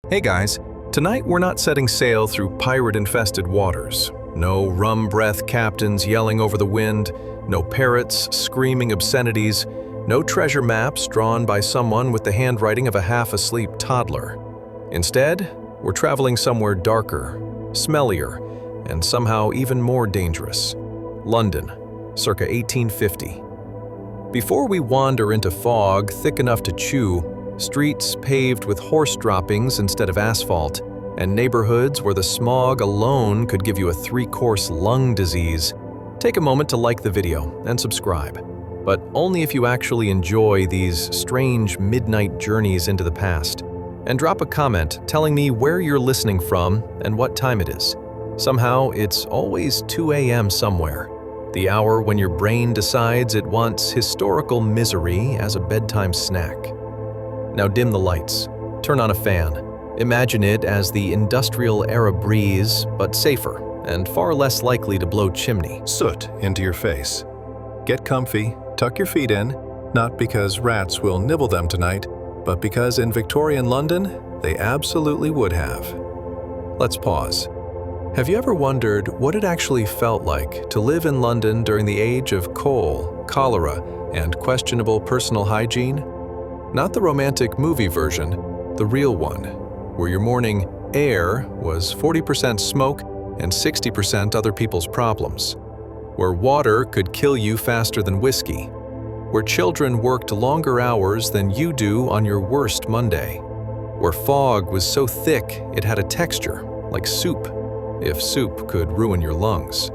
Hey guys, tonight we're not setting sail through pirate-infested waters. No rum-breath captains yelling over the wind, no parrots screaming obscenities, no treasure maps drawn by someone with the handwriting of a half-asleep toddler. Instead, we're traveling somewhere darker, smellier, and somehow even more dangerous. London, circa 1850. Before we wander into fog thick enough to chew, streets paved with horse droppings instead of asphalt, and neighborhoods where the smog alone could give you a 3-course lung disease, take a moment to like the video and subscribe. But only if you actually enjoy these strange midnight journeys into the past. And drop a comment telling me where you're listening from and what time it is. Somehow, it's always 2 a.m. somewhere, the hour when your brain decides it wants historical misery as a bedtime snack. Now dim the lights, turn on a fan. Imagine it as the industrial-era breeze, but safer and far less likely to blow chimney. Soot into your face. Get comfy, tuck your feet in, not because rats will nibble them tonight, but because in Victorian London, they absolutely would have. Let's pause. Have you ever wondered what it actually felt like to live in London during the age of coal, cholera, and questionable personal hygiene? Not the romantic movie version, the real one, where your morning air was 40% smoke and 60% other people's problems, where water could kill you faster than whiskey, where children worked longer hours than you do on your worst Monday, where fog was so thick it had a texture like soup, if soup could ruin your lungs.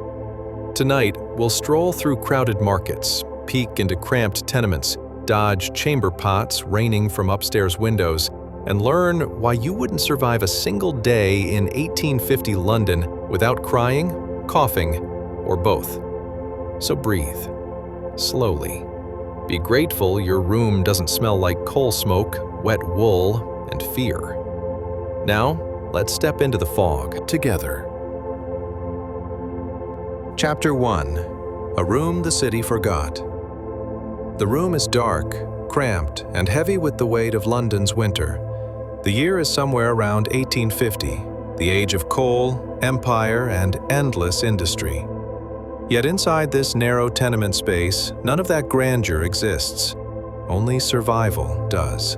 Tonight, we'll stroll through crowded markets, peek into cramped tenements, dodge chamber pots raining from upstairs windows, and learn why you wouldn't survive a single day in 1850 London without crying, coughing, or both. So breathe, slowly. Be grateful your room doesn't smell like coal smoke, wet wool, and fear. Now, let's step into the fog together. Chapter 1. A Room the City Forgot. The room is dark, cramped, and heavy with the weight of London's winter. The year is somewhere around 1850, the age of coal, empire, and endless industry. Yet inside this narrow tenement space, none of that grandeur exists. Only survival does.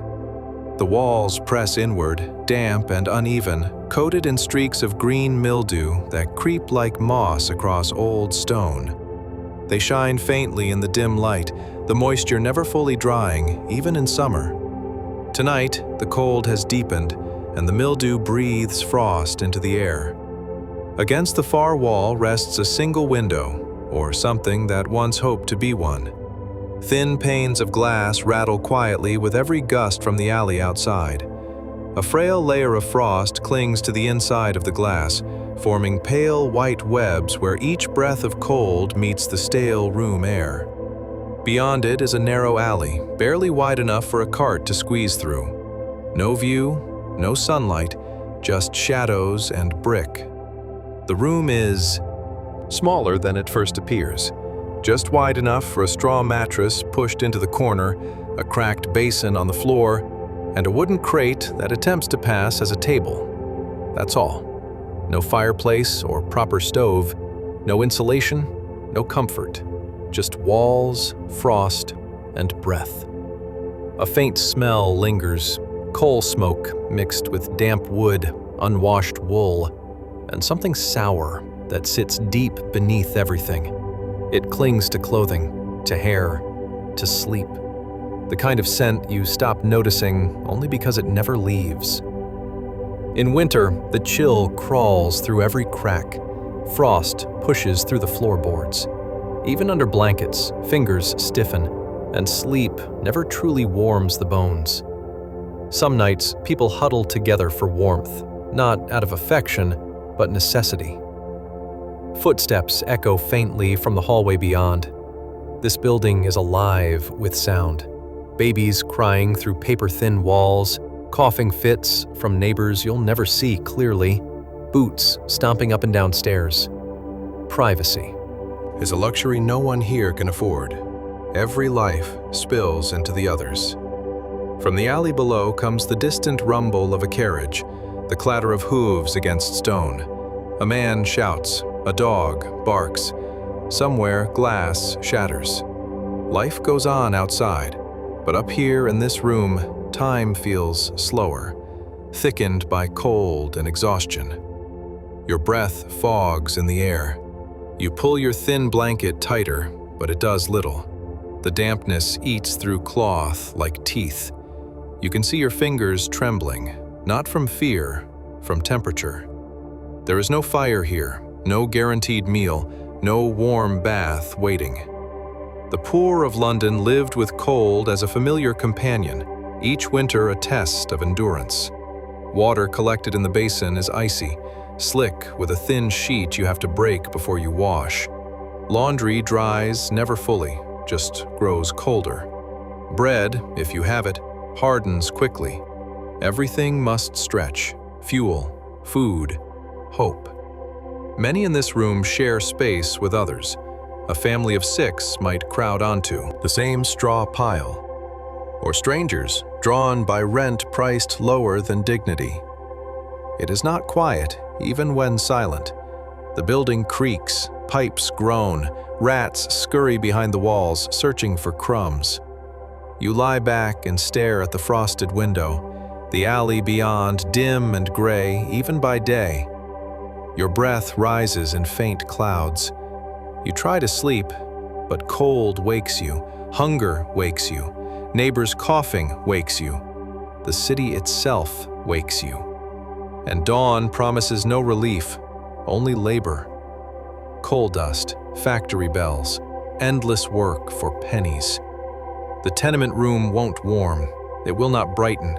The walls press inward, damp and uneven, coated in streaks of green mildew that creep like moss across old stone. They shine faintly in the dim light, the moisture never fully drying, even in summer. Tonight, the cold has deepened, and the mildew breathes frost into the air. Against the far wall rests a single window, or something that once hoped to be one. Thin panes of glass rattle quietly with every gust from the alley outside. A frail layer of frost clings to the inside of the glass, forming pale white webs where each breath of cold meets the stale room air. Beyond it is a narrow alley, barely wide enough for a cart to squeeze through. No view, no sunlight, just shadows and brick. The room is smaller than it first appears, just wide enough for a straw mattress pushed into the corner, a cracked basin on the floor, and a wooden crate that attempts to pass as a table. That's all. No fireplace or proper stove, no insulation, no comfort. Just walls, frost, and breath. A faint smell lingers, coal smoke mixed with damp wood, unwashed wool, and something sour that sits deep beneath everything. It clings to clothing, to hair, to sleep. The kind of scent you stop noticing only because it never leaves. In winter, the chill crawls through every crack. Frost pushes through the floorboards. Even under blankets, fingers stiffen, and sleep never truly warms the bones. Some nights, people huddle together for warmth, not out of affection, but necessity. Footsteps echo faintly from the hallway beyond. This building is alive with sound. Babies crying through paper-thin walls, coughing fits from neighbors you'll never see clearly, boots stomping up and down stairs. Privacy is a luxury no one here can afford. Every life spills into the others. From the alley below comes the distant rumble of a carriage, the clatter of hooves against stone. A man shouts, a dog barks. Somewhere, glass shatters. Life goes on outside, but up here in this room, time feels slower, thickened by cold and exhaustion. Your breath fogs in the air. You pull your thin blanket tighter, but it does little. The dampness eats through cloth like teeth. You can see your fingers trembling, not from fear, from temperature. There is no fire here, no guaranteed meal, no warm bath waiting. The poor of London lived with cold as a familiar companion, each winter a test of endurance. Water collected in the basin is icy, slick with a thin sheet you have to break before you wash. Laundry dries never fully, just grows colder. Bread, if you have it, hardens quickly. Everything must stretch: fuel, food, hope. Many in this room share space with others. A family of 6 might crowd onto the same straw pile. Or strangers, drawn by rent priced lower than dignity. It is not quiet, even when silent. The building creaks, pipes groan, rats scurry behind the walls, searching for crumbs. You lie back and stare at the frosted window, the alley beyond dim and gray, even by day. Your breath rises in faint clouds. You try to sleep, but cold wakes you, hunger wakes you, neighbors coughing wakes you. The city itself wakes you. And dawn promises no relief, only labor. Coal dust, factory bells, endless work for pennies. The tenement room won't warm, it will not brighten.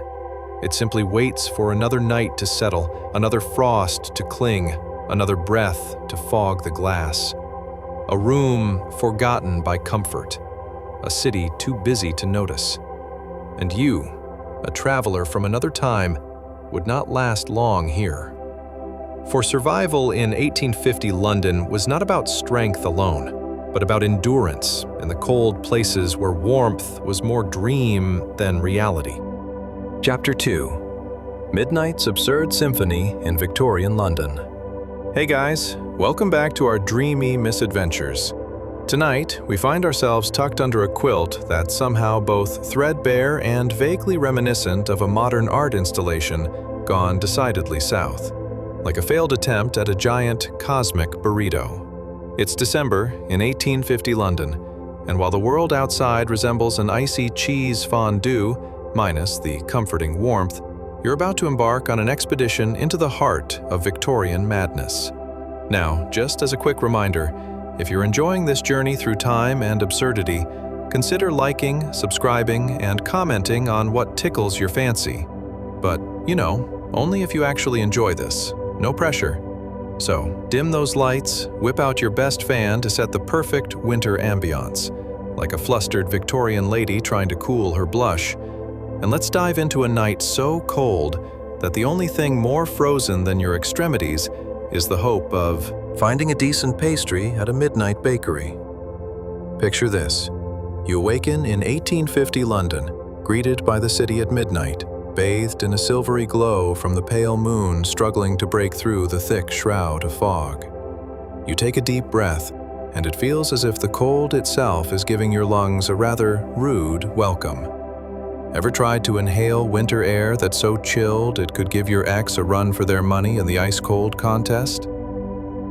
It simply waits for another night to settle, another frost to cling, another breath to fog the glass. A room forgotten by comfort, a city too busy to notice. And you, a traveler from another time, would not last long here. For survival in 1850 London was not about strength alone, but about endurance in the cold places where warmth was more dream than reality. Chapter 2: Midnight's Absurd Symphony in Victorian London. Hey guys, welcome back to our dreamy misadventures. Tonight, we find ourselves tucked under a quilt that's somehow both threadbare and vaguely reminiscent of a modern art installation gone decidedly south, like a failed attempt at a giant cosmic burrito. It's December in 1850 London, and while the world outside resembles an icy cheese fondue, minus the comforting warmth, you're about to embark on an expedition into the heart of Victorian madness. Now, just as a quick reminder, if you're enjoying this journey through time and absurdity, consider liking, subscribing, and commenting on what tickles your fancy. But, only if you actually enjoy this. No pressure. So, dim those lights, whip out your best fan to set the perfect winter ambiance, like a flustered Victorian lady trying to cool her blush. And let's dive into a night so cold that the only thing more frozen than your extremities is the hope of finding a decent pastry at a midnight bakery. Picture this. You awaken in 1850 London, greeted by the city at midnight, bathed in a silvery glow from the pale moon struggling to break through the thick shroud of fog. You take a deep breath, and it feels as if the cold itself is giving your lungs a rather rude welcome. Ever tried to inhale winter air that's so chilled it could give your ex a run for their money in the ice-cold contest?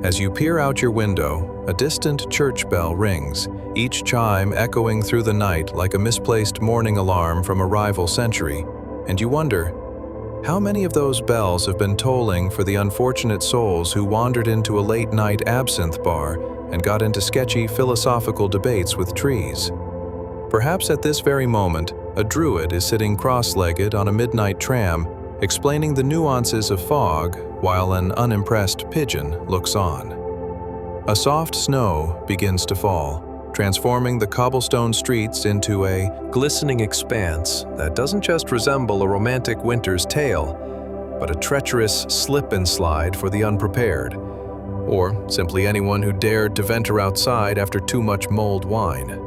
As you peer out your window, a distant church bell rings, each chime echoing through the night like a misplaced morning alarm from a rival century, and you wonder, how many of those bells have been tolling for the unfortunate souls who wandered into a late-night absinthe bar and got into sketchy philosophical debates with trees? Perhaps at this very moment, a druid is sitting cross-legged on a midnight tram, explaining the nuances of fog while an unimpressed pigeon looks on. A soft snow begins to fall, transforming the cobblestone streets into a glistening expanse that doesn't just resemble a romantic winter's tale, but a treacherous slip and slide for the unprepared, or simply anyone who dared to venture outside after too much mulled wine.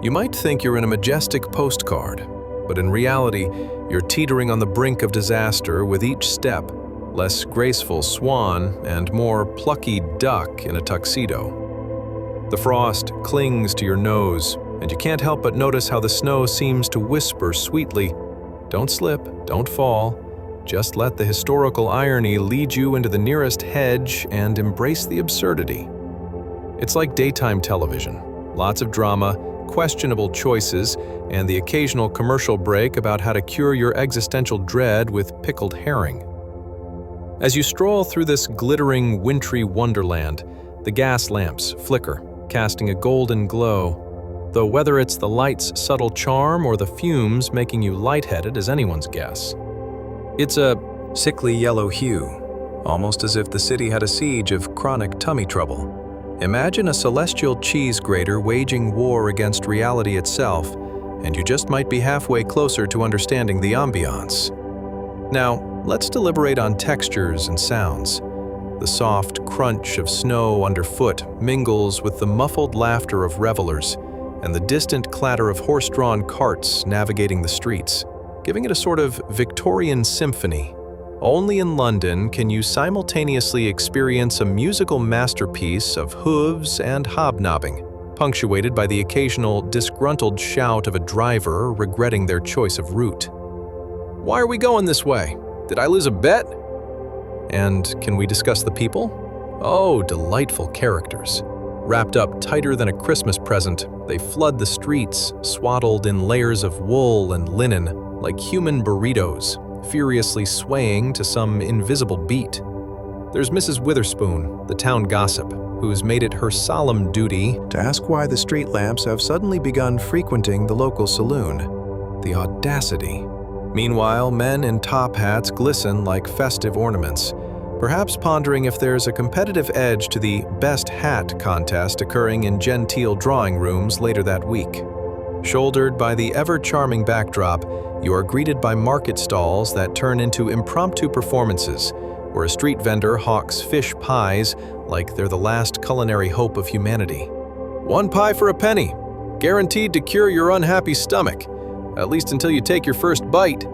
You might think you're in a majestic postcard, but in reality, you're teetering on the brink of disaster with each step, less graceful swan, and more plucky duck in a tuxedo. The frost clings to your nose, and you can't help but notice how the snow seems to whisper sweetly, "Don't slip, don't fall. Just let the historical irony lead you into the nearest hedge and embrace the absurdity." It's like daytime television. Lots of drama, questionable choices, and the occasional commercial break about how to cure your existential dread with pickled herring. As you stroll through this glittering, wintry wonderland, the gas lamps flicker, casting a golden glow, though whether it's the light's subtle charm or the fumes making you lightheaded is anyone's guess. It's a sickly yellow hue, almost as if the city had a siege of chronic tummy trouble. Imagine a celestial cheese grater waging war against reality itself, and you just might be halfway closer to understanding the ambiance. Now, let's deliberate on textures and sounds. The soft crunch of snow underfoot mingles with the muffled laughter of revelers and the distant clatter of horse-drawn carts navigating the streets, giving it a sort of Victorian symphony. Only in London can you simultaneously experience a musical masterpiece of hooves and hobnobbing, punctuated by the occasional disgruntled shout of a driver regretting their choice of route. "Why are we going this way? Did I lose a bet?" And can we discuss the people? Oh, delightful characters. Wrapped up tighter than a Christmas present, they flood the streets, swaddled in layers of wool and linen, like human burritos, furiously swaying to some invisible beat. There's Mrs. Witherspoon, the town gossip, who's made it her solemn duty to ask why the street lamps have suddenly begun frequenting the local saloon. The audacity. Meanwhile, men in top hats glisten like festive ornaments, perhaps pondering if there's a competitive edge to the best hat contest occurring in genteel drawing rooms later that week. Shouldered by the ever-charming backdrop, you are greeted by market stalls that turn into impromptu performances, where a street vendor hawks fish pies like they're the last culinary hope of humanity. "1 pie for a penny, guaranteed to cure your unhappy stomach, at least until you take your first bite."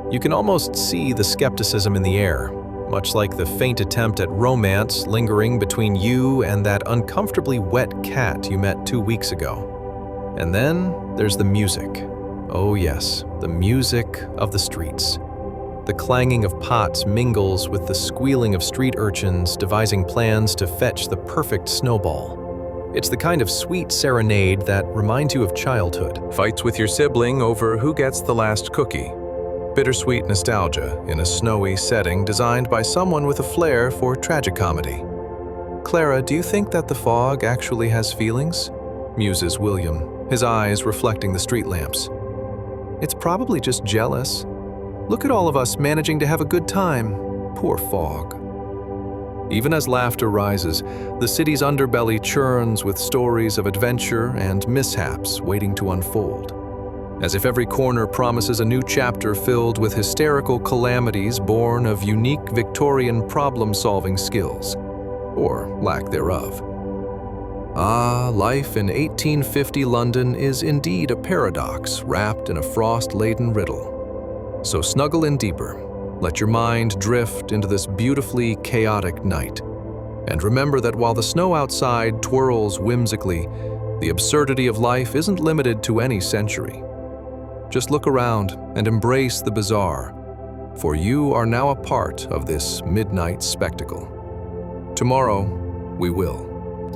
You can almost see the skepticism in the air, much like the faint attempt at romance lingering between you and that uncomfortably wet cat you met 2 weeks ago. And then there's the music. Oh yes, the music of the streets. The clanging of pots mingles with the squealing of street urchins devising plans to fetch the perfect snowball. It's the kind of sweet serenade that reminds you of childhood. Fights with your sibling over who gets the last cookie. Bittersweet nostalgia in a snowy setting designed by someone with a flair for tragicomedy. "Clara, do you think that the fog actually has feelings?" muses William, his eyes reflecting the street lamps. "It's probably just jealous. Look at all of us managing to have a good time. Poor fog." Even as laughter rises, the city's underbelly churns with stories of adventure and mishaps waiting to unfold. As if every corner promises a new chapter filled with hysterical calamities born of unique Victorian problem-solving skills, or lack thereof. Ah, life in 1850 London is indeed a paradox wrapped in a frost-laden riddle. So snuggle in deeper, let your mind drift into this beautifully chaotic night. And remember that while the snow outside twirls whimsically, the absurdity of life isn't limited to any century. Just look around and embrace the bizarre, for you are now a part of this midnight spectacle. Tomorrow, we will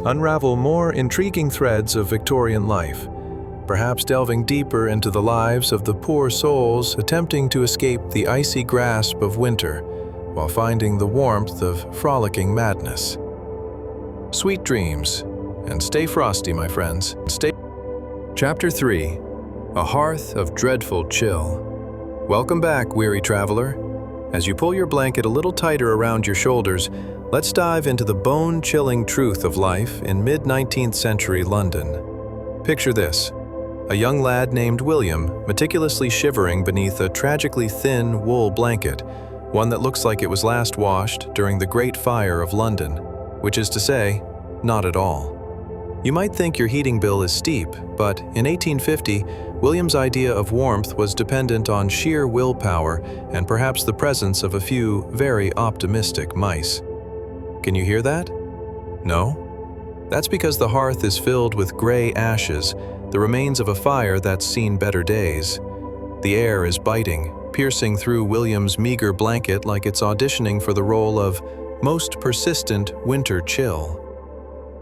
unravel more intriguing threads of Victorian life, perhaps delving deeper into the lives of the poor souls attempting to escape the icy grasp of winter while finding the warmth of frolicking madness. Sweet dreams, and stay frosty, my friends. Chapter 3. A Hearth of Dreadful Chill. Welcome back, weary traveler. As you pull your blanket a little tighter around your shoulders, let's dive into the bone-chilling truth of life in mid-19th century London. Picture this: a young lad named William meticulously shivering beneath a tragically thin wool blanket, one that looks like it was last washed during the Great Fire of London, which is to say, not at all. You might think your heating bill is steep, but in 1850, William's idea of warmth was dependent on sheer willpower and perhaps the presence of a few very optimistic mice. Can you hear that? No? That's because the hearth is filled with gray ashes, the remains of a fire that's seen better days. The air is biting, piercing through William's meager blanket like it's auditioning for the role of most persistent winter chill.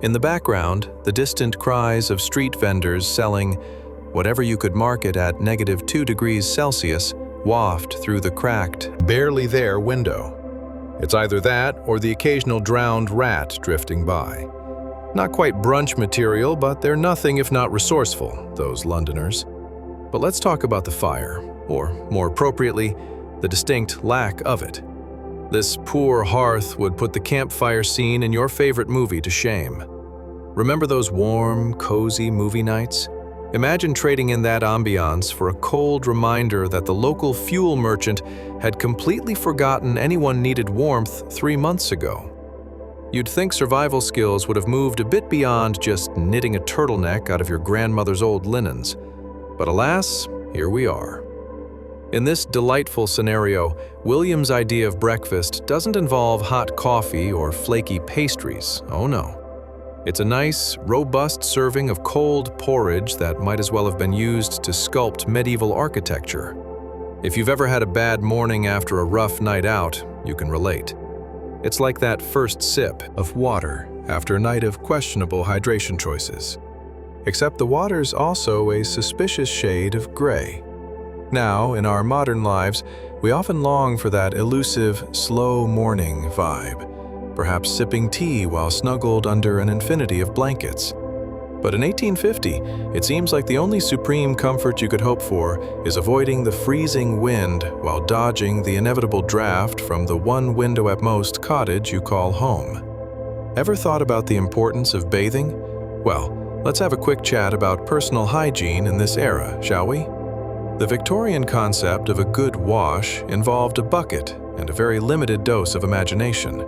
In the background, the distant cries of street vendors selling whatever you could market at -2 degrees Celsius waft through the cracked, barely there window. It's either that or the occasional drowned rat drifting by. Not quite brunch material, but they're nothing if not resourceful, those Londoners. But let's talk about the fire, or more appropriately, the distinct lack of it. This poor hearth would put the campfire scene in your favorite movie to shame. Remember those warm, cozy movie nights? Imagine trading in that ambiance for a cold reminder that the local fuel merchant had completely forgotten anyone needed warmth 3 months ago. You'd think survival skills would have moved a bit beyond just knitting a turtleneck out of your grandmother's old linens. But alas, here we are. In this delightful scenario, William's idea of breakfast doesn't involve hot coffee or flaky pastries. Oh no. It's a nice, robust serving of cold porridge that might as well have been used to sculpt medieval architecture. If you've ever had a bad morning after a rough night out, you can relate. It's like that first sip of water after a night of questionable hydration choices. Except the water's also a suspicious shade of gray. Now, in our modern lives, we often long for that elusive, slow morning vibe, perhaps sipping tea while snuggled under an infinity of blankets. But in 1850, it seems like the only supreme comfort you could hope for is avoiding the freezing wind while dodging the inevitable draft from the one window at most cottage you call home. Ever thought about the importance of bathing? Well, let's have a quick chat about personal hygiene in this era, shall we? The Victorian concept of a good wash involved a bucket and a very limited dose of imagination.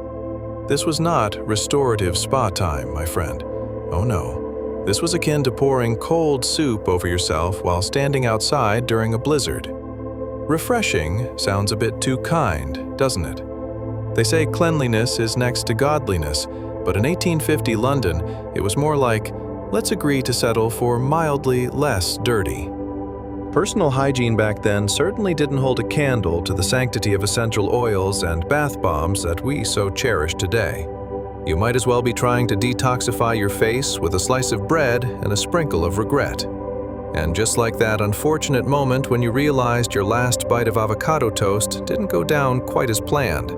This was not restorative spa time, my friend. Oh no. This was akin to pouring cold soup over yourself while standing outside during a blizzard. Refreshing sounds a bit too kind, doesn't it? They say cleanliness is next to godliness, but in 1850 London, it was more like, let's agree to settle for mildly less dirty. Personal hygiene back then certainly didn't hold a candle to the sanctity of essential oils and bath bombs that we so cherish today. You might as well be trying to detoxify your face with a slice of bread and a sprinkle of regret. And just like that unfortunate moment when you realized your last bite of avocado toast didn't go down quite as planned,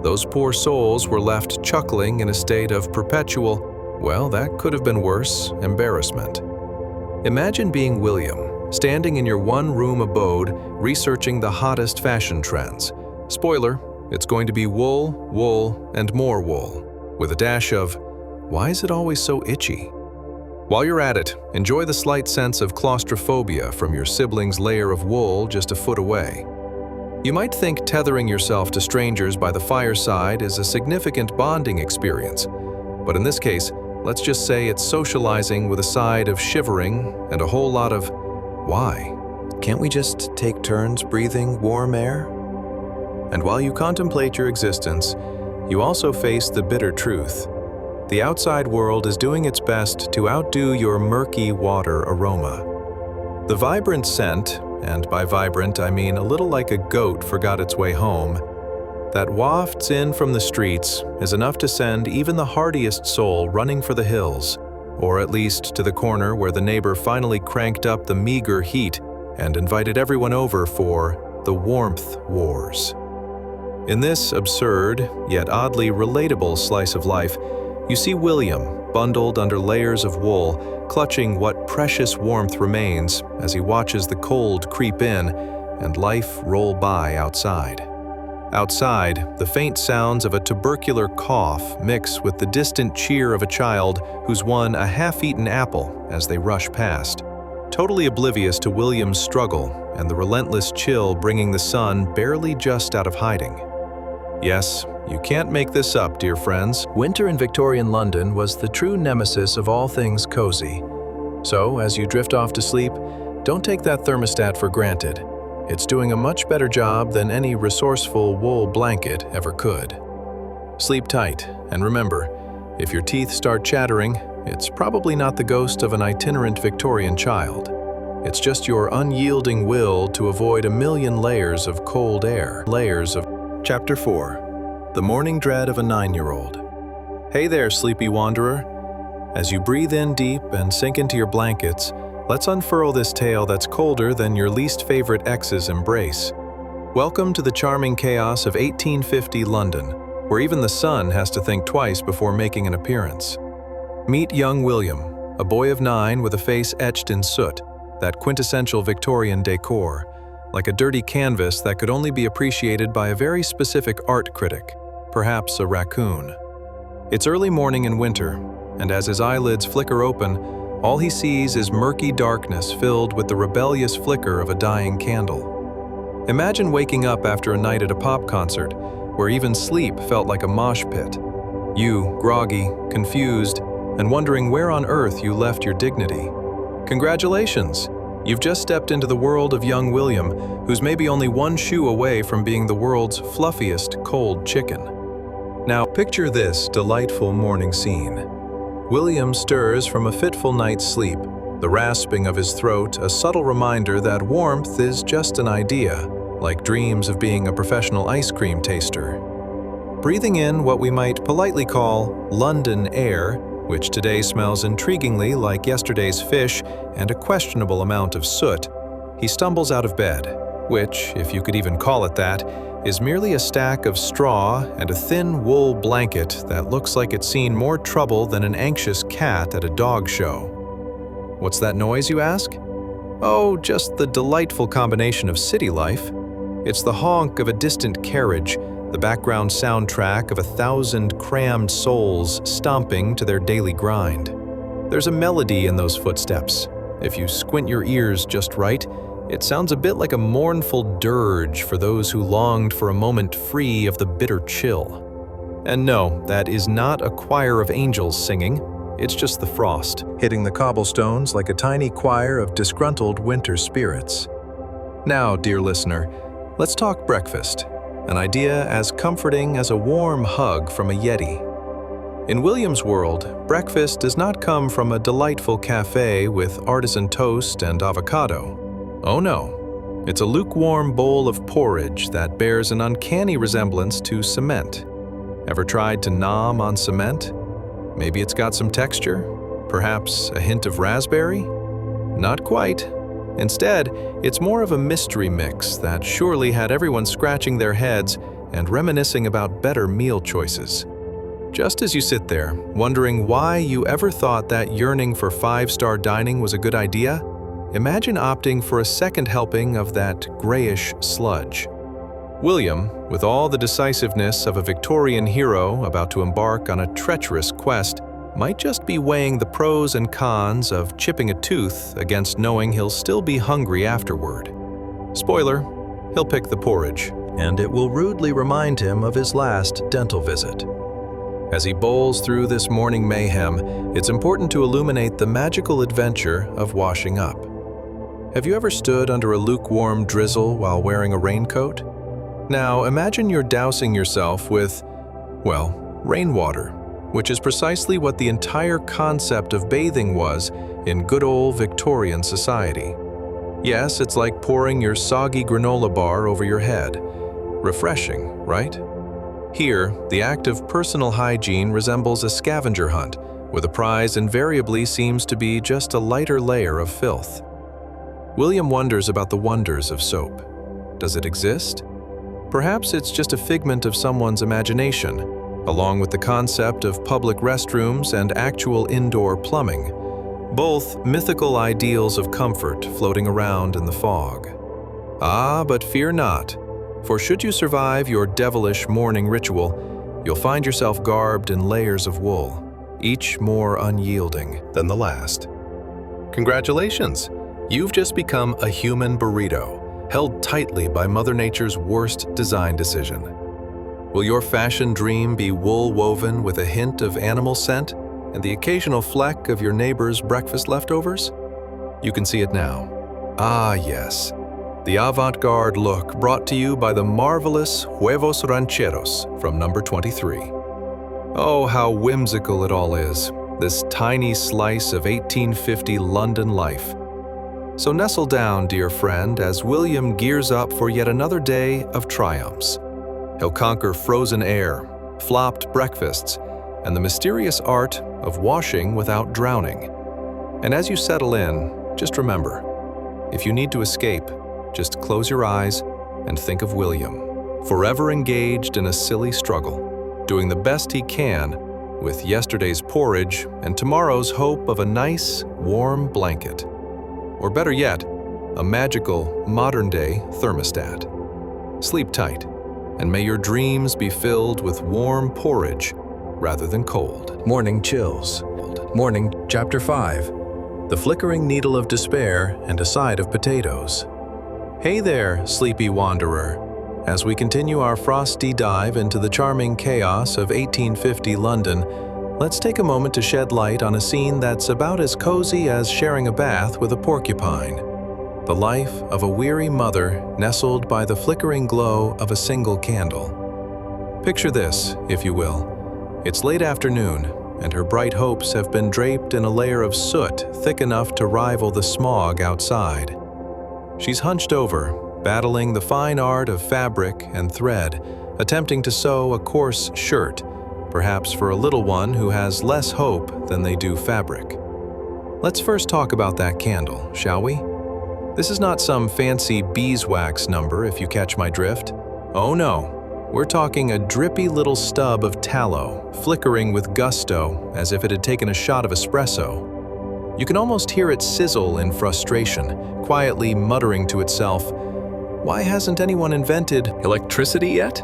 those poor souls were left chuckling in a state of perpetual, well, that could have been worse, embarrassment. Imagine being William, standing in your one-room abode, researching the hottest fashion trends. Spoiler, it's going to be wool, wool, and more wool, with a dash of, why is it always so itchy? While you're at it, enjoy the slight sense of claustrophobia from your sibling's layer of wool just a foot away. You might think tethering yourself to strangers by the fireside is a significant bonding experience, but in this case, let's just say it's socializing with a side of shivering and a whole lot of, why? Can't we just take turns breathing warm air? And while you contemplate your existence, you also face the bitter truth. The outside world is doing its best to outdo your murky water aroma. The vibrant scent, and by vibrant I mean a little like a goat forgot its way home, that wafts in from the streets is enough to send even the hardiest soul running for the hills, or at least to the corner where the neighbor finally cranked up the meager heat and invited everyone over for the warmth wars. In this absurd, yet oddly relatable slice of life, you see William, bundled under layers of wool, clutching what precious warmth remains as he watches the cold creep in and life roll by outside. Outside, the faint sounds of a tubercular cough mix with the distant cheer of a child who's won a half-eaten apple as they rush past, totally oblivious to William's struggle and the relentless chill bringing the sun barely just out of hiding. Yes, you can't make this up, dear friends. Winter in Victorian London was the true nemesis of all things cozy. So, as you drift off to sleep, don't take that thermostat for granted. It's doing a much better job than any resourceful wool blanket ever could. Sleep tight, and remember, if your teeth start chattering, it's probably not the ghost of an itinerant Victorian child. It's just your unyielding will to avoid a million layers of cold air. Chapter 4. The Morning Dread of a 9-year-old. Hey there, sleepy wanderer. As you breathe in deep and sink into your blankets, let's unfurl this tale that's colder than your least favorite ex's embrace. Welcome to the charming chaos of 1850 London, where even the sun has to think twice before making an appearance. Meet young William, a boy of 9 with a face etched in soot, that quintessential Victorian decor, like a dirty canvas that could only be appreciated by a very specific art critic, perhaps a raccoon. It's early morning in winter, and as his eyelids flicker open, all he sees is murky darkness filled with the rebellious flicker of a dying candle. Imagine waking up after a night at a pop concert, where even sleep felt like a mosh pit. You, groggy, confused, and wondering where on earth you left your dignity. Congratulations! You've just stepped into the world of young William, who's maybe only one shoe away from being the world's fluffiest cold chicken. Now, picture this delightful morning scene. William stirs from a fitful night's sleep, the rasping of his throat a subtle reminder that warmth is just an idea, like dreams of being a professional ice cream taster. Breathing in what we might politely call London air, which today smells intriguingly like yesterday's fish and a questionable amount of soot, he stumbles out of bed, which, if you could even call it that, is merely a stack of straw and a thin wool blanket that looks like it's seen more trouble than an anxious cat at a dog show. What's that noise, you ask? Oh, just the delightful combination of city life. It's the honk of a distant carriage, the background soundtrack of 1,000 crammed souls stomping to their daily grind. There's a melody in those footsteps. If you squint your ears just right, it sounds a bit like a mournful dirge for those who longed for a moment free of the bitter chill. And no, that is not a choir of angels singing. It's just the frost, hitting the cobblestones like a tiny choir of disgruntled winter spirits. Now, dear listener, let's talk breakfast. An idea as comforting as a warm hug from a Yeti. In William's world, breakfast does not come from a delightful cafe with artisan toast and avocado. Oh no, it's a lukewarm bowl of porridge that bears an uncanny resemblance to cement. Ever tried to nom on cement? Maybe it's got some texture, perhaps a hint of raspberry? Not quite. Instead, it's more of a mystery mix that surely had everyone scratching their heads and reminiscing about better meal choices. Just as you sit there, wondering why you ever thought that yearning for 5-star dining was a good idea, imagine opting for a second helping of that grayish sludge. William, with all the decisiveness of a Victorian hero about to embark on a treacherous quest, might just be weighing the pros and cons of chipping a tooth against knowing he'll still be hungry afterward. Spoiler, he'll pick the porridge, and it will rudely remind him of his last dental visit. As he bowls through this morning mayhem, it's important to illuminate the magical adventure of washing up. Have you ever stood under a lukewarm drizzle while wearing a raincoat? Now imagine you're dousing yourself with, well, rainwater, which is precisely what the entire concept of bathing was in good old Victorian society. Yes, it's like pouring your soggy granola bar over your head. Refreshing, right? Here, the act of personal hygiene resembles a scavenger hunt, where the prize invariably seems to be just a lighter layer of filth. William wonders about the wonders of soap. Does it exist? Perhaps it's just a figment of someone's imagination, along with the concept of public restrooms and actual indoor plumbing, both mythical ideals of comfort floating around in the fog. Ah, but fear not, for should you survive your devilish morning ritual, you'll find yourself garbed in layers of wool, each more unyielding than the last. Congratulations! You've just become a human burrito, held tightly by Mother Nature's worst design decision. Will your fashion dream be wool woven with a hint of animal scent and the occasional fleck of your neighbor's breakfast leftovers? You can see it now. Ah, yes. The avant-garde look brought to you by the marvelous Huevos Rancheros from number 23. Oh, how whimsical it all is, this tiny slice of 1850 London life. So nestle down, dear friend, as William gears up for yet another day of triumphs. He'll conquer frozen air, flopped breakfasts, and the mysterious art of washing without drowning. And as you settle in, just remember, if you need to escape, just close your eyes and think of William, forever engaged in a silly struggle, doing the best he can with yesterday's porridge and tomorrow's hope of a nice, warm blanket. Or better yet, a magical, modern-day thermostat. Sleep tight, and may your dreams be filled with warm porridge rather than cold. Morning Chills. Morning, Chapter 5. The Flickering Needle of Despair and a Side of Potatoes. Hey there, sleepy wanderer. As we continue our frosty dive into the charming chaos of 1850 London, let's take a moment to shed light on a scene that's about as cozy as sharing a bath with a porcupine. The life of a weary mother nestled by the flickering glow of a single candle. Picture this, if you will. It's late afternoon, and her bright hopes have been draped in a layer of soot thick enough to rival the smog outside. She's hunched over, battling the fine art of fabric and thread, attempting to sew a coarse shirt, perhaps for a little one who has less hope than they do fabric. Let's first talk about that candle, shall we? This is not some fancy beeswax number, if you catch my drift. Oh no, we're talking a drippy little stub of tallow, flickering with gusto as if it had taken a shot of espresso. You can almost hear it sizzle in frustration, quietly muttering to itself, "Why hasn't anyone invented electricity yet?"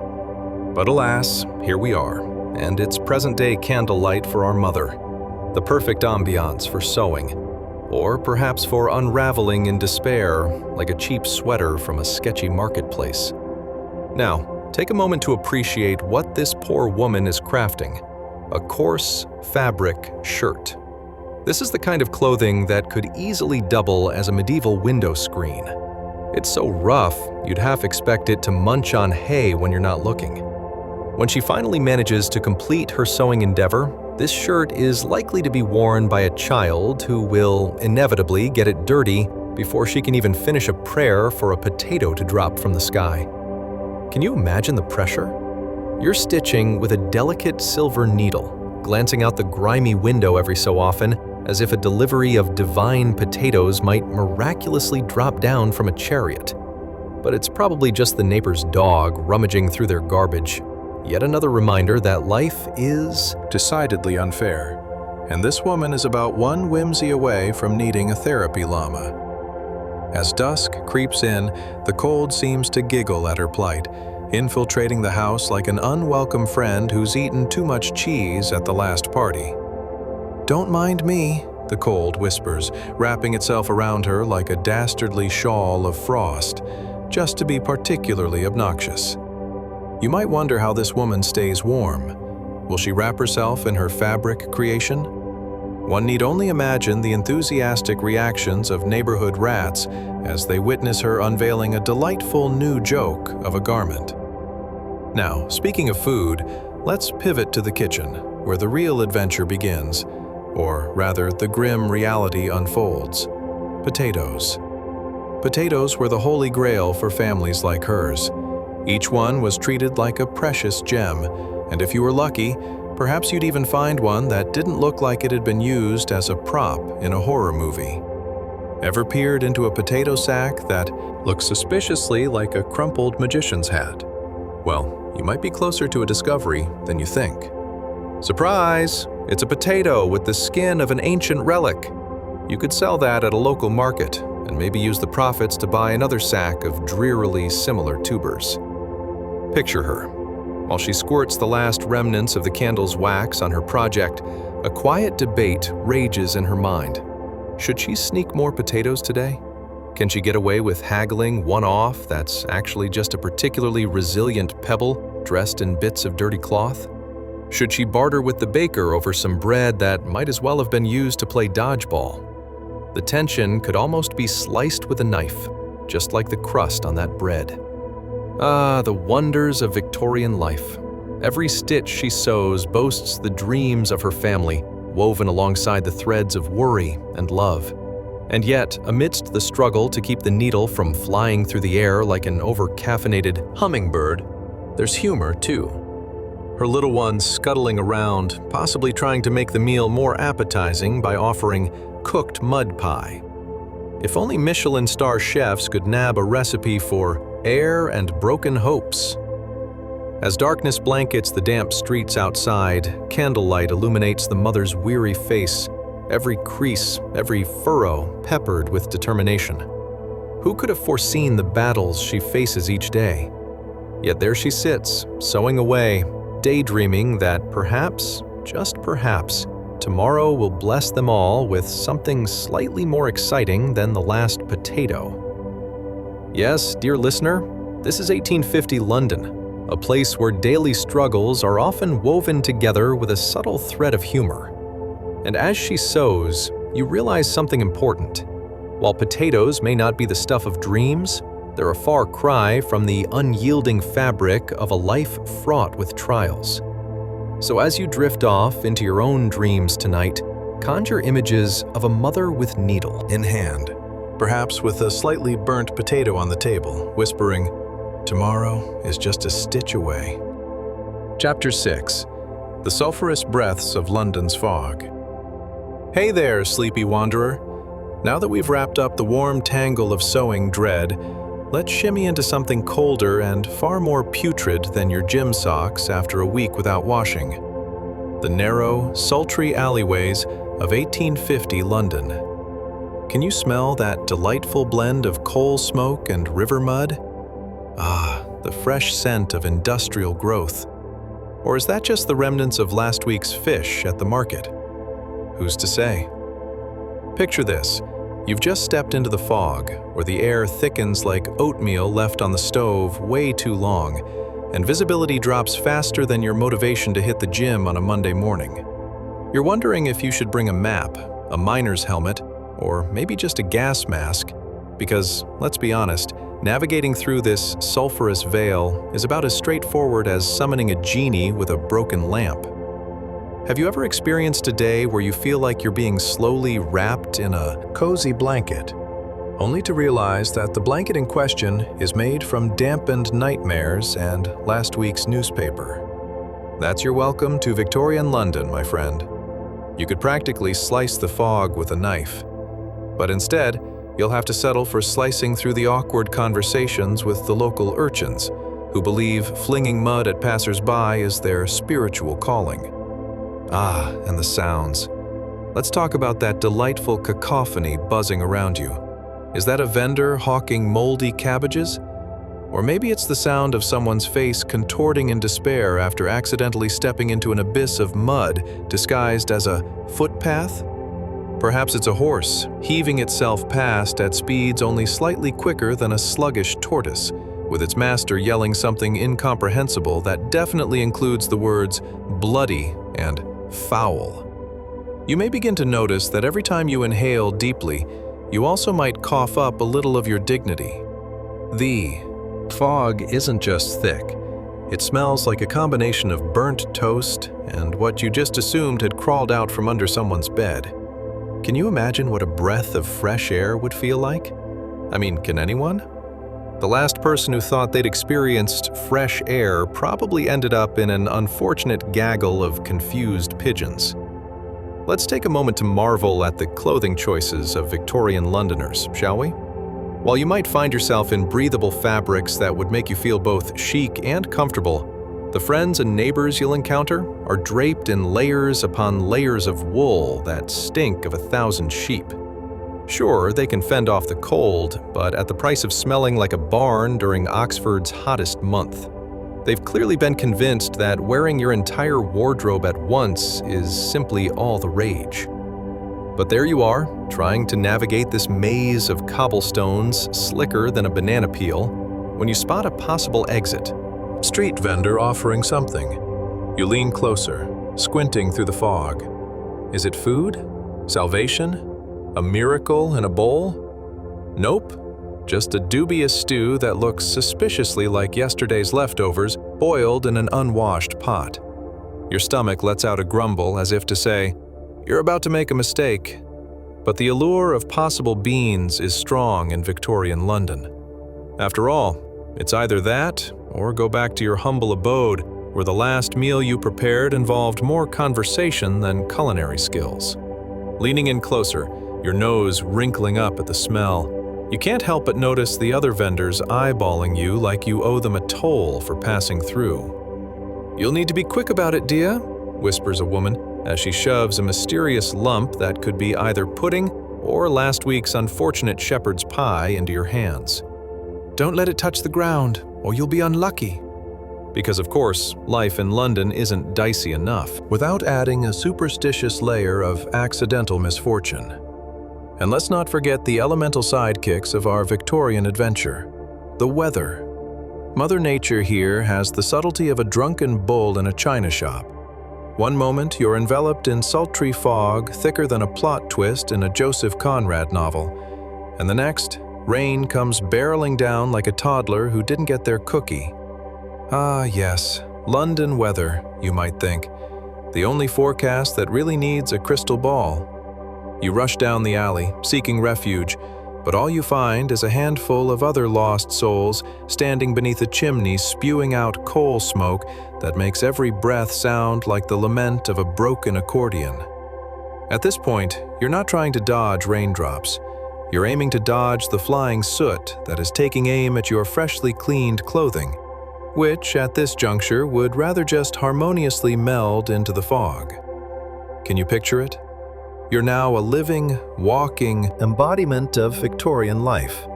But alas, here we are, and it's present-day candlelight for our mother, the perfect ambiance for sewing, or perhaps for unraveling in despair like a cheap sweater from a sketchy marketplace. Now, take a moment to appreciate what this poor woman is crafting: a coarse fabric shirt. This is the kind of clothing that could easily double as a medieval window screen. It's so rough, you'd half expect it to munch on hay when you're not looking. When she finally manages to complete her sewing endeavor, this shirt is likely to be worn by a child who will inevitably get it dirty before she can even finish a prayer for a potato to drop from the sky. Can you imagine the pressure? You're stitching with a delicate silver needle, glancing out the grimy window every so often, as if a delivery of divine potatoes might miraculously drop down from a chariot. But it's probably just the neighbor's dog rummaging through their garbage. Yet another reminder that life is Decidedly unfair. And this woman is about one whimsy away from needing a therapy llama. As dusk creeps in, the cold seems to giggle at her plight, infiltrating the house like an unwelcome friend who's eaten too much cheese at the last party. "Don't mind me," the cold whispers, wrapping itself around her like a dastardly shawl of frost, just to be particularly obnoxious. You might wonder how this woman stays warm. Will she wrap herself in her fabric creation? One need only imagine the enthusiastic reactions of neighborhood rats as they witness her unveiling a delightful new joke of a garment. Now, speaking of food, let's pivot to the kitchen, where the real adventure begins, or rather, the grim reality unfolds. Potatoes. Potatoes were the holy grail for families like hers. Each one was treated like a precious gem, and if you were lucky, perhaps you'd even find one that didn't look like it had been used as a prop in a horror movie. Ever peered into a potato sack that looked suspiciously like a crumpled magician's hat? Well, you might be closer to a discovery than you think. Surprise! It's a potato with the skin of an ancient relic. You could sell that at a local market and maybe use the profits to buy another sack of drearily similar tubers. Picture her. While she squirts the last remnants of the candle's wax on her project, a quiet debate rages in her mind. Should she sneak more potatoes today? Can she get away with haggling one off that's actually just a particularly resilient pebble dressed in bits of dirty cloth? Should she barter with the baker over some bread that might as well have been used to play dodgeball? The tension could almost be sliced with a knife, just like the crust on that bread. Ah, the wonders of Victorian life. Every stitch she sews boasts the dreams of her family, woven alongside the threads of worry and love. And yet, amidst the struggle to keep the needle from flying through the air like an over-caffeinated hummingbird, there's humor too. Her little ones scuttling around, possibly trying to make the meal more appetizing by offering cooked mud pie. If only Michelin star chefs could nab a recipe for air and broken hopes. As darkness blankets the damp streets outside, candlelight illuminates the mother's weary face, every crease, every furrow peppered with determination. Who could have foreseen the battles she faces each day? Yet there she sits, sewing away, daydreaming that perhaps, just perhaps, tomorrow will bless them all with something slightly more exciting than the last potato. Yes, dear listener, this is 1850 London, a place where daily struggles are often woven together with a subtle thread of humor. And as she sews, you realize something important. While potatoes may not be the stuff of dreams, they're a far cry from the unyielding fabric of a life fraught with trials. So as you drift off into your own dreams tonight, conjure images of a mother with needle in hand, perhaps with a slightly burnt potato on the table, whispering, "Tomorrow is just a stitch away." Chapter 6. The Sulphurous Breaths of London's Fog. Hey there, sleepy wanderer. Now that we've wrapped up the warm tangle of sewing dread, let's shimmy into something colder and far more putrid than your gym socks after a week without washing. The narrow, sultry alleyways of 1850 London. Can you smell that delightful blend of coal smoke and river mud? Ah, the fresh scent of industrial growth. Or is that just the remnants of last week's fish at the market? Who's to say? Picture this. You've just stepped into the fog, where the air thickens like oatmeal left on the stove way too long, and visibility drops faster than your motivation to hit the gym on a Monday morning. You're wondering if you should bring a map, a miner's helmet, or maybe just a gas mask, because, let's be honest, navigating through this sulphurous veil is about as straightforward as summoning a genie with a broken lamp. Have you ever experienced a day where you feel like you're being slowly wrapped in a cozy blanket, only to realize that the blanket in question is made from dampened nightmares and last week's newspaper? That's your welcome to Victorian London, my friend. You could practically slice the fog with a knife, but instead, you'll have to settle for slicing through the awkward conversations with the local urchins, who believe flinging mud at passers-by is their spiritual calling. Ah, and the sounds. Let's talk about that delightful cacophony buzzing around you. Is that a vendor hawking moldy cabbages? Or maybe it's the sound of someone's face contorting in despair after accidentally stepping into an abyss of mud disguised as a footpath? Perhaps it's a horse, heaving itself past at speeds only slightly quicker than a sluggish tortoise, with its master yelling something incomprehensible that definitely includes the words bloody and foul. You may begin to notice that every time you inhale deeply, you also might cough up a little of your dignity. The fog isn't just thick. It smells like a combination of burnt toast and what you just assumed had crawled out from under someone's bed. Can you imagine what a breath of fresh air would feel like? I mean, can anyone? The last person who thought they'd experienced fresh air probably ended up in an unfortunate gaggle of confused pigeons. Let's take a moment to marvel at the clothing choices of Victorian Londoners, shall we? While you might find yourself in breathable fabrics that would make you feel both chic and comfortable, the friends and neighbors you'll encounter are draped in layers upon layers of wool that stink of 1,000 sheep. Sure, they can fend off the cold, but at the price of smelling like a barn during Oxford's hottest month. They've clearly been convinced that wearing your entire wardrobe at once is simply all the rage. But there you are, trying to navigate this maze of cobblestones slicker than a banana peel, when you spot a possible exit. Street vendor offering something. You lean closer, squinting through the fog. Is it food? Salvation? A miracle in a bowl? Nope, just a dubious stew that looks suspiciously like yesterday's leftovers boiled in an unwashed pot. Your stomach lets out a grumble as if to say, "You're about to make a mistake." But the allure of possible beans is strong in Victorian London. After all, it's either that or go back to your humble abode where the last meal you prepared involved more conversation than culinary skills. Leaning in closer, your nose wrinkling up at the smell, you can't help but notice the other vendors eyeballing you like you owe them a toll for passing through. "You'll need to be quick about it, dear," whispers a woman as she shoves a mysterious lump that could be either pudding or last week's unfortunate shepherd's pie into your hands. "Don't let it touch the ground, or you'll be unlucky." Because of course, life in London isn't dicey enough without adding a superstitious layer of accidental misfortune. And let's not forget the elemental sidekicks of our Victorian adventure, the weather. Mother Nature here has the subtlety of a drunken bull in a china shop. One moment you're enveloped in sultry fog thicker than a plot twist in a Joseph Conrad novel, and the next, rain comes barreling down like a toddler who didn't get their cookie. Ah yes, London weather, you might think. The only forecast that really needs a crystal ball. You rush down the alley, seeking refuge, but all you find is a handful of other lost souls standing beneath a chimney spewing out coal smoke that makes every breath sound like the lament of a broken accordion. At this point, you're not trying to dodge raindrops. You're aiming to dodge the flying soot that is taking aim at your freshly cleaned clothing, which at this juncture would rather just harmoniously meld into the fog. Can you picture it? You're now a living, walking embodiment of Victorian life,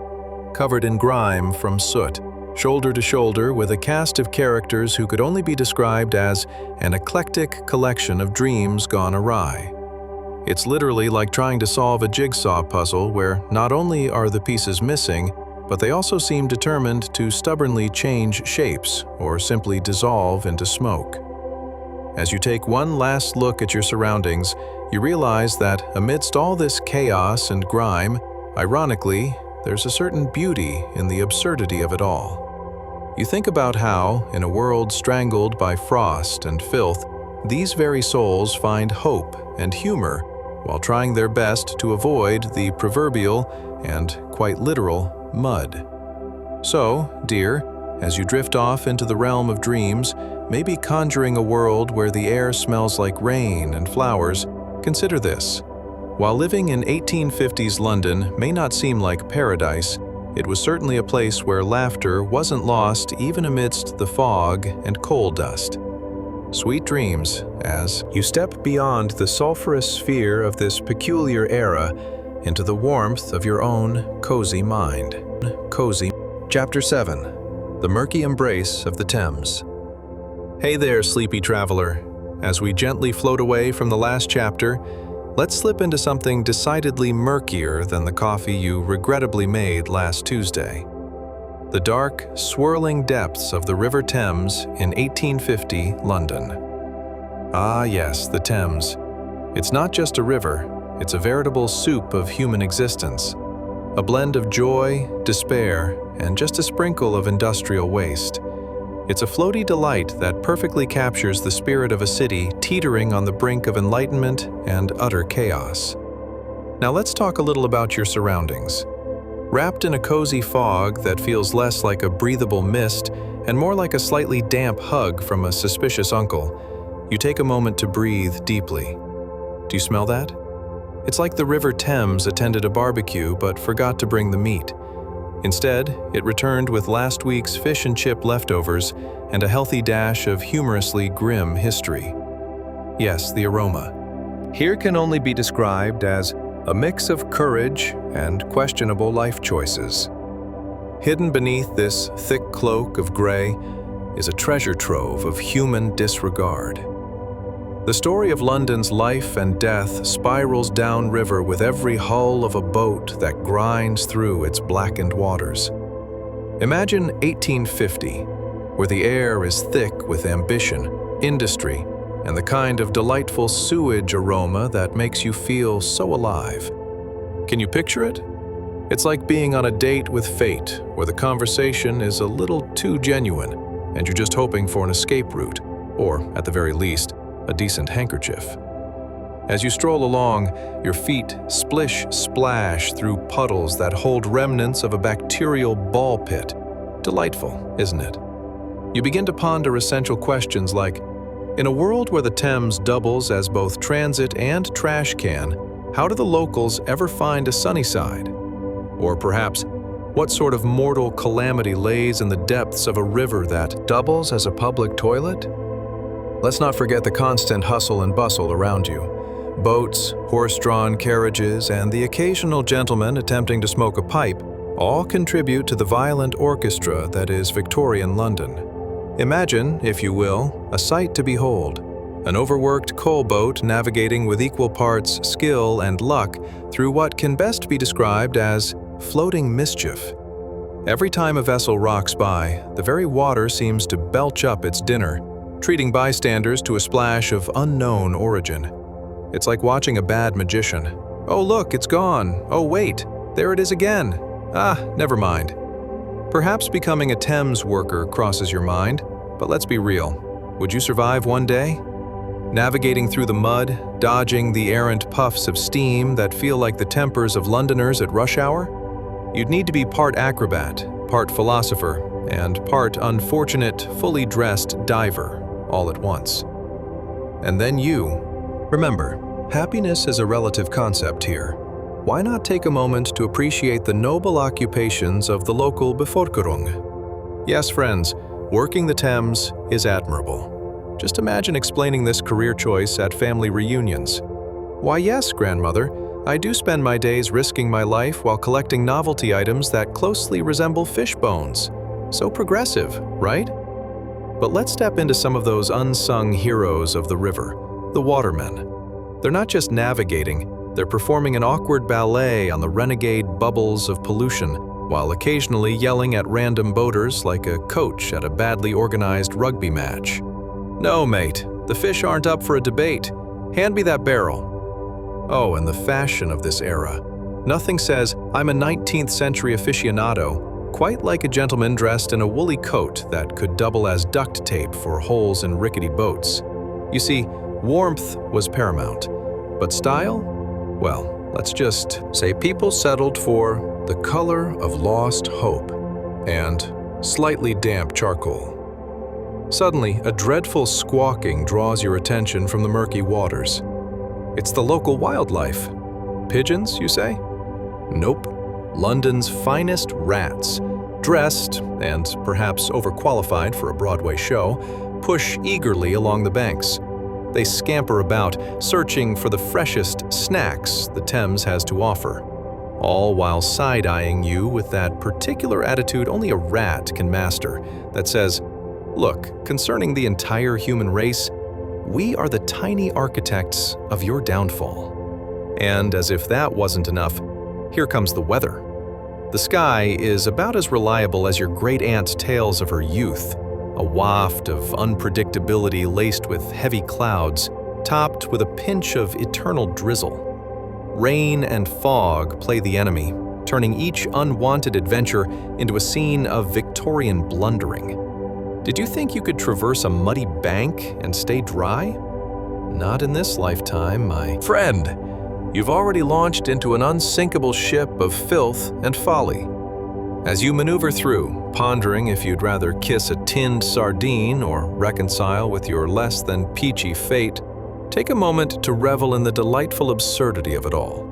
covered in grime from soot, shoulder to shoulder with a cast of characters who could only be described as an eclectic collection of dreams gone awry. It's literally like trying to solve a jigsaw puzzle where not only are the pieces missing, but they also seem determined to stubbornly change shapes or simply dissolve into smoke. As you take one last look at your surroundings, you realize that amidst all this chaos and grime, ironically, there's a certain beauty in the absurdity of it all. You think about how, in a world strangled by frost and filth, these very souls find hope and humor while trying their best to avoid the proverbial and quite literal mud. So, dear, as you drift off into the realm of dreams, maybe conjuring a world where the air smells like rain and flowers, consider this. While living in 1850s London may not seem like paradise, it was certainly a place where laughter wasn't lost even amidst the fog and coal dust. Sweet dreams as you step beyond the sulphurous sphere of this peculiar era into the warmth of your own cozy mind. Cozy. Chapter 7. The Murky Embrace of the Thames. Hey there, sleepy traveler. As we gently float away from the last chapter, let's slip into something decidedly murkier than the coffee you regrettably made last Tuesday. The dark, swirling depths of the River Thames in 1850 London. Ah yes, the Thames. It's not just a river, it's a veritable soup of human existence. A blend of joy, despair, and just a sprinkle of industrial waste. It's a floaty delight that perfectly captures the spirit of a city teetering on the brink of enlightenment and utter chaos. Now let's talk a little about your surroundings. Wrapped in a cozy fog that feels less like a breathable mist and more like a slightly damp hug from a suspicious uncle, you take a moment to breathe deeply. Do you smell that? It's like the River Thames attended a barbecue but forgot to bring the meat. Instead, it returned with last week's fish and chip leftovers and a healthy dash of humorously grim history. Yes, the aroma. Here can only be described as a mix of courage and questionable life choices. Hidden beneath this thick cloak of gray is a treasure trove of human disregard. The story of London's life and death spirals downriver with every hull of a boat that grinds through its blackened waters. Imagine 1850, where the air is thick with ambition, industry, and the kind of delightful sewage aroma that makes you feel so alive. Can you picture it? It's like being on a date with fate, where the conversation is a little too genuine, and you're just hoping for an escape route, or, at the very least, a decent handkerchief. As you stroll along, your feet splish-splash through puddles that hold remnants of a bacterial ball pit. Delightful, isn't it? You begin to ponder essential questions like, in a world where the Thames doubles as both transit and trash can, how do the locals ever find a sunny side? Or perhaps, what sort of mortal calamity lays in the depths of a river that doubles as a public toilet? Let's not forget the constant hustle and bustle around you. Boats, horse-drawn carriages, and the occasional gentleman attempting to smoke a pipe all contribute to the violent orchestra that is Victorian London. Imagine, if you will, a sight to behold. An overworked coal boat navigating with equal parts skill and luck through what can best be described as floating mischief. Every time a vessel rocks by, the very water seems to belch up its dinner, treating bystanders to a splash of unknown origin. It's like watching a bad magician. Oh look, it's gone. Oh wait, there it is again. Ah, never mind. Perhaps becoming a Thames worker crosses your mind, but let's be real. Would you survive one day? Navigating through the mud, dodging the errant puffs of steam that feel like the tempers of Londoners at rush hour? You'd need to be part acrobat, part philosopher, and part unfortunate, fully dressed diver, all at once. And then you. Remember, happiness is a relative concept here. Why not take a moment to appreciate the noble occupations of the local Bevölkerung? Yes, friends, working the Thames is admirable. Just imagine explaining this career choice at family reunions. Why yes, grandmother, I do spend my days risking my life while collecting novelty items that closely resemble fish bones. So progressive, right? But let's step into some of those unsung heroes of the river, the watermen. They're not just navigating, they're performing an awkward ballet on the renegade bubbles of pollution, while occasionally yelling at random boaters like a coach at a badly organized rugby match. No, mate, the fish aren't up for a debate. Hand me that barrel. Oh, and the fashion of this era. Nothing says, I'm a 19th century aficionado, quite like a gentleman dressed in a woolly coat that could double as duct tape for holes in rickety boats. You see, warmth was paramount, but style? Well, let's just say people settled for the color of lost hope and slightly damp charcoal. Suddenly, a dreadful squawking draws your attention from the murky waters. It's the local wildlife. Pigeons, you say? Nope. London's finest rats, dressed, and perhaps overqualified for a Broadway show, push eagerly along the banks. They scamper about, searching for the freshest snacks the Thames has to offer, all while side-eyeing you with that particular attitude only a rat can master that says, look, concerning the entire human race, we are the tiny architects of your downfall. And as if that wasn't enough, here comes the weather. The sky is about as reliable as your great-aunt's tales of her youth, a waft of unpredictability laced with heavy clouds, topped with a pinch of eternal drizzle. Rain and fog play the enemy, turning each unwanted adventure into a scene of Victorian blundering. Did you think you could traverse a muddy bank and stay dry? Not in this lifetime, my friend. You've already launched into an unsinkable ship of filth and folly. As you maneuver through, pondering if you'd rather kiss a tinned sardine or reconcile with your less than peachy fate, take a moment to revel in the delightful absurdity of it all.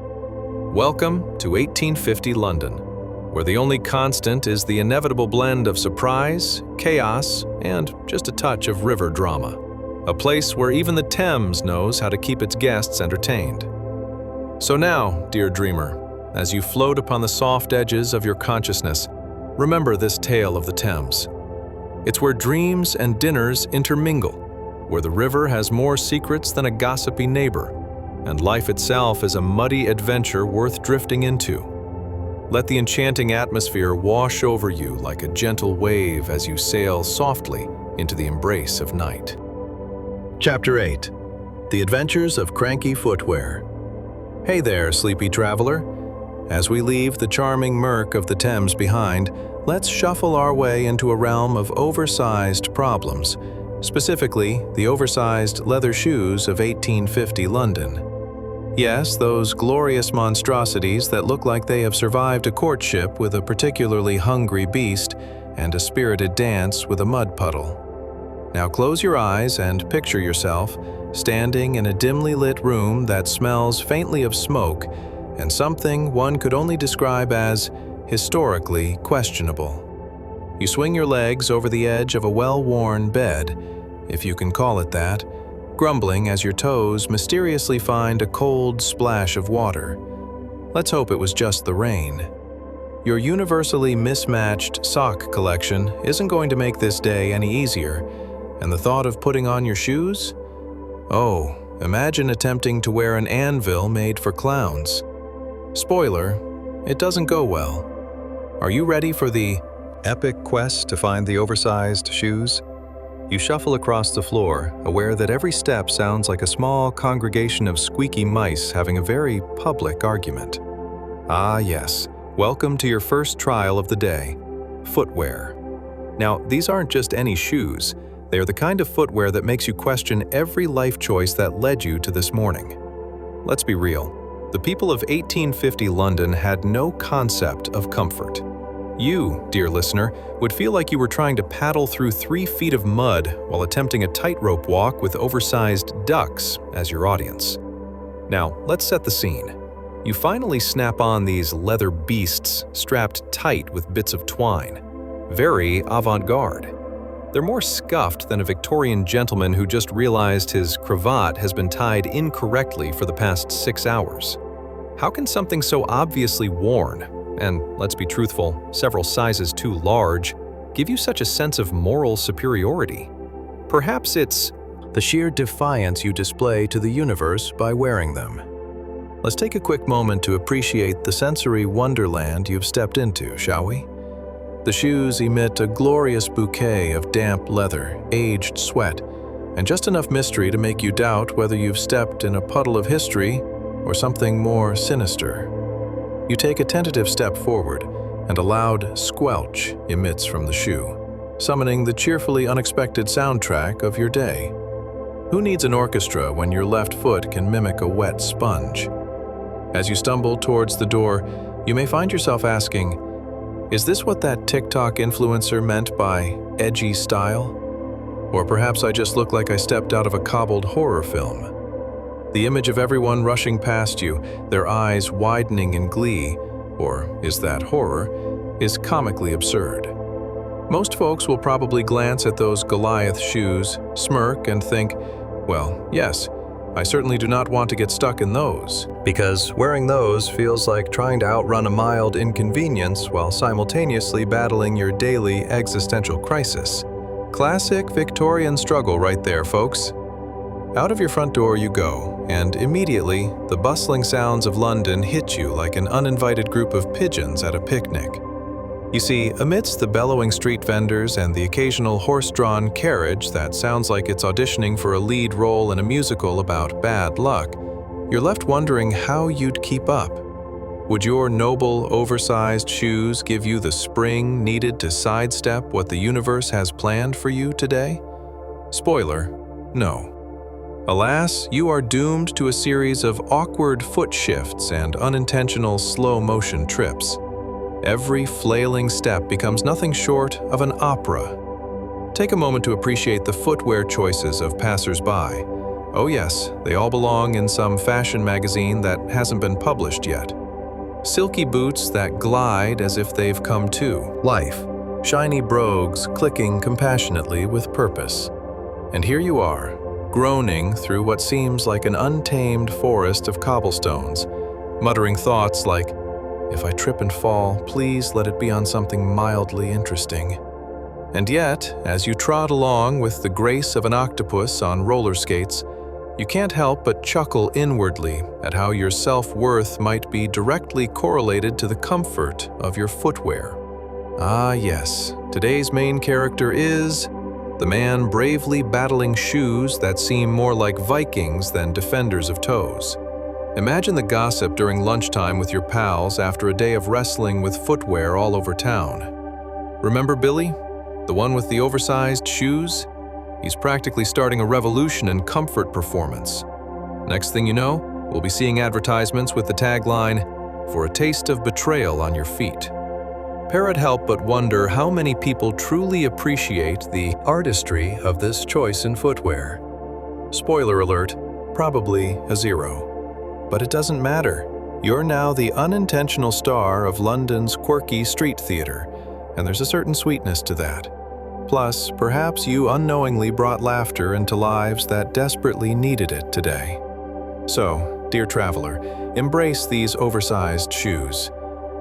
Welcome to 1850 London, where the only constant is the inevitable blend of surprise, chaos, and just a touch of river drama. A place where even the Thames knows how to keep its guests entertained. So now, dear dreamer, as you float upon the soft edges of your consciousness, remember this tale of the Thames. It's where dreams and dinners intermingle, where the river has more secrets than a gossipy neighbor, and life itself is a muddy adventure worth drifting into. Let the enchanting atmosphere wash over you like a gentle wave as you sail softly into the embrace of night. Chapter 8. The Adventures of Cranky Footwear. Hey there, sleepy traveler. As we leave the charming murk of the Thames behind, let's shuffle our way into a realm of oversized problems, specifically the oversized leather shoes of 1850 London. Yes, those glorious monstrosities that look like they have survived a courtship with a particularly hungry beast and a spirited dance with a mud puddle. Now close your eyes and picture yourself standing in a dimly lit room that smells faintly of smoke and something one could only describe as historically questionable. You swing your legs over the edge of a well-worn bed, if you can call it that, grumbling as your toes mysteriously find a cold splash of water. Let's hope it was just the rain. Your universally mismatched sock collection isn't going to make this day any easier, and the thought of putting on your shoes? Oh, imagine attempting to wear an anvil made for clowns. Spoiler, it doesn't go well. Are you ready for the Epic quest to find the oversized shoes? You shuffle across the floor, aware that every step sounds like a small congregation of squeaky mice having a very public argument. Ah yes, welcome to your first trial of the day, footwear. Now, these aren't just any shoes. They are the kind of footwear that makes you question every life choice that led you to this morning. Let's be real. The people of 1850 London had no concept of comfort. You, dear listener, would feel like you were trying to paddle through 3 feet of mud while attempting a tightrope walk with oversized ducks as your audience. Now, let's set the scene. You finally snap on these leather beasts strapped tight with bits of twine. Very avant-garde. They're more scuffed than a Victorian gentleman who just realized his cravat has been tied incorrectly for the past 6 hours. How can something so obviously worn, and let's be truthful, several sizes too large, give you such a sense of moral superiority? Perhaps it's the sheer defiance you display to the universe by wearing them. Let's take a quick moment to appreciate the sensory wonderland you've stepped into, shall we? The shoes emit a glorious bouquet of damp leather, aged sweat, and just enough mystery to make you doubt whether you've stepped in a puddle of history or something more sinister. You take a tentative step forward, and a loud squelch emits from the shoe, summoning the cheerfully unexpected soundtrack of your day. Who needs an orchestra when your left foot can mimic a wet sponge? As you stumble towards the door, you may find yourself asking, is this what that TikTok influencer meant by edgy style? Or perhaps I just look like I stepped out of a cobbled horror film. The image of everyone rushing past you, their eyes widening in glee, or is that horror, is comically absurd. Most folks will probably glance at those Goliath shoes, smirk, and think, well, yes, I certainly do not want to get stuck in those, because wearing those feels like trying to outrun a mild inconvenience while simultaneously battling your daily existential crisis. Classic Victorian struggle right there, folks. Out of your front door you go, and immediately, the bustling sounds of London hit you like an uninvited group of pigeons at a picnic. You see, amidst the bellowing street vendors and the occasional horse-drawn carriage that sounds like it's auditioning for a lead role in a musical about bad luck, you're left wondering how you'd keep up. Would your noble, oversized shoes give you the spring needed to sidestep what the universe has planned for you today? Spoiler, no. Alas, you are doomed to a series of awkward foot shifts and unintentional slow-motion trips. Every flailing step becomes nothing short of an opera. Take a moment to appreciate the footwear choices of passers-by. Oh yes, they all belong in some fashion magazine that hasn't been published yet. Silky boots that glide as if they've come to life. Shiny brogues clicking compassionately with purpose. And here you are, groaning through what seems like an untamed forest of cobblestones, muttering thoughts like, if I trip and fall, please let it be on something mildly interesting. And yet, as you trot along with the grace of an octopus on roller skates, you can't help but chuckle inwardly at how your self-worth might be directly correlated to the comfort of your footwear. Ah yes, today's main character is the man bravely battling shoes that seem more like Vikings than defenders of toes. Imagine the gossip during lunchtime with your pals after a day of wrestling with footwear all over town. Remember Billy? The one with the oversized shoes? He's practically starting a revolution in comfort performance. Next thing you know, we'll be seeing advertisements with the tagline, "For a taste of betrayal on your feet." Parrot help but wonder how many people truly appreciate the artistry of this choice in footwear. Spoiler alert, probably a 0. But it doesn't matter. You're now the unintentional star of London's quirky street theater, and there's a certain sweetness to that. Plus, perhaps you unknowingly brought laughter into lives that desperately needed it today. So, dear traveler, embrace these oversized shoes.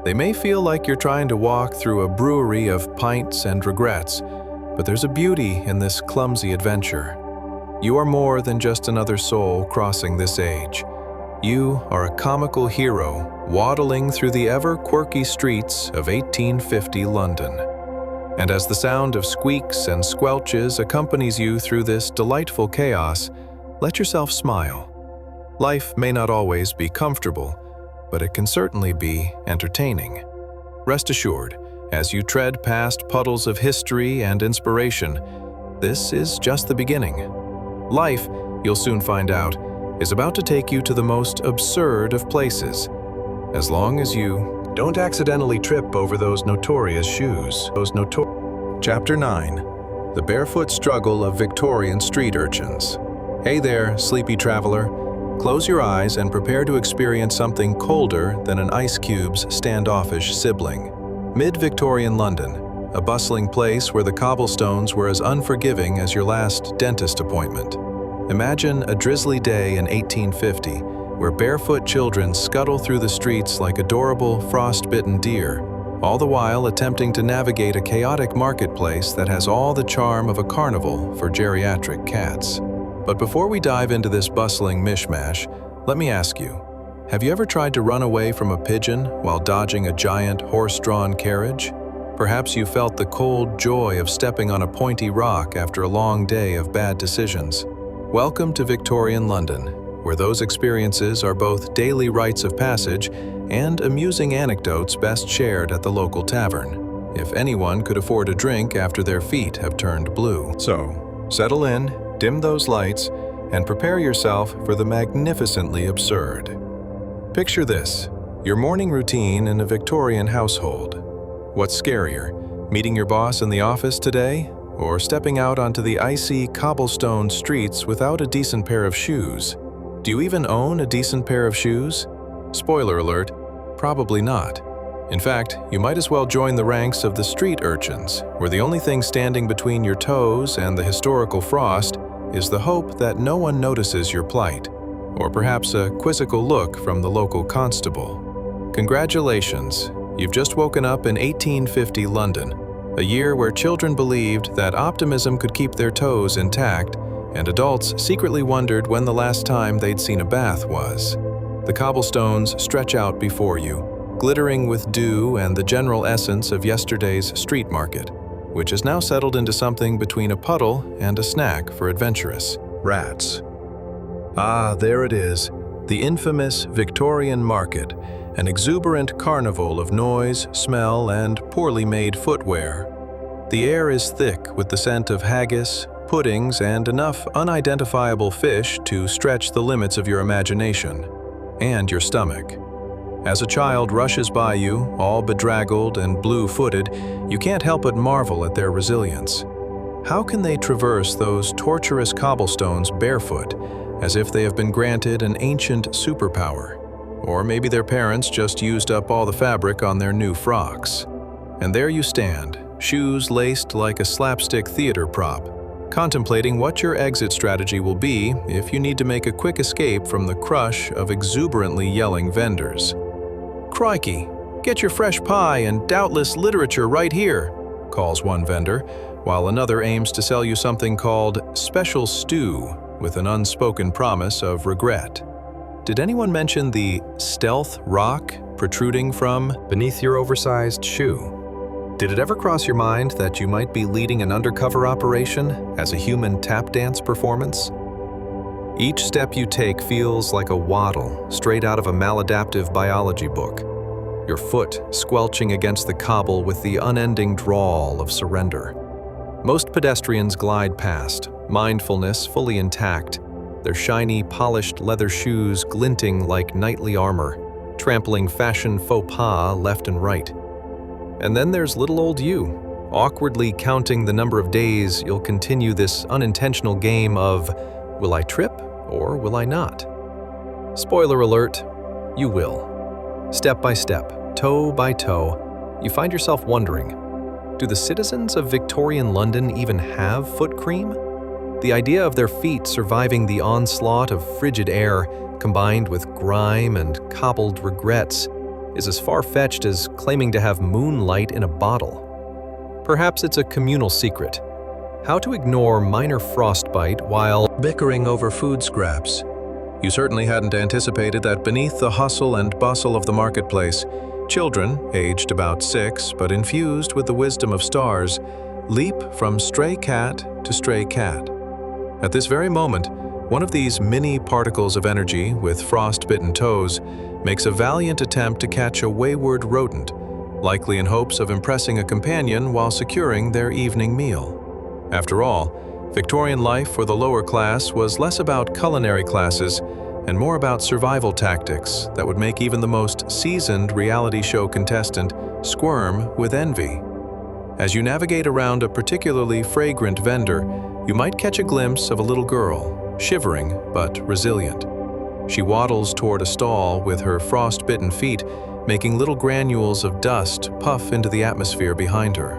They may feel like you're trying to walk through a brewery of pints and regrets, but there's a beauty in this clumsy adventure. You are more than just another soul crossing this age. You are a comical hero waddling through the ever-quirky streets of 1850 London. And as the sound of squeaks and squelches accompanies you through this delightful chaos, let yourself smile. Life may not always be comfortable, but it can certainly be entertaining. Rest assured, as you tread past puddles of history and inspiration, this is just the beginning. Life, you'll soon find out, is about to take you to the most absurd of places, as long as you don't accidentally trip over those notorious shoes. Chapter 9. The Barefoot Struggle of Victorian Street Urchins. Hey there, sleepy traveler. Close your eyes and prepare to experience something colder than an ice cube's standoffish sibling. Mid-Victorian London, a bustling place where the cobblestones were as unforgiving as your last dentist appointment. Imagine a drizzly day in 1850, where barefoot children scuttle through the streets like adorable, frost-bitten deer, all the while attempting to navigate a chaotic marketplace that has all the charm of a carnival for geriatric cats. But before we dive into this bustling mishmash, let me ask you, have you ever tried to run away from a pigeon while dodging a giant horse-drawn carriage? Perhaps you felt the cold joy of stepping on a pointy rock after a long day of bad decisions. Welcome to Victorian London, where those experiences are both daily rites of passage and amusing anecdotes best shared at the local tavern, if anyone could afford a drink after their feet have turned blue. So, settle in, dim those lights, and prepare yourself for the magnificently absurd. Picture this, your morning routine in a Victorian household. What's scarier, meeting your boss in the office today, or stepping out onto the icy cobblestone streets without a decent pair of shoes? Do you even own a decent pair of shoes? Spoiler alert, probably not. In fact, you might as well join the ranks of the street urchins, where the only thing standing between your toes and the historical frost is the hope that no one notices your plight, or perhaps a quizzical look from the local constable. Congratulations, you've just woken up in 1850 London, a year where children believed that optimism could keep their toes intact, and adults secretly wondered when the last time they'd seen a bath was. The cobblestones stretch out before you, glittering with dew and the general essence of yesterday's street market, which has now settled into something between a puddle and a snack for adventurous rats. Ah, there it is, the infamous Victorian market, an exuberant carnival of noise, smell, and poorly made footwear. The air is thick with the scent of haggis, puddings, and enough unidentifiable fish to stretch the limits of your imagination and your stomach. As a child rushes by you, all bedraggled and blue-footed, you can't help but marvel at their resilience. How can they traverse those tortuous cobblestones barefoot, as if they have been granted an ancient superpower? Or maybe their parents just used up all the fabric on their new frocks. And there you stand, shoes laced like a slapstick theater prop, contemplating what your exit strategy will be if you need to make a quick escape from the crush of exuberantly yelling vendors. "Crikey, get your fresh pie and doubtless literature right here," calls one vendor, while another aims to sell you something called special stew with an unspoken promise of regret. Did anyone mention the stealth rock protruding from beneath your oversized shoe? Did it ever cross your mind that you might be leading an undercover operation as a human tap dance performance? Each step you take feels like a waddle straight out of a maladaptive biology book, your foot squelching against the cobble with the unending drawl of surrender. Most pedestrians glide past, mindfulness fully intact, their shiny, polished leather shoes glinting like knightly armor, trampling fashion faux pas left and right. And then there's little old you, awkwardly counting the number of days you'll continue this unintentional game of, will I trip or will I not? Spoiler alert, you will. Step by step, toe by toe, you find yourself wondering, do the citizens of Victorian London even have foot cream? The idea of their feet surviving the onslaught of frigid air, combined with grime and cobbled regrets, is as far-fetched as claiming to have moonlight in a bottle. Perhaps it's a communal secret. How to ignore minor frostbite while bickering over food scraps. You certainly hadn't anticipated that beneath the hustle and bustle of the marketplace, children, aged about 6 but infused with the wisdom of stars, leap from stray cat to stray cat. At this very moment, one of these mini particles of energy with frost-bitten toes makes a valiant attempt to catch a wayward rodent, likely in hopes of impressing a companion while securing their evening meal. After all, Victorian life for the lower class was less about culinary classes and more about survival tactics that would make even the most seasoned reality show contestant squirm with envy. As you navigate around a particularly fragrant vendor, you might catch a glimpse of a little girl, shivering but resilient. She waddles toward a stall with her frost-bitten feet, making little granules of dust puff into the atmosphere behind her.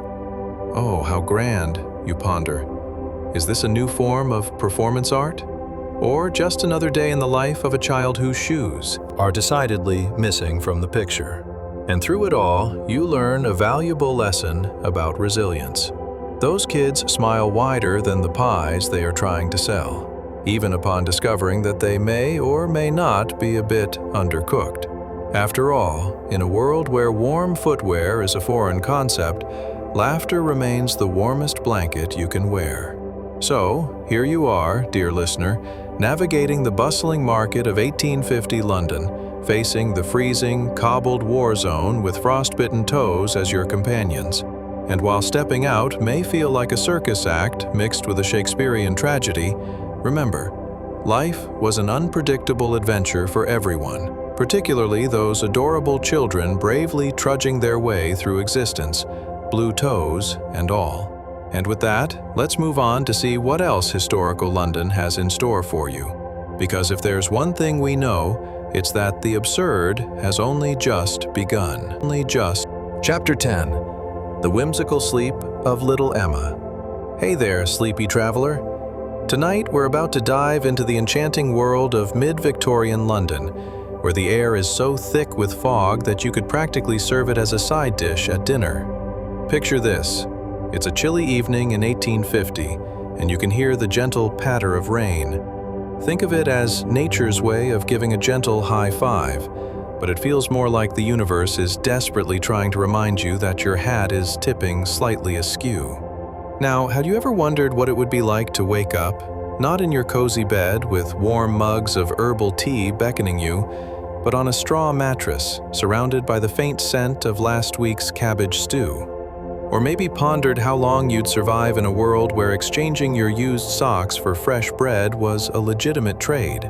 Oh, how grand, you ponder. Is this a new form of performance art? Or just another day in the life of a child whose shoes are decidedly missing from the picture? And through it all, you learn a valuable lesson about resilience. Those kids smile wider than the pies they are trying to sell, even upon discovering that they may or may not be a bit undercooked. After all, in a world where warm footwear is a foreign concept, laughter remains the warmest blanket you can wear. So, here you are, dear listener, navigating the bustling market of 1850 London, facing the freezing, cobbled war zone with frostbitten toes as your companions. And while stepping out may feel like a circus act mixed with a Shakespearean tragedy, remember, life was an unpredictable adventure for everyone, particularly those adorable children bravely trudging their way through existence, blue toes and all. And with that, let's move on to see what else historical London has in store for you. Because if there's one thing we know, it's that the absurd has only just begun. Chapter 10. The Whimsical Sleep of Little Emma. Hey there, sleepy traveler. Tonight we're about to dive into the enchanting world of mid-Victorian London, where the air is so thick with fog that you could practically serve it as a side dish at dinner. Picture this. It's a chilly evening in 1850, and you can hear the gentle patter of rain. Think of it as nature's way of giving a gentle high five, but it feels more like the universe is desperately trying to remind you that your hat is tipping slightly askew. Now, had you ever wondered what it would be like to wake up, not in your cozy bed with warm mugs of herbal tea beckoning you, but on a straw mattress, surrounded by the faint scent of last week's cabbage stew? Or maybe pondered how long you'd survive in a world where exchanging your used socks for fresh bread was a legitimate trade?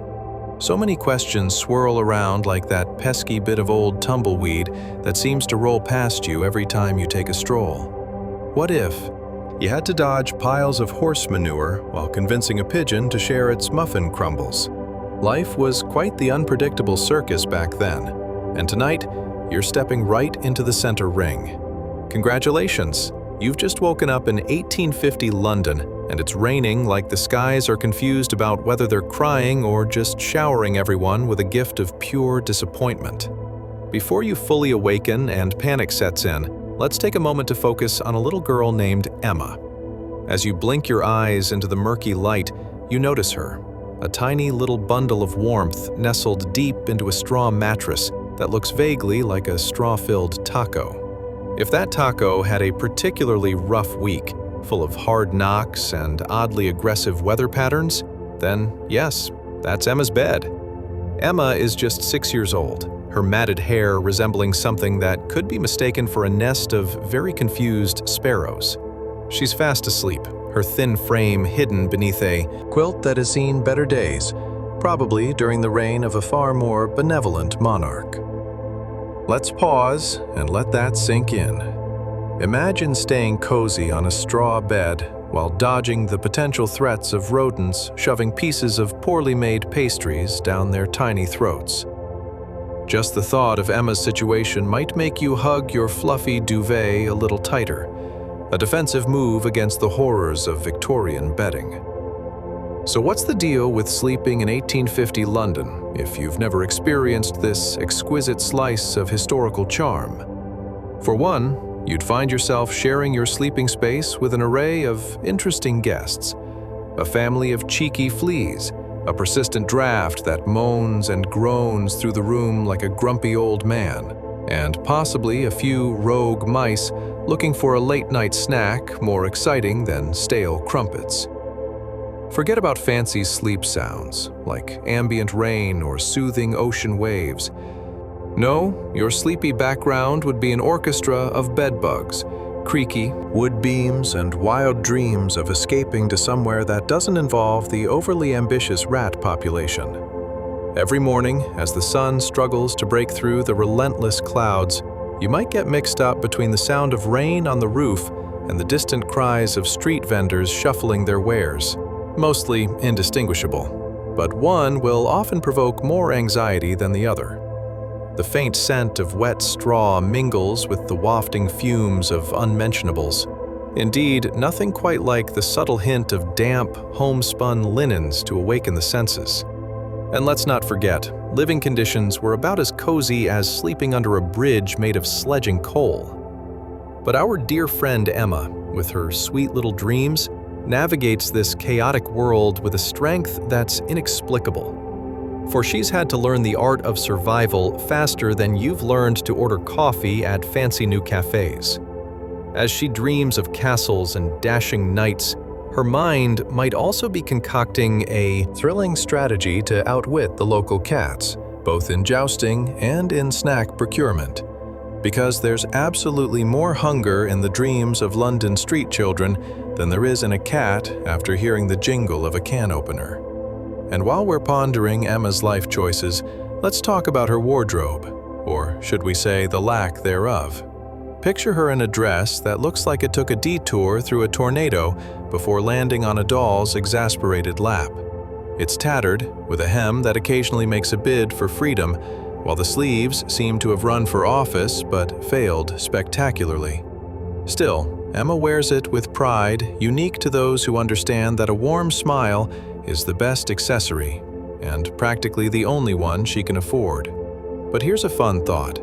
So many questions swirl around like that pesky bit of old tumbleweed that seems to roll past you every time you take a stroll. What if you had to dodge piles of horse manure while convincing a pigeon to share its muffin crumbles? Life was quite the unpredictable circus back then, and tonight you're stepping right into the center ring. Congratulations! You've just woken up in 1850 London, and it's raining like the skies are confused about whether they're crying or just showering everyone with a gift of pure disappointment. Before you fully awaken and panic sets in, let's take a moment to focus on a little girl named Emma. As you blink your eyes into the murky light, you notice her, a tiny little bundle of warmth nestled deep into a straw mattress that looks vaguely like a straw-filled taco. If that taco had a particularly rough week, full of hard knocks and oddly aggressive weather patterns, then yes, That's Emma's bed. Emma is just 6 years old, her matted hair resembling something that could be mistaken for a nest of very confused sparrows. She's fast asleep, her thin frame hidden beneath a quilt that has seen better days, probably during the reign of a far more benevolent monarch. Let's pause and let that sink in. Imagine staying cozy on a straw bed while dodging the potential threats of rodents shoving pieces of poorly made pastries down their tiny throats. Just the thought of Emma's situation might make you hug your fluffy duvet a little tighter, a defensive move against the horrors of Victorian bedding. So what's the deal with sleeping in 1850 London if you've never experienced this exquisite slice of historical charm? For one, you'd find yourself sharing your sleeping space with an array of interesting guests. A family of cheeky fleas, a persistent draft that moans and groans through the room like a grumpy old man, and possibly a few rogue mice looking for a late-night snack more exciting than stale crumpets. Forget about fancy sleep sounds, like ambient rain or soothing ocean waves. No, your sleepy background would be an orchestra of bedbugs, creaky wood beams, and wild dreams of escaping to somewhere that doesn't involve the overly ambitious rat population. Every morning, as the sun struggles to break through the relentless clouds, you might get mixed up between the sound of rain on the roof and the distant cries of street vendors shuffling their wares, mostly indistinguishable, but one will often provoke more anxiety than the other. The faint scent of wet straw mingles with the wafting fumes of unmentionables. Indeed, nothing quite like the subtle hint of damp, homespun linens to awaken the senses. And let's not forget, living conditions were about as cozy as sleeping under a bridge made of sledging coal. But our dear friend Emma, with her sweet little dreams, navigates this chaotic world with a strength that's inexplicable. For she's had to learn the art of survival faster than you've learned to order coffee at fancy new cafes. As she dreams of castles and dashing knights, her mind might also be concocting a thrilling strategy to outwit the local cats, both in jousting and in snack procurement. Because there's absolutely more hunger in the dreams of London street children than there is in a cat after hearing the jingle of a can opener. And while we're pondering Emma's life choices, let's talk about her wardrobe, or should we say the lack thereof. Picture her in a dress that looks like it took a detour through a tornado before landing on a doll's exasperated lap. It's tattered, with a hem that occasionally makes a bid for freedom, while the sleeves seem to have run for office but failed spectacularly. Still, Emma wears it with pride, unique to those who understand that a warm smile is the best accessory, and practically the only one she can afford. But here's a fun thought.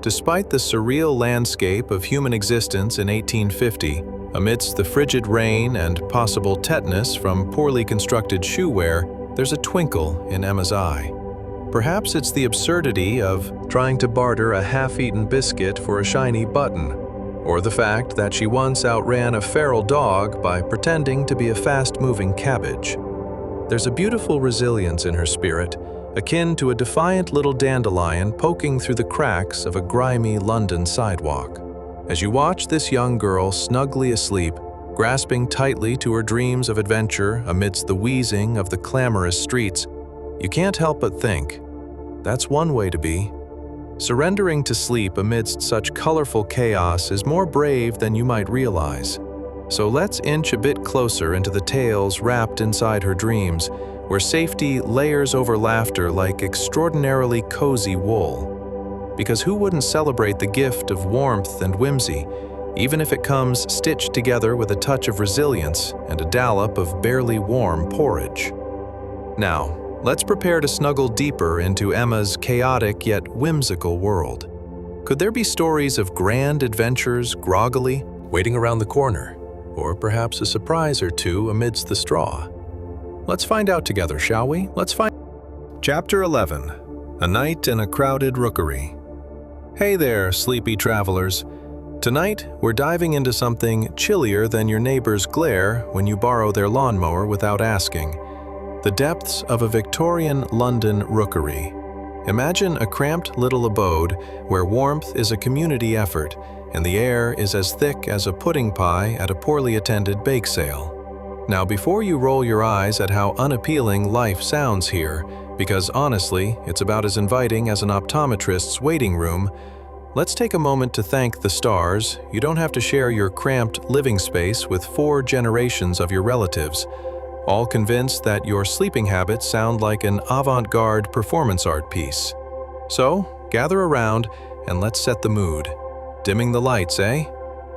Despite the surreal landscape of human existence in 1850, amidst the frigid rain and possible tetanus from poorly constructed shoe wear, there's a twinkle in Emma's eye. Perhaps it's the absurdity of trying to barter a half-eaten biscuit for a shiny button, or the fact that she once outran a feral dog by pretending to be a fast-moving cabbage. There's a beautiful resilience in her spirit, akin to a defiant little dandelion poking through the cracks of a grimy London sidewalk. As you watch this young girl snugly asleep, grasping tightly to her dreams of adventure amidst the wheezing of the clamorous streets, you can't help but think, that's one way to be. Surrendering to sleep amidst such colorful chaos is more brave than you might realize. So let's inch a bit closer into the tales wrapped inside her dreams, where safety layers over laughter like extraordinarily cozy wool. Because who wouldn't celebrate the gift of warmth and whimsy, even if it comes stitched together with a touch of resilience and a dollop of barely warm porridge? Now, let's prepare to snuggle deeper into Emma's chaotic yet whimsical world. Could there be stories of grand adventures groggily waiting around the corner? Or perhaps a surprise or two amidst the straw? Let's find out together, shall we? Chapter 11. A Night in a Crowded Rookery. Hey there, sleepy travelers. Tonight, we're diving into something chillier than your neighbor's glare when you borrow their lawnmower without asking. The depths of a Victorian London rookery. Imagine a cramped little abode where warmth is a community effort and the air is as thick as a pudding pie at a poorly attended bake sale. Now, before you roll your eyes at how unappealing life sounds here, because honestly, it's about as inviting as an optometrist's waiting room, let's take a moment to thank the stars. You don't have to share your cramped living space with 4 generations of your relatives, all convinced that your sleeping habits sound like an avant-garde performance art piece. So, gather around and let's set the mood. Dimming the lights, eh?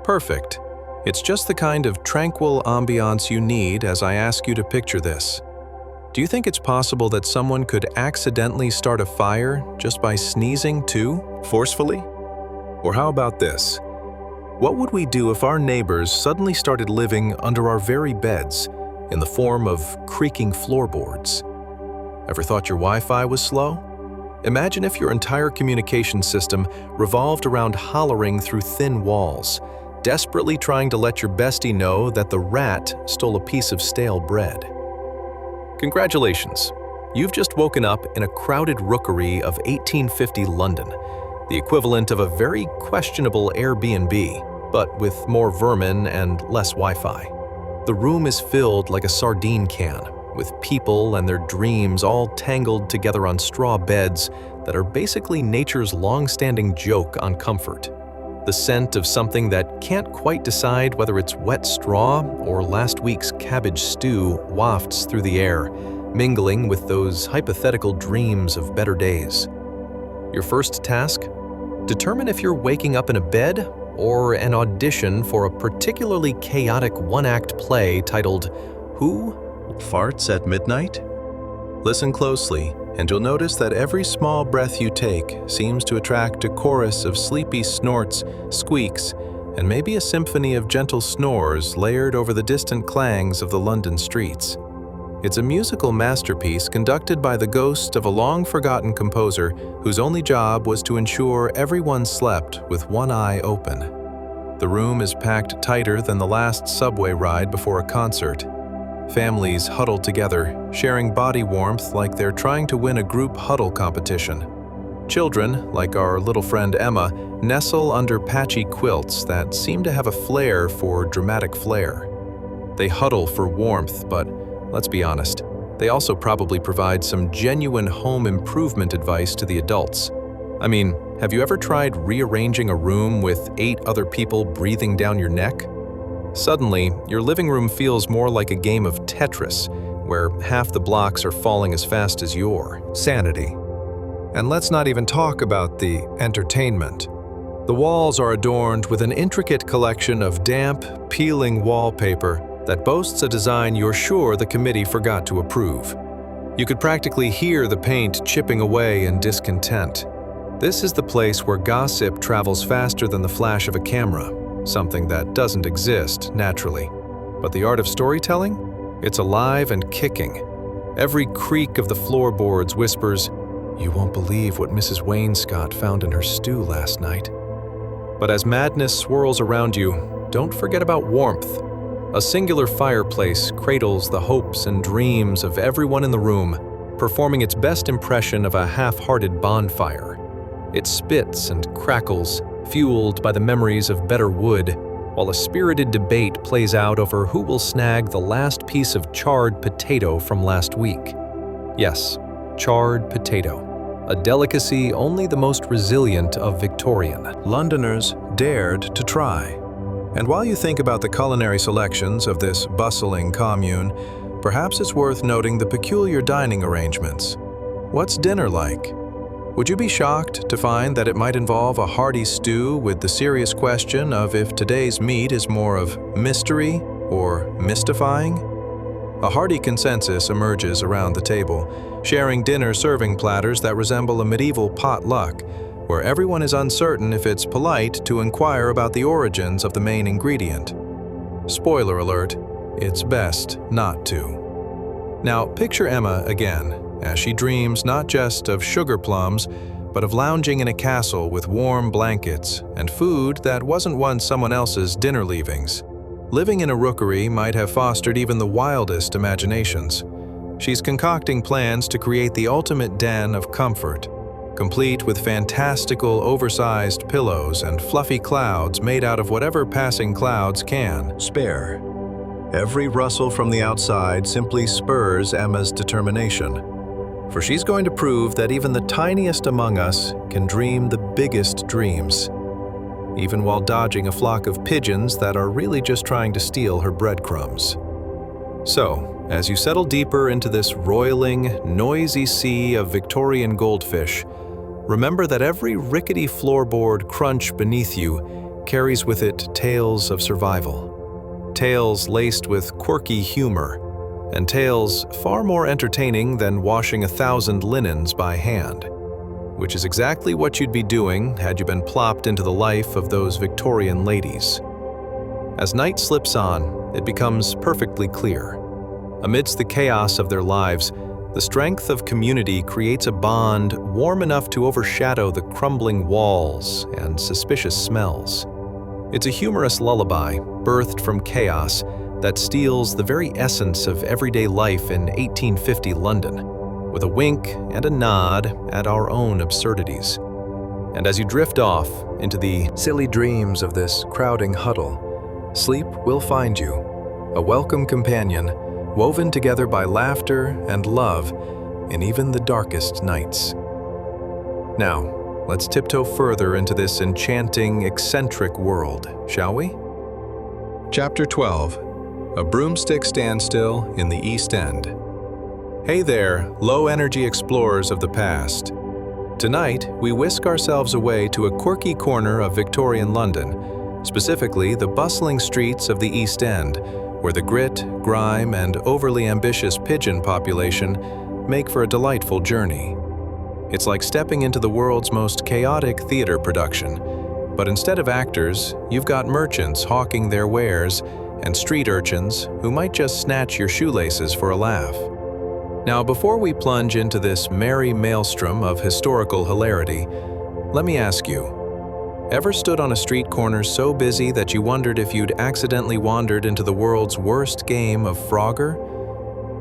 Perfect. It's just the kind of tranquil ambiance you need as I ask you to picture this. Do you think it's possible that someone could accidentally start a fire just by sneezing too, forcefully? Or how about this? What would we do if our neighbors suddenly started living under our very beds, in the form of creaking floorboards? Ever thought your Wi-Fi was slow? Imagine if your entire communication system revolved around hollering through thin walls, desperately trying to let your bestie know that the rat stole a piece of stale bread. Congratulations! You've just woken up in a crowded rookery of 1850 London, the equivalent of a very questionable Airbnb, but with more vermin and less Wi-Fi. The room is filled like a sardine can, with people and their dreams all tangled together on straw beds that are basically nature's long-standing joke on comfort. The scent of something that can't quite decide whether it's wet straw or last week's cabbage stew wafts through the air, mingling with those hypothetical dreams of better days. Your first task? Determine if you're waking up in a bed or an audition for a particularly chaotic one-act play titled Who Farts at Midnight? Listen closely, and you'll notice that every small breath you take seems to attract a chorus of sleepy snorts, squeaks, and maybe a symphony of gentle snores layered over the distant clangs of the London streets. It's a musical masterpiece conducted by the ghost of a long-forgotten composer whose only job was to ensure everyone slept with one eye open. The room is packed tighter than the last subway ride before a concert. Families huddle together, sharing body warmth like they're trying to win a group huddle competition. Children, like our little friend Emma, nestle under patchy quilts that seem to have a flair for dramatic flair. They huddle for warmth, but let's be honest, they also probably provide some genuine home improvement advice to the adults. I mean, have you ever tried rearranging a room with 8 other people breathing down your neck? Suddenly, your living room feels more like a game of Tetris, where half the blocks are falling as fast as your sanity. And let's not even talk about the entertainment. The walls are adorned with an intricate collection of damp, peeling wallpaper that boasts a design you're sure the committee forgot to approve. You could practically hear the paint chipping away in discontent. This is the place where gossip travels faster than the flash of a camera, something that doesn't exist naturally. But the art of storytelling? It's alive and kicking. Every creak of the floorboards whispers, "You won't believe what Mrs. Wainscott found in her stew last night." But as madness swirls around you, don't forget about warmth. A singular fireplace cradles the hopes and dreams of everyone in the room, performing its best impression of a half-hearted bonfire. It spits and crackles, fueled by the memories of better wood, while a spirited debate plays out over who will snag the last piece of charred potato from last week. Yes, charred potato, a delicacy only the most resilient of Victorian Londoners dared to try. And while you think about the culinary selections of this bustling commune, perhaps it's worth noting the peculiar dining arrangements. What's dinner like? Would you be shocked to find that it might involve a hearty stew with the serious question of if today's meat is more of mystery or mystifying? A hearty consensus emerges around the table, sharing dinner serving platters that resemble a medieval potluck, where everyone is uncertain if it's polite to inquire about the origins of the main ingredient. Spoiler alert, it's best not to. Now picture Emma again, as she dreams not just of sugar plums, but of lounging in a castle with warm blankets and food that wasn't once someone else's dinner leavings. Living in a rookery might have fostered even the wildest imaginations. She's concocting plans to create the ultimate den of comfort, complete with fantastical oversized pillows and fluffy clouds made out of whatever passing clouds can spare. Every rustle from the outside simply spurs Emma's determination, for she's going to prove that even the tiniest among us can dream the biggest dreams, even while dodging a flock of pigeons that are really just trying to steal her breadcrumbs. So, as you settle deeper into this roiling, noisy sea of Victorian goldfish, remember that every rickety floorboard crunch beneath you carries with it tales of survival. Tales laced with quirky humor, and tales far more entertaining than washing 1,000 linens by hand, which is exactly what you'd be doing had you been plopped into the life of those Victorian ladies. As night slips on, it becomes perfectly clear. Amidst the chaos of their lives, the strength of community creates a bond warm enough to overshadow the crumbling walls and suspicious smells. It's a humorous lullaby, birthed from chaos, that steals the very essence of everyday life in 1850 London, with a wink and a nod at our own absurdities. And as you drift off into the silly dreams of this crowding huddle, sleep will find you, a welcome companion, woven together by laughter and love in even the darkest nights. Now, let's tiptoe further into this enchanting, eccentric world, shall we? Chapter 12. A Broomstick Standstill in the East End. Hey there, low-energy explorers of the past. Tonight, we whisk ourselves away to a quirky corner of Victorian London, specifically the bustling streets of the East End, where the grit, grime, and overly ambitious pigeon population make for a delightful journey. It's like stepping into the world's most chaotic theater production, but instead of actors, you've got merchants hawking their wares and street urchins who might just snatch your shoelaces for a laugh. Now, before we plunge into this merry maelstrom of historical hilarity, let me ask you, ever stood on a street corner so busy that you wondered if you'd accidentally wandered into the world's worst game of Frogger?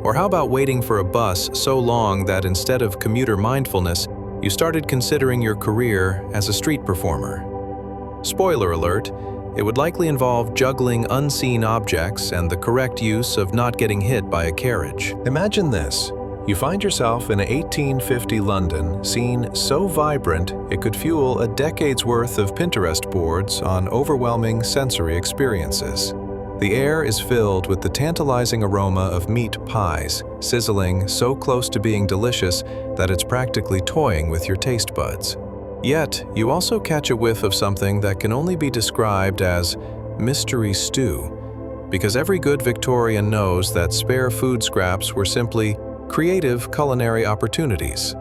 Or how about waiting for a bus so long that instead of commuter mindfulness, you started considering your career as a street performer? Spoiler alert, it would likely involve juggling unseen objects and the correct use of not getting hit by a carriage. Imagine this. You find yourself in 1850 London, scene so vibrant it could fuel a decade's worth of Pinterest boards on overwhelming sensory experiences. The air is filled with the tantalizing aroma of meat pies, sizzling so close to being delicious that it's practically toying with your taste buds. Yet, you also catch a whiff of something that can only be described as mystery stew, because every good Victorian knows that spare food scraps were simply creative culinary opportunities.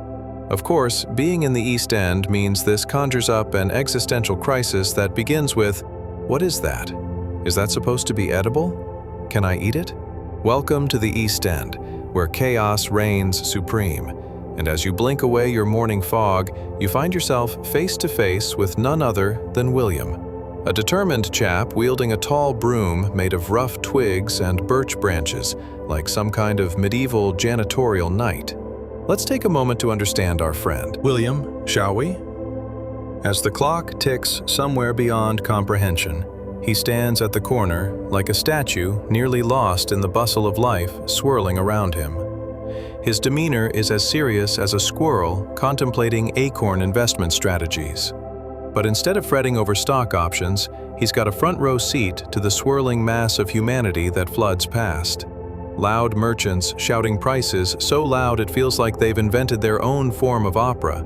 Of course, being in the East End means this conjures up an existential crisis that begins with, what is that? Is that supposed to be edible? Can I eat it? Welcome to the East End, where chaos reigns supreme. And as you blink away your morning fog, you find yourself face to face with none other than William, a determined chap wielding a tall broom made of rough twigs and birch branches, like some kind of medieval janitorial knight. Let's take a moment to understand our friend. William, shall we? As the clock ticks somewhere beyond comprehension, he stands at the corner like a statue nearly lost in the bustle of life swirling around him. His demeanor is as serious as a squirrel contemplating acorn investment strategies. But instead of fretting over stock options, he's got a front row seat to the swirling mass of humanity that floods past. Loud merchants shouting prices so loud it feels like they've invented their own form of opera,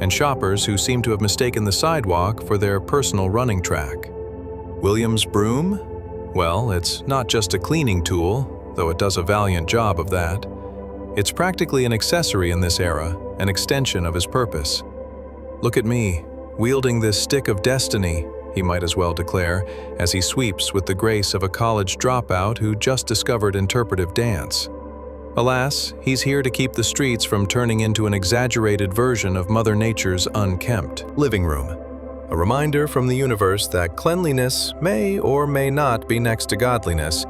and shoppers who seem to have mistaken the sidewalk for their personal running track. William's broom? Well, it's not just a cleaning tool, though it does a valiant job of that. It's practically an accessory in this era, an extension of his purpose. Look at me, wielding this stick of destiny, he might as well declare, as he sweeps with the grace of a college dropout who just discovered interpretive dance. Alas, he's here to keep the streets from turning into an exaggerated version of Mother Nature's unkempt living room. A reminder from the universe that cleanliness may or may not be next to godliness,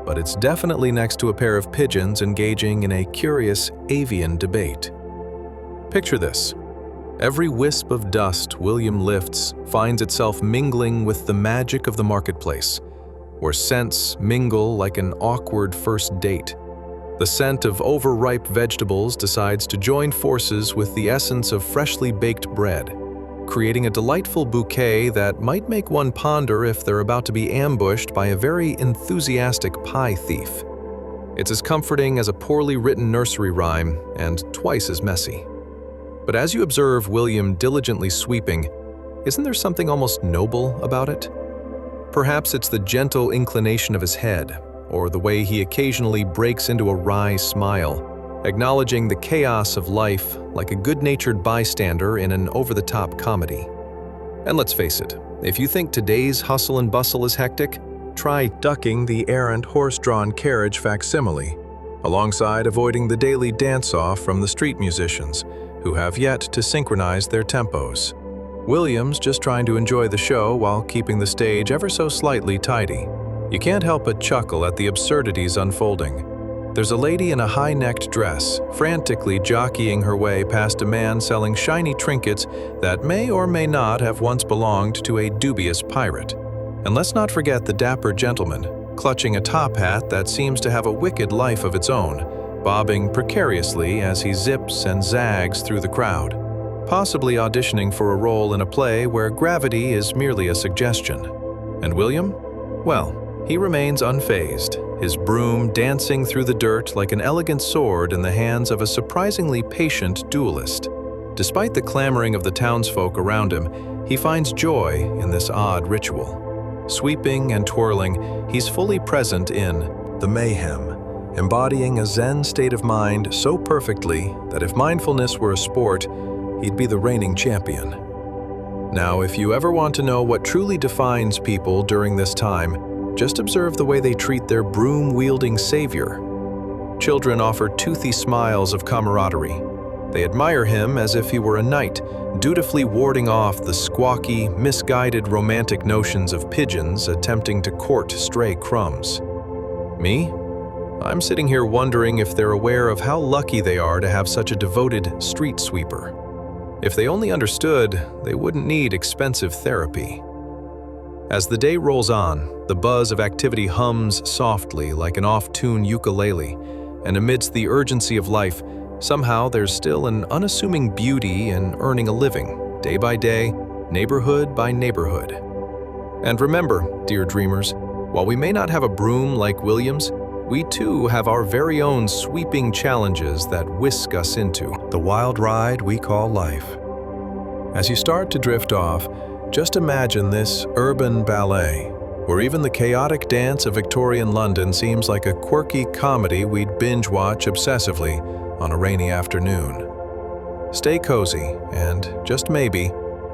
but it's definitely next to a pair of pigeons engaging in a curious avian debate. Picture this. Every wisp of dust William lifts finds itself mingling with the magic of the marketplace, where scents mingle like an awkward first date. The scent of overripe vegetables decides to join forces with the essence of freshly baked bread, creating a delightful bouquet that might make one ponder if they're about to be ambushed by a very enthusiastic pie thief. It's as comforting as a poorly written nursery rhyme and twice as messy. But as you observe William diligently sweeping, isn't there something almost noble about it? Perhaps it's the gentle inclination of his head, or the way he occasionally breaks into a wry smile, acknowledging the chaos of life like a good-natured bystander in an over-the-top comedy. And let's face it, if you think today's hustle and bustle is hectic, try ducking the errant horse-drawn carriage facsimile, alongside avoiding the daily dance-off from the street musicians, who have yet to synchronize their tempos. William's just trying to enjoy the show while keeping the stage ever so slightly tidy. You can't help but chuckle at the absurdities unfolding. There's a lady in a high-necked dress, frantically jockeying her way past a man selling shiny trinkets that may or may not have once belonged to a dubious pirate. And let's not forget the dapper gentleman, clutching a top hat that seems to have a wicked life of its own, bobbing precariously as he zips and zags through the crowd, possibly auditioning for a role in a play where gravity is merely a suggestion. And William? Well, he remains unfazed, his broom dancing through the dirt like an elegant sword in the hands of a surprisingly patient duelist. Despite the clamoring of the townsfolk around him, he finds joy in this odd ritual. Sweeping and twirling, he's fully present in the mayhem, embodying a Zen state of mind so perfectly that if mindfulness were a sport, he'd be the reigning champion. Now, if you ever want to know what truly defines people during this time, just observe the way they treat their broom-wielding savior. Children offer toothy smiles of camaraderie. They admire him as if he were a knight, dutifully warding off the squawky, misguided romantic notions of pigeons attempting to court stray crumbs. Me? I'm sitting here wondering if they're aware of how lucky they are to have such a devoted street sweeper. If they only understood, they wouldn't need expensive therapy. As the day rolls on, the buzz of activity hums softly like an off-tune ukulele, and amidst the urgency of life, somehow there's still an unassuming beauty in earning a living, day by day, neighborhood by neighborhood. And remember, dear dreamers, while we may not have a broom like William's, we too have our very own sweeping challenges that whisk us into the wild ride we call life. As you start to drift off, just imagine this urban ballet, where even the chaotic dance of Victorian London seems like a quirky comedy we'd binge-watch obsessively on a rainy afternoon. Stay cozy, and just maybe,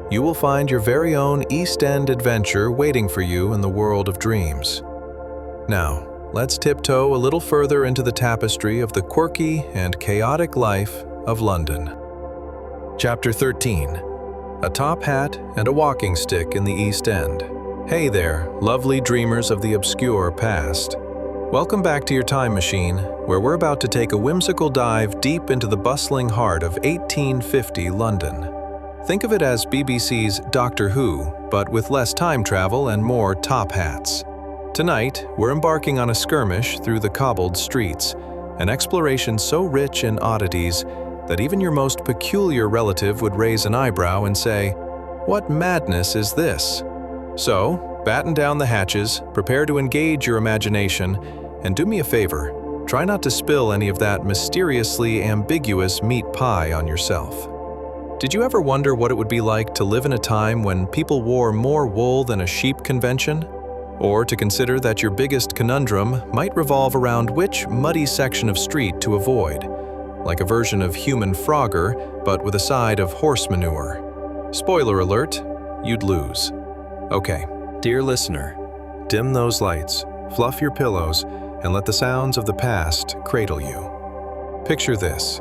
you will find your very own East End adventure waiting for you in the world of dreams. Now, let's tiptoe a little further into the tapestry of the quirky and chaotic life of London. Chapter 13. A top hat and a walking stick in the East End. Hey there, lovely dreamers of the obscure past. Welcome back to your time machine, where we're about to take a whimsical dive deep into the bustling heart of 1850 London. Think of it as BBC's Doctor Who, but with less time travel and more top hats. Tonight, we're embarking on a skirmish through the cobbled streets, an exploration so rich in oddities that even your most peculiar relative would raise an eyebrow and say, "What madness is this?" So, batten down the hatches, prepare to engage your imagination, and do me a favor, try not to spill any of that mysteriously ambiguous meat pie on yourself. Did you ever wonder what it would be like to live in a time when people wore more wool than a sheep convention? Or to consider that your biggest conundrum might revolve around which muddy section of street to avoid, like a version of human Frogger, but with a side of horse manure. Spoiler alert, you'd lose. Okay, dear listener, dim those lights, fluff your pillows, and let the sounds of the past cradle you. Picture this.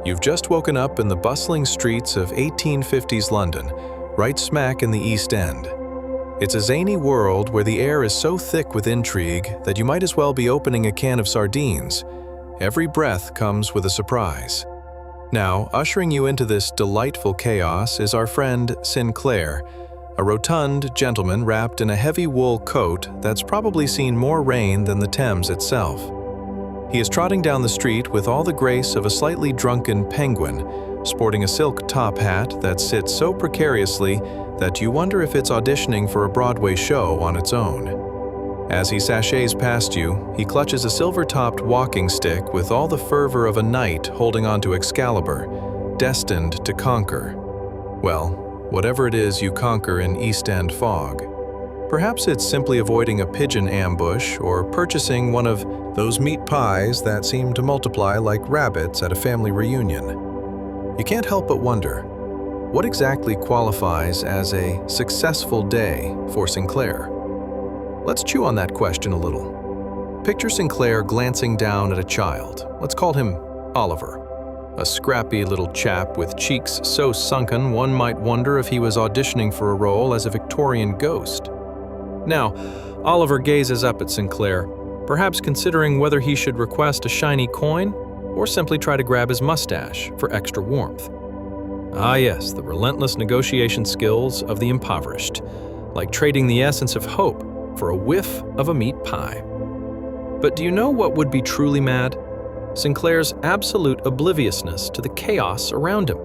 You've just woken up in the bustling streets of 1850s London, right smack in the East End. It's a zany world where the air is so thick with intrigue that you might as well be opening a can of sardines. Every breath comes with a surprise. Now, ushering you into this delightful chaos is our friend Sinclair, a rotund gentleman wrapped in a heavy wool coat that's probably seen more rain than the Thames itself. He is trotting down the street with all the grace of a slightly drunken penguin, sporting a silk top hat that sits so precariously that you wonder if it's auditioning for a Broadway show on its own. As he sashays past you, he clutches a silver-topped walking stick with all the fervor of a knight holding onto Excalibur, destined to conquer. Well, whatever it is you conquer in East End fog. Perhaps it's simply avoiding a pigeon ambush or purchasing one of those meat pies that seem to multiply like rabbits at a family reunion. You can't help but wonder, what exactly qualifies as a successful day for Sinclair? Let's chew on that question a little. Picture Sinclair glancing down at a child. Let's call him Oliver. A scrappy little chap with cheeks so sunken one might wonder if he was auditioning for a role as a Victorian ghost. Now, Oliver gazes up at Sinclair, perhaps considering whether he should request a shiny coin or simply try to grab his mustache for extra warmth. Ah yes, the relentless negotiation skills of the impoverished, like trading the essence of hope for a whiff of a meat pie. But do you know what would be truly mad? Sinclair's absolute obliviousness to the chaos around him.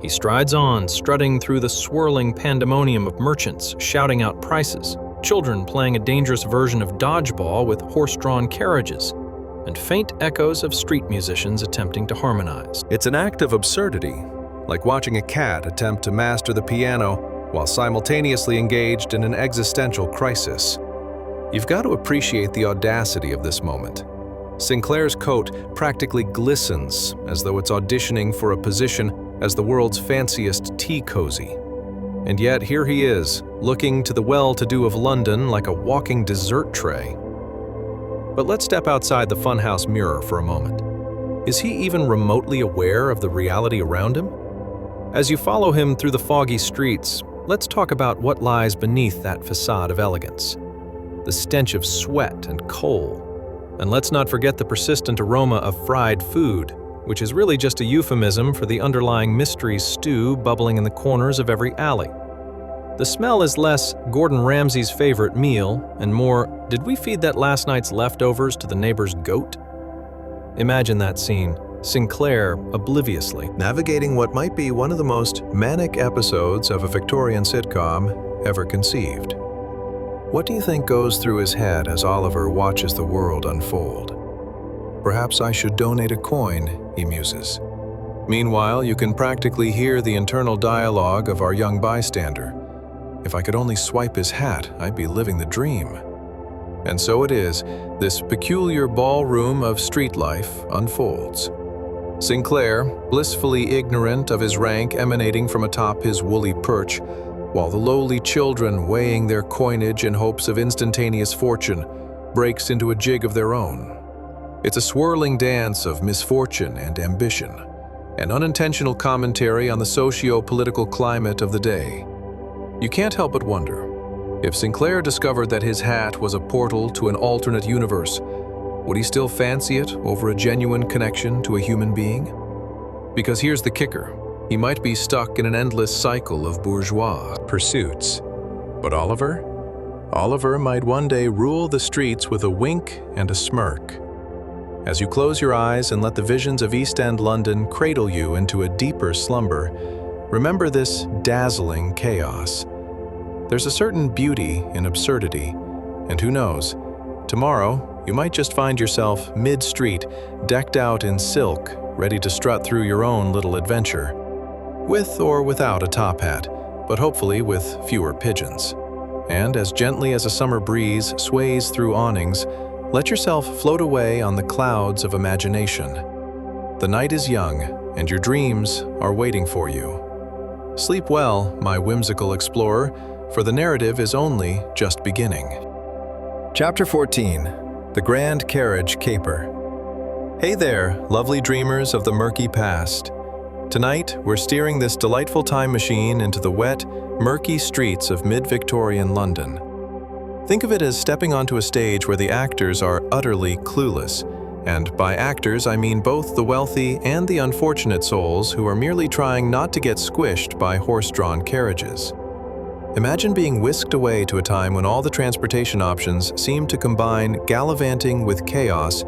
He strides on, strutting through the swirling pandemonium of merchants shouting out prices, children playing a dangerous version of dodgeball with horse-drawn carriages, and faint echoes of street musicians attempting to harmonize. It's an act of absurdity, like watching a cat attempt to master the piano while simultaneously engaged in an existential crisis. You've got to appreciate the audacity of this moment. Sinclair's coat practically glistens as though it's auditioning for a position as the world's fanciest tea cozy. And yet here he is, looking to the well-to-do of London like a walking dessert tray. But let's step outside the funhouse mirror for a moment. Is he even remotely aware of the reality around him? As you follow him through the foggy streets, let's talk about what lies beneath that facade of elegance. The stench of sweat and coal. And let's not forget the persistent aroma of fried food, which is really just a euphemism for the underlying mystery stew bubbling in the corners of every alley. The smell is less Gordon Ramsay's favorite meal and more, did we feed that last night's leftovers to the neighbor's goat? Imagine that scene, Sinclair obliviously navigating what might be one of the most manic episodes of a Victorian sitcom ever conceived. What do you think goes through his head as Oliver watches the world unfold? Perhaps I should donate a coin, he muses. Meanwhile, you can practically hear the internal dialogue of our young bystander. If I could only swipe his hat, I'd be living the dream. And so it is, this peculiar ballroom of street life unfolds. Sinclair, blissfully ignorant of his rank emanating from atop his woolly perch, while the lowly children weighing their coinage in hopes of instantaneous fortune breaks into a jig of their own. It's a swirling dance of misfortune and ambition, an unintentional commentary on the socio-political climate of the day. You can't help but wonder, if Sinclair discovered that his hat was a portal to an alternate universe, would he still fancy it over a genuine connection to a human being? Because here's the kicker. He might be stuck in an endless cycle of bourgeois pursuits. But Oliver? Oliver might one day rule the streets with a wink and a smirk. As you close your eyes and let the visions of East End London cradle you into a deeper slumber, remember this dazzling chaos. There's a certain beauty in absurdity, and who knows, tomorrow you might just find yourself mid-street, decked out in silk, ready to strut through your own little adventure. With or without a top hat, but hopefully with fewer pigeons. And as gently as a summer breeze sways through awnings, let yourself float away on the clouds of imagination. The night is young, and your dreams are waiting for you. Sleep well, my whimsical explorer, for the narrative is only just beginning. Chapter 14. The Grand Carriage Caper. Hey there, lovely dreamers of the murky past. Tonight, we're steering this delightful time machine into the wet, murky streets of mid-Victorian London. Think of it as stepping onto a stage where the actors are utterly clueless. And by actors, I mean both the wealthy and the unfortunate souls who are merely trying not to get squished by horse-drawn carriages. Imagine being whisked away to a time when all the transportation options seemed to combine gallivanting with chaos,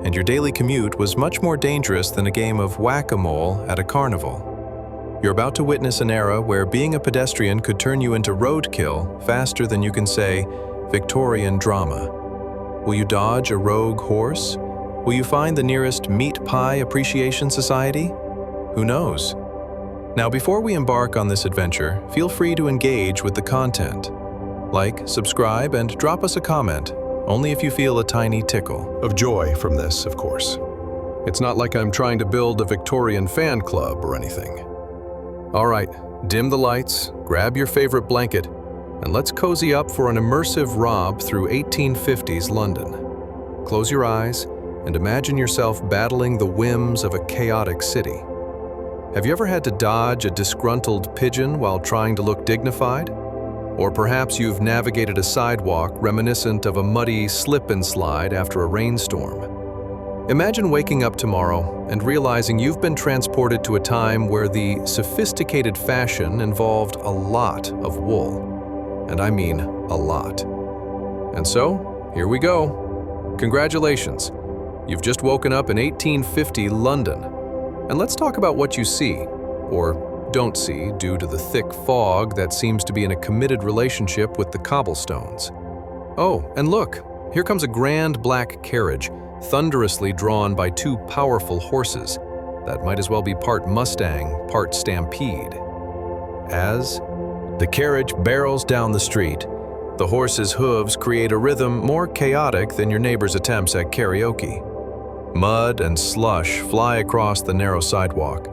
and your daily commute was much more dangerous than a game of whack-a-mole at a carnival. You're about to witness an era where being a pedestrian could turn you into roadkill faster than you can say Victorian drama. Will you dodge a rogue horse? Will you find the nearest meat pie appreciation society? Who knows? Now, before we embark on this adventure, feel free to engage with the content. Like, subscribe, and drop us a comment, only if you feel a tiny tickle of joy from this, of course. It's not like I'm trying to build a Victorian fan club or anything. All right, dim the lights, grab your favorite blanket, and let's cozy up for an immersive romp through 1850s London. Close your eyes and imagine yourself battling the whims of a chaotic city. Have you ever had to dodge a disgruntled pigeon while trying to look dignified? Or perhaps you've navigated a sidewalk reminiscent of a muddy slip and slide after a rainstorm. Imagine waking up tomorrow and realizing you've been transported to a time where the sophisticated fashion involved a lot of wool. And I mean a lot. And so, here we go. Congratulations. You've just woken up in 1850 London. And let's talk about what you see, or don't see, due to the thick fog that seems to be in a committed relationship with the cobblestones. Oh, and look, here comes a grand black carriage, thunderously drawn by two powerful horses that might as well be part Mustang, part Stampede. As the carriage barrels down the street, the horse's hooves create a rhythm more chaotic than your neighbor's attempts at karaoke. Mud and slush fly across the narrow sidewalk.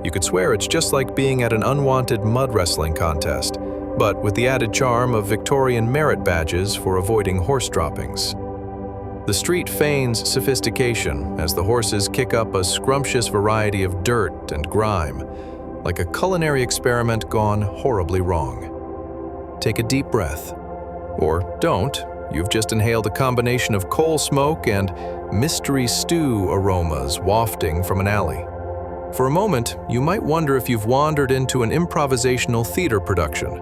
You could swear it's just like being at an unwanted mud wrestling contest, but with the added charm of Victorian merit badges for avoiding horse droppings. The street feigns sophistication as the horses kick up a scrumptious variety of dirt and grime, like a culinary experiment gone horribly wrong. Take a deep breath. Or don't. You've just inhaled a combination of coal smoke and mystery stew aromas wafting from an alley. For a moment, you might wonder if you've wandered into an improvisational theater production.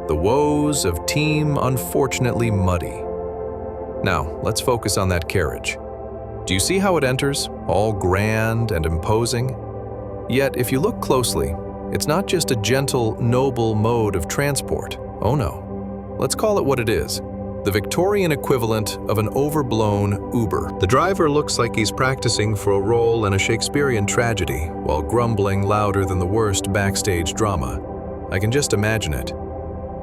The woes of Team Unfortunately Muddy. Now, let's focus on that carriage. Do you see how it enters, all grand and imposing? Yet, if you look closely, it's not just a gentle, noble mode of transport. Oh no. Let's call it what it is. The Victorian equivalent of an overblown Uber. The driver looks like he's practicing for a role in a Shakespearean tragedy while grumbling louder than the worst backstage drama. I can just imagine it.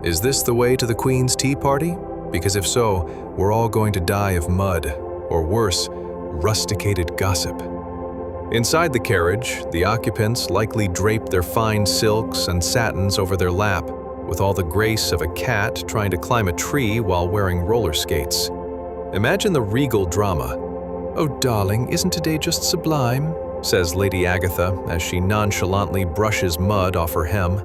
Is this the way to the Queen's tea party? Because if so, we're all going to die of mud, or worse, rusticated gossip. Inside the carriage, the occupants likely drape their fine silks and satins over their lap, with all the grace of a cat trying to climb a tree while wearing roller skates. Imagine the regal drama. "Oh, darling, isn't today just sublime?" says Lady Agatha as she nonchalantly brushes mud off her hem.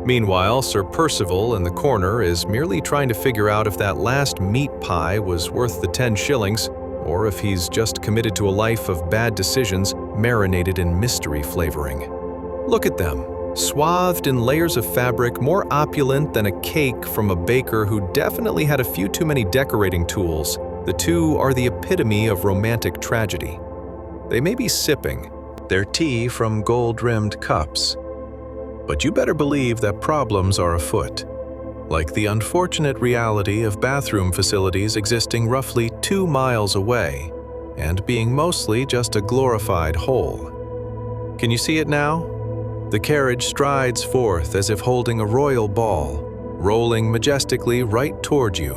Meanwhile, Sir Percival in the corner is merely trying to figure out if that last meat pie was worth the 10 shillings, or if he's just committed to a life of bad decisions marinated in mystery flavoring. Look at them. Swathed in layers of fabric more opulent than a cake from a baker who definitely had a few too many decorating tools, the two are the epitome of romantic tragedy. They may be sipping their tea from gold-rimmed cups, but you better believe that problems are afoot, like the unfortunate reality of bathroom facilities existing roughly 2 miles away and being mostly just a glorified hole. Can you see it now? The carriage strides forth as if holding a royal ball, rolling majestically right toward you.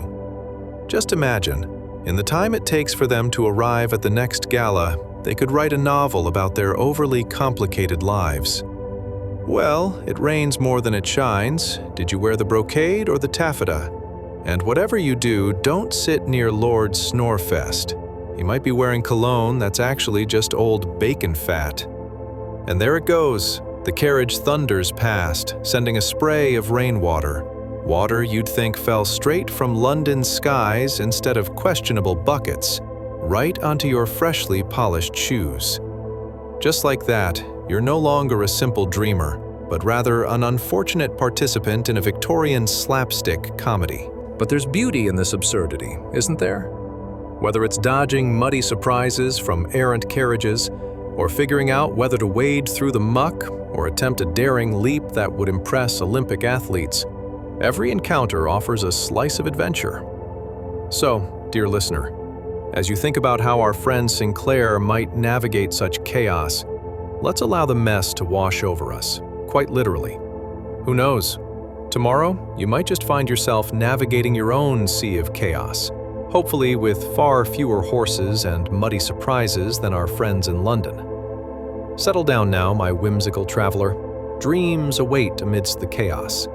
Just imagine, in the time it takes for them to arrive at the next gala, they could write a novel about their overly complicated lives. Well, it rains more than it shines. Did you wear the brocade or the taffeta? And whatever you do, don't sit near Lord Snorefest. He might be wearing cologne that's actually just old bacon fat. And there it goes, The carriage thunders past, sending a spray of rainwater. Water you'd think fell straight from London's skies instead of questionable buckets, right onto your freshly polished shoes. Just like that, you're no longer a simple dreamer, but rather an unfortunate participant in a Victorian slapstick comedy. But there's beauty in this absurdity, isn't there? Whether it's dodging muddy surprises from errant carriages, or figuring out whether to wade through the muck or attempt a daring leap that would impress Olympic athletes, every encounter offers a slice of adventure. So, dear listener, as you think about how our friend Sinclair might navigate such chaos, let's allow the mess to wash over us, quite literally. Who knows? Tomorrow, you might just find yourself navigating your own sea of chaos, hopefully with far fewer horses and muddy surprises than our friends in London. Settle down now, my whimsical traveler. Dreams await amidst the chaos.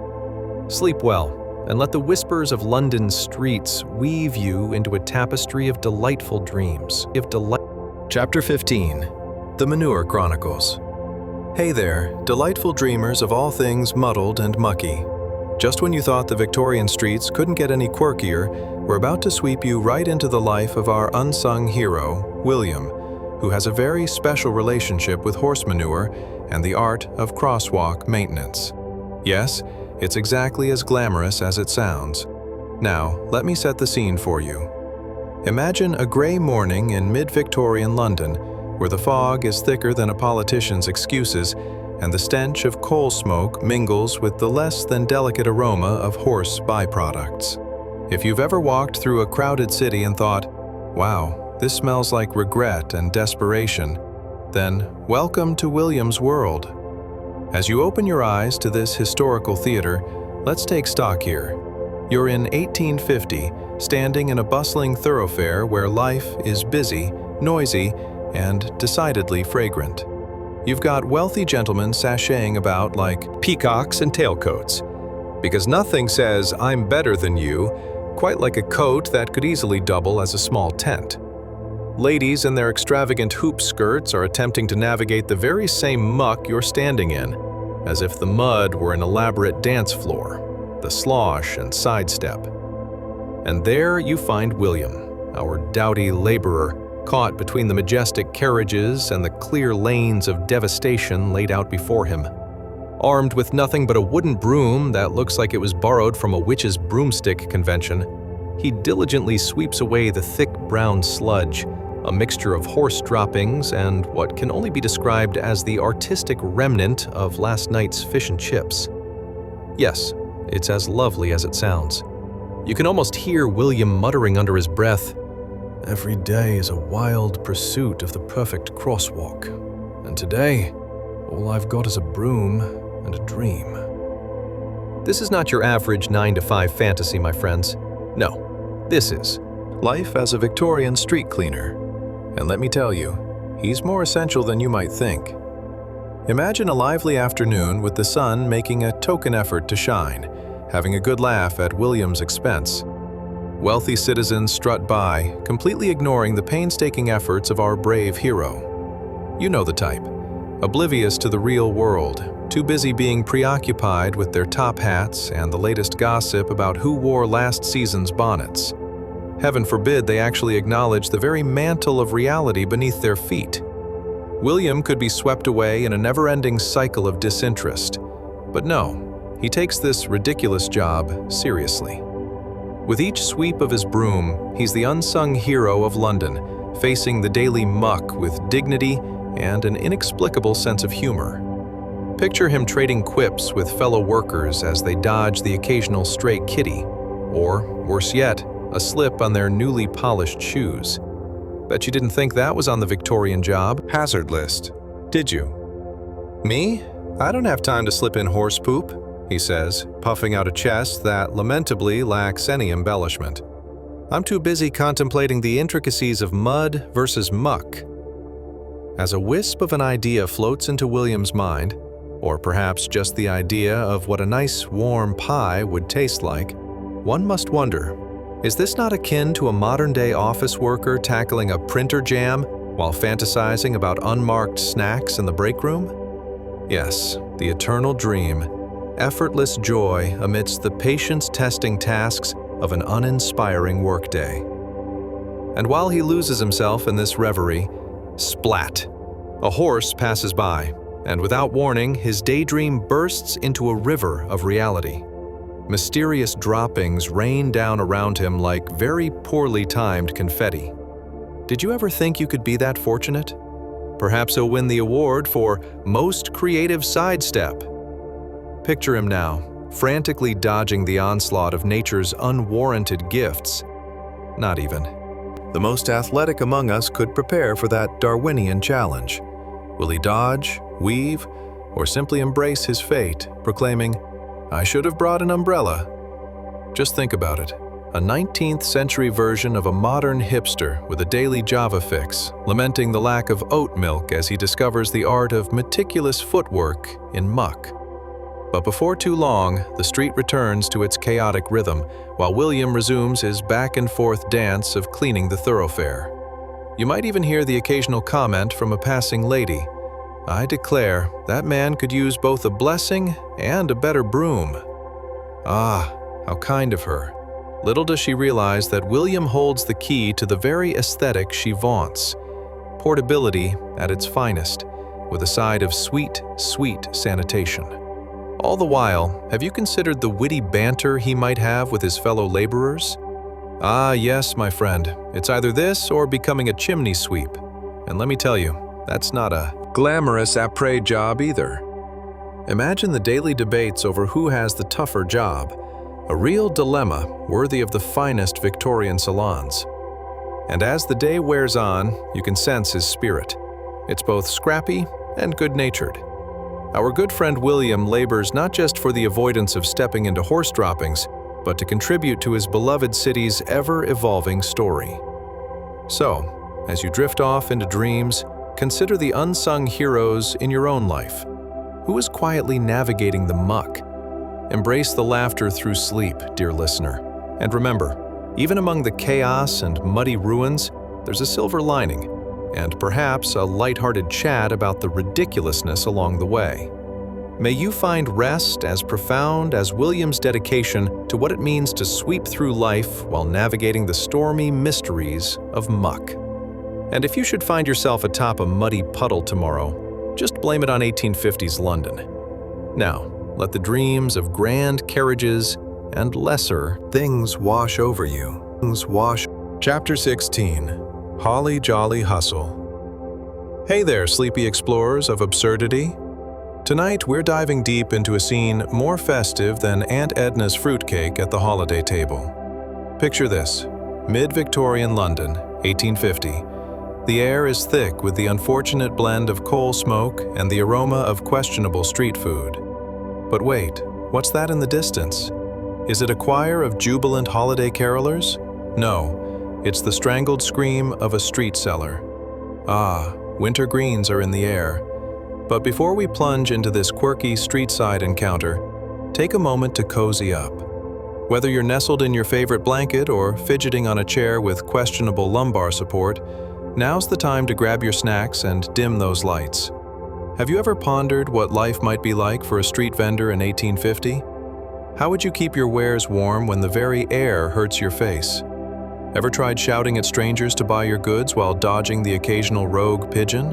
Sleep well, and let the whispers of London's streets weave you into a tapestry of delightful dreams. Chapter 15. The Manure Chronicles. Hey there, delightful dreamers of all things muddled and mucky. Just when you thought the Victorian streets couldn't get any quirkier, we're about to sweep you right into the life of our unsung hero, William, who has a very special relationship with horse manure and the art of crosswalk maintenance. Yes, it's exactly as glamorous as it sounds. Now, let me set the scene for you. Imagine a gray morning in mid-Victorian London, where the fog is thicker than a politician's excuses, and the stench of coal smoke mingles with the less than delicate aroma of horse byproducts. If you've ever walked through a crowded city and thought, wow, this smells like regret and desperation, then welcome to William's world. As you open your eyes to this historical theater, let's take stock here. You're in 1850, standing in a bustling thoroughfare where life is busy, noisy, and decidedly fragrant. You've got wealthy gentlemen sashaying about like peacocks and tailcoats, because nothing says "I'm better than you" quite like a coat that could easily double as a small tent. Ladies in their extravagant hoop skirts are attempting to navigate the very same muck you're standing in, as if the mud were an elaborate dance floor, the slosh and sidestep. And there you find William, our doughty laborer, caught between the majestic carriages and the clear lanes of devastation laid out before him. Armed with nothing but a wooden broom that looks like it was borrowed from a witch's broomstick convention, he diligently sweeps away the thick brown sludge, a mixture of horse droppings and what can only be described as the artistic remnant of last night's fish and chips. Yes, it's as lovely as it sounds. You can almost hear William muttering under his breath, "Every day is a wild pursuit of the perfect crosswalk, and today, all I've got is a broom and a dream." This is not your average 9-to-5 fantasy, my friends. No, this is life as a Victorian street cleaner. And let me tell you, he's more essential than you might think. Imagine a lively afternoon with the sun making a token effort to shine, having a good laugh at William's expense. Wealthy citizens strut by, completely ignoring the painstaking efforts of our brave hero. You know the type, oblivious to the real world, too busy being preoccupied with their top hats and the latest gossip about who wore last season's bonnets. Heaven forbid they actually acknowledge the very mantle of reality beneath their feet. William could be swept away in a never-ending cycle of disinterest. But no, he takes this ridiculous job seriously. With each sweep of his broom, he's the unsung hero of London, facing the daily muck with dignity and an inexplicable sense of humor. Picture him trading quips with fellow workers as they dodge the occasional stray kitty, or, worse yet, a slip on their newly polished shoes. Bet you didn't think that was on the Victorian job. Hazard list. Did you? Me? I don't have time to slip in horse poop, he says, puffing out a chest that lamentably lacks any embellishment. I'm too busy contemplating the intricacies of mud versus muck. As a wisp of an idea floats into William's mind, or perhaps just the idea of what a nice warm pie would taste like, one must wonder, is this not akin to a modern-day office worker tackling a printer jam while fantasizing about unmarked snacks in the break room? Yes, the eternal dream, effortless joy amidst the patience-testing tasks of an uninspiring workday. And while he loses himself in this reverie, splat! A horse passes by, and without warning, his daydream bursts into a river of reality. Mysterious droppings rain down around him like very poorly timed confetti. Did you ever think you could be that fortunate? Perhaps he'll win the award for Most Creative Sidestep. Picture him now, frantically dodging the onslaught of nature's unwarranted gifts. Not even. The most athletic among us could prepare for that Darwinian challenge. Will he dodge, weave, or simply embrace his fate, proclaiming, "I should have brought an umbrella"? Just think about it. A 19th century version of a modern hipster with a daily Java fix, lamenting the lack of oat milk as he discovers the art of meticulous footwork in muck. But before too long, the street returns to its chaotic rhythm, while William resumes his back-and-forth dance of cleaning the thoroughfare. You might even hear the occasional comment from a passing lady. I declare, that man could use both a blessing and a better broom. Ah, how kind of her. Little does she realize that William holds the key to the very aesthetic she vaunts. Portability at its finest, with a side of sweet, sweet sanitation. All the while, have you considered the witty banter he might have with his fellow laborers? Ah, yes, my friend. It's either this or becoming a chimney sweep. And let me tell you, that's not a glamorous après job either. Imagine the daily debates over who has the tougher job. A real dilemma worthy of the finest Victorian salons. And as the day wears on, you can sense his spirit. It's both scrappy and good-natured. Our good friend William labors not just for the avoidance of stepping into horse droppings, but to contribute to his beloved city's ever-evolving story. So, as you drift off into dreams, consider the unsung heroes in your own life. Who is quietly navigating the muck? Embrace the laughter through sleep, dear listener. And remember, even among the chaos and muddy ruins, there's a silver lining, and perhaps a lighthearted chat about the ridiculousness along the way. May you find rest as profound as William's dedication to what it means to sweep through life while navigating the stormy mysteries of muck. And if you should find yourself atop a muddy puddle tomorrow, just blame it on 1850s London. Now, let the dreams of grand carriages and lesser things wash over you. Chapter 16. Holly Jolly Hustle. Hey there, sleepy explorers of absurdity. Tonight, we're diving deep into a scene more festive than Aunt Edna's fruitcake at the holiday table. Picture this: mid-Victorian London, 1850. The air is thick with the unfortunate blend of coal smoke and the aroma of questionable street food. But wait, what's that in the distance? Is it a choir of jubilant holiday carolers? No, it's the strangled scream of a street seller. Ah, winter greens are in the air. But before we plunge into this quirky street-side encounter, take a moment to cozy up. Whether you're nestled in your favorite blanket or fidgeting on a chair with questionable lumbar support, now's the time to grab your snacks and dim those lights. Have you ever pondered what life might be like for a street vendor in 1850? How would you keep your wares warm when the very air hurts your face? Ever tried shouting at strangers to buy your goods while dodging the occasional rogue pigeon?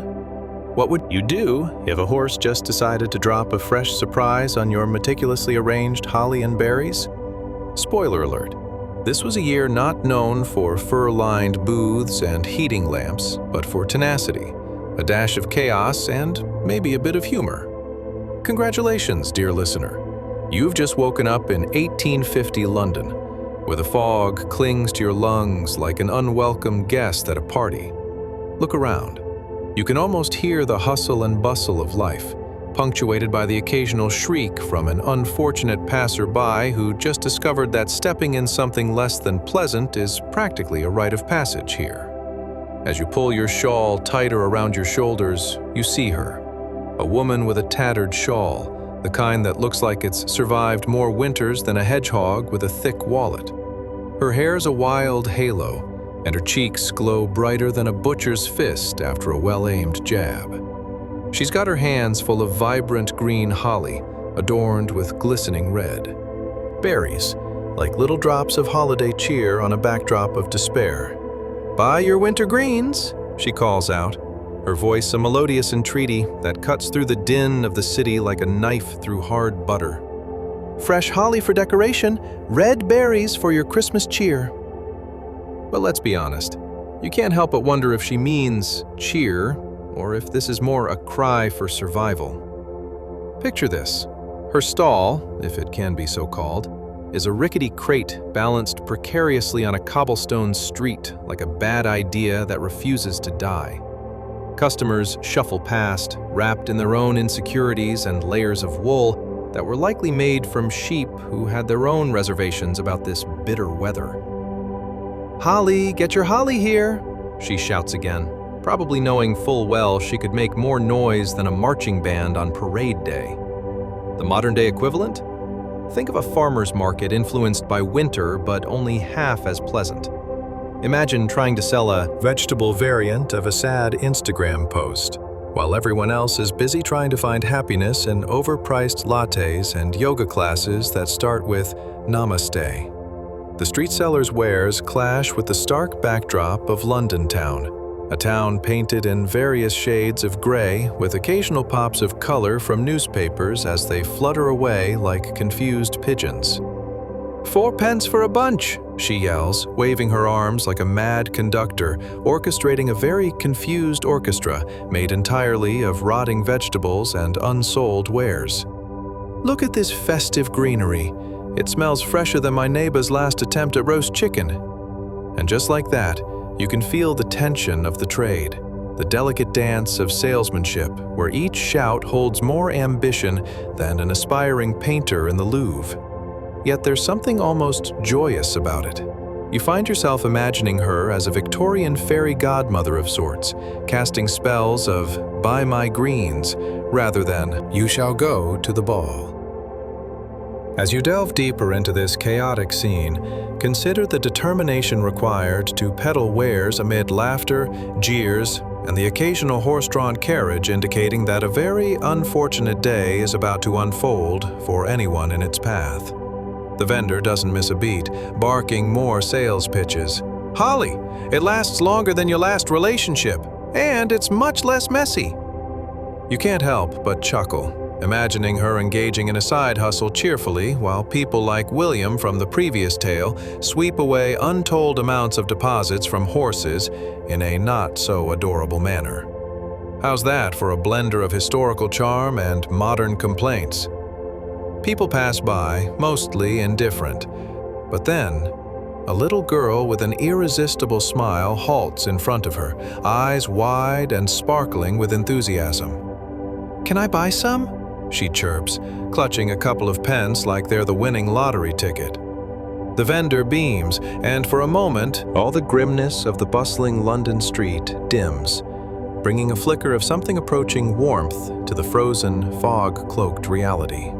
What would you do if a horse just decided to drop a fresh surprise on your meticulously arranged holly and berries? Spoiler alert, this was a year not known for fur-lined booths and heating lamps, but for tenacity, a dash of chaos, and maybe a bit of humor. Congratulations, dear listener. You've just woken up in 1850 London, where the fog clings to your lungs like an unwelcome guest at a party. Look around. You can almost hear the hustle and bustle of life, punctuated by the occasional shriek from an unfortunate passerby who just discovered that stepping in something less than pleasant is practically a rite of passage here. As you pull your shawl tighter around your shoulders, you see her. A woman with a tattered shawl, the kind that looks like it's survived more winters than a hedgehog with a thick wallet. Her hair's a wild halo, and her cheeks glow brighter than a butcher's fist after a well-aimed jab. She's got her hands full of vibrant green holly, adorned with glistening red. Berries, like little drops of holiday cheer on a backdrop of despair. "Buy your winter greens," she calls out, her voice a melodious entreaty that cuts through the din of the city like a knife through hard butter. "Fresh holly for decoration, red berries for your Christmas cheer." But let's be honest, you can't help but wonder if she means cheer, or if this is more a cry for survival. Picture this. Her stall, if it can be so called, is a rickety crate balanced precariously on a cobblestone street like a bad idea that refuses to die. Customers shuffle past, wrapped in their own insecurities and layers of wool that were likely made from sheep who had their own reservations about this bitter weather. "Holly, get your holly here," she shouts again, probably knowing full well she could make more noise than a marching band on parade day. The modern-day equivalent? Think of a farmer's market influenced by winter but only half as pleasant. Imagine trying to sell a vegetable variant of a sad Instagram post, while everyone else is busy trying to find happiness in overpriced lattes and yoga classes that start with Namaste. The street seller's wares clash with the stark backdrop of London town, a town painted in various shades of gray with occasional pops of color from newspapers as they flutter away like confused pigeons. "4 pence for a bunch," she yells, waving her arms like a mad conductor, orchestrating a very confused orchestra made entirely of rotting vegetables and unsold wares. "Look at this festive greenery. It smells fresher than my neighbor's last attempt at roast chicken." And just like that, you can feel the tension of the trade, the delicate dance of salesmanship, where each shout holds more ambition than an aspiring painter in the Louvre. Yet there's something almost joyous about it. You find yourself imagining her as a Victorian fairy godmother of sorts, casting spells of "buy my greens" rather than "you shall go to the ball." As you delve deeper into this chaotic scene, consider the determination required to peddle wares amid laughter, jeers, and the occasional horse-drawn carriage indicating that a very unfortunate day is about to unfold for anyone in its path. The vendor doesn't miss a beat, barking more sales pitches. "Holly, it lasts longer than your last relationship, and it's much less messy." You can't help but chuckle, imagining her engaging in a side hustle cheerfully while people like William from the previous tale sweep away untold amounts of deposits from horses in a not-so-adorable manner. How's that for a blender of historical charm and modern complaints? People pass by, mostly indifferent, but then a little girl with an irresistible smile halts in front of her, eyes wide and sparkling with enthusiasm. "Can I buy some?" she chirps, clutching a couple of pence like they're the winning lottery ticket. The vendor beams, and for a moment, all the grimness of the bustling London street dims, bringing a flicker of something approaching warmth to the frozen, fog-cloaked reality.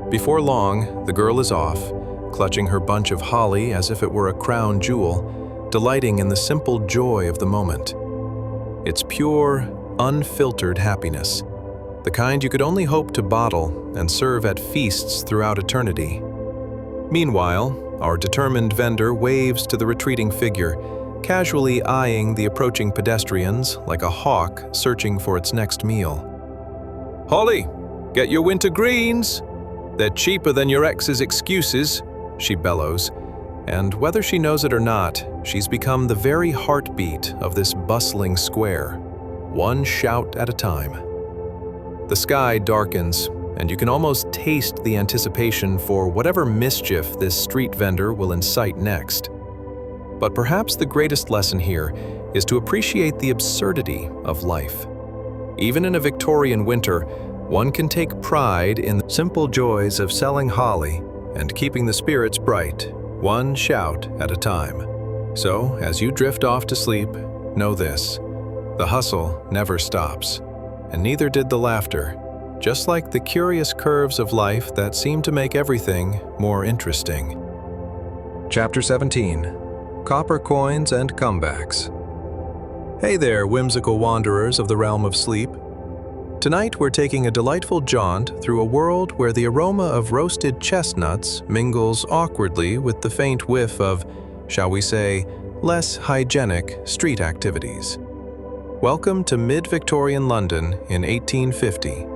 Before long, the girl is off, clutching her bunch of holly as if it were a crown jewel, delighting in the simple joy of the moment. It's pure, unfiltered happiness, the kind you could only hope to bottle and serve at feasts throughout eternity. Meanwhile, our determined vendor waves to the retreating figure, casually eyeing the approaching pedestrians like a hawk searching for its next meal. "Holly, get your winter greens! They're cheaper than your ex's excuses," she bellows, and whether she knows it or not, she's become the very heartbeat of this bustling square, one shout at a time. The sky darkens, and you can almost taste the anticipation for whatever mischief this street vendor will incite next. But perhaps the greatest lesson here is to appreciate the absurdity of life. Even in a Victorian winter, one can take pride in the simple joys of selling holly and keeping the spirits bright, one shout at a time. So, as you drift off to sleep, know this: the hustle never stops, and neither did the laughter, just like the curious curves of life that seem to make everything more interesting. Chapter 17. Copper Coins and Comebacks. Hey there, whimsical wanderers of the realm of sleep. Tonight we're taking a delightful jaunt through a world where the aroma of roasted chestnuts mingles awkwardly with the faint whiff of, shall we say, less hygienic street activities. Welcome to mid-Victorian London in 1850.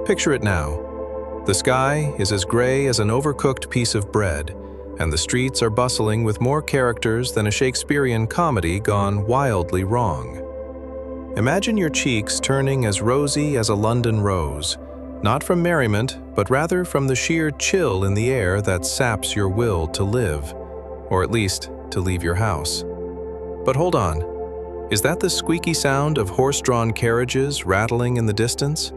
Picture it now. The sky is as gray as an overcooked piece of bread, and the streets are bustling with more characters than a Shakespearean comedy gone wildly wrong. Imagine your cheeks turning as rosy as a London rose, not from merriment, but rather from the sheer chill in the air that saps your will to live, or at least to leave your house. But hold on, is that the squeaky sound of horse-drawn carriages rattling in the distance?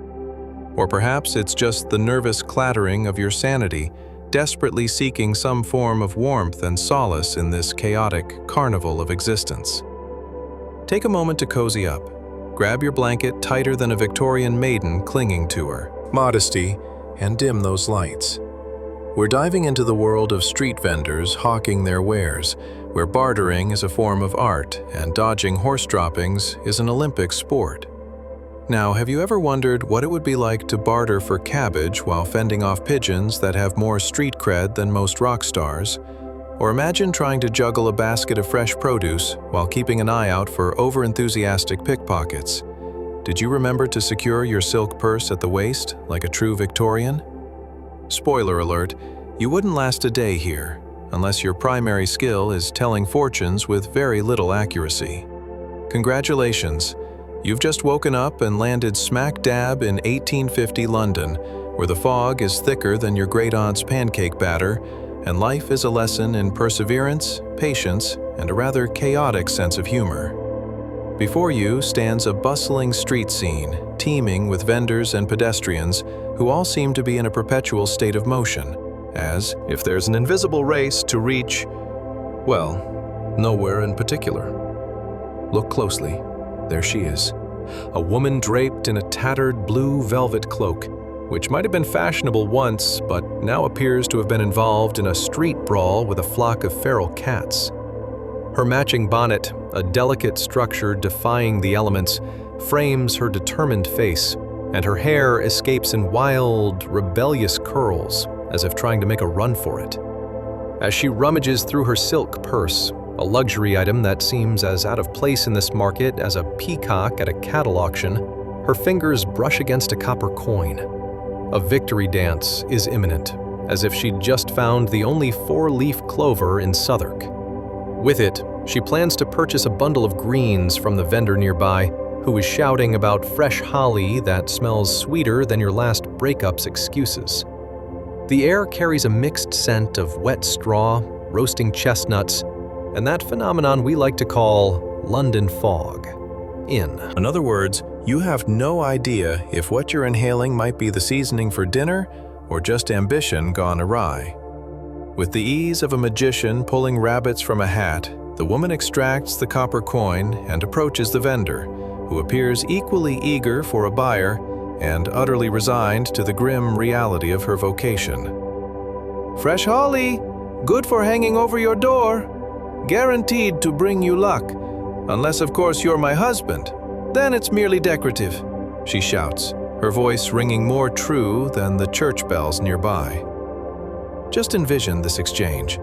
Or perhaps it's just the nervous clattering of your sanity, desperately seeking some form of warmth and solace in this chaotic carnival of existence. Take a moment to cozy up. Grab your blanket tighter than a Victorian maiden clinging to her. Modesty, and dim those lights. We're diving into the world of street vendors hawking their wares, where bartering is a form of art and dodging horse droppings is an Olympic sport. Now, have you ever wondered what it would be like to barter for cabbage while fending off pigeons that have more street cred than most rock stars? Or imagine trying to juggle a basket of fresh produce while keeping an eye out for over-enthusiastic pickpockets. Did you remember to secure your silk purse at the waist like a true Victorian? Spoiler alert, you wouldn't last a day here, unless your primary skill is telling fortunes with very little accuracy. Congratulations, you've just woken up and landed smack dab in 1850 London, where the fog is thicker than your great-aunt's pancake batter, and life is a lesson in perseverance, patience, and a rather chaotic sense of humor. Before you stands a bustling street scene, teeming with vendors and pedestrians who all seem to be in a perpetual state of motion, as if there's an invisible race to reach, well, nowhere in particular. Look closely. There she is, a woman draped in a tattered blue velvet cloak, which might have been fashionable once, but now appears to have been involved in a street brawl with a flock of feral cats. Her matching bonnet, a delicate structure defying the elements, frames her determined face, and her hair escapes in wild, rebellious curls, as if trying to make a run for it. As she rummages through her silk purse, a luxury item that seems as out of place in this market as a peacock at a cattle auction, her fingers brush against a copper coin. A victory dance is imminent, as if she'd just found the only four-leaf clover in Southwark. With it, she plans to purchase a bundle of greens from the vendor nearby, who is shouting about fresh holly that smells sweeter than your last breakup's excuses. The air carries a mixed scent of wet straw, roasting chestnuts, and that phenomenon we like to call London fog. In other words, you have no idea if what you're inhaling might be the seasoning for dinner or just ambition gone awry. With the ease of a magician pulling rabbits from a hat, the woman extracts the copper coin and approaches the vendor, who appears equally eager for a buyer and utterly resigned to the grim reality of her vocation. "Fresh holly, good for hanging over your door. Guaranteed to bring you luck. Unless, of course, you're my husband. Then it's merely decorative," she shouts, her voice ringing more true than the church bells nearby. Just envision this exchange.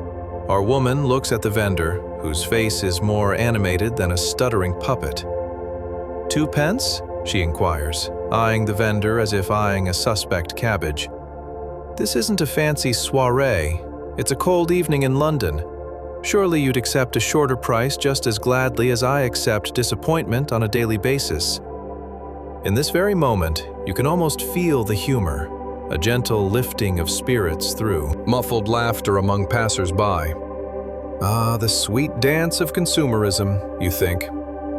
Our woman looks at the vendor, whose face is more animated than a stuttering puppet. "2 pence?" she inquires, eyeing the vendor as if eyeing a suspect cabbage. "This isn't a fancy soiree. It's a cold evening in London. Surely you'd accept a shorter price just as gladly as I accept disappointment on a daily basis." In this very moment, you can almost feel the humor, a gentle lifting of spirits through muffled laughter among passers-by. Ah, the sweet dance of consumerism, you think.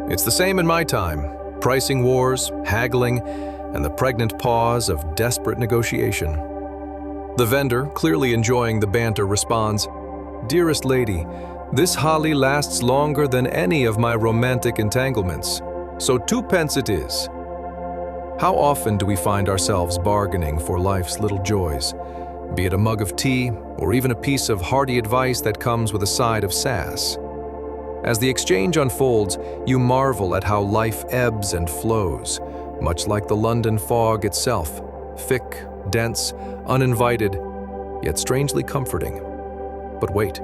It's the same in my time. Pricing wars, haggling, and the pregnant pause of desperate negotiation. The vendor, clearly enjoying the banter, responds, "Dearest lady, this holly lasts longer than any of my romantic entanglements, so 2 pence it is." How often do we find ourselves bargaining for life's little joys, be it a mug of tea or even a piece of hearty advice that comes with a side of sass? As the exchange unfolds, you marvel at how life ebbs and flows, much like the London fog itself, thick, dense, uninvited, yet strangely comforting. But wait,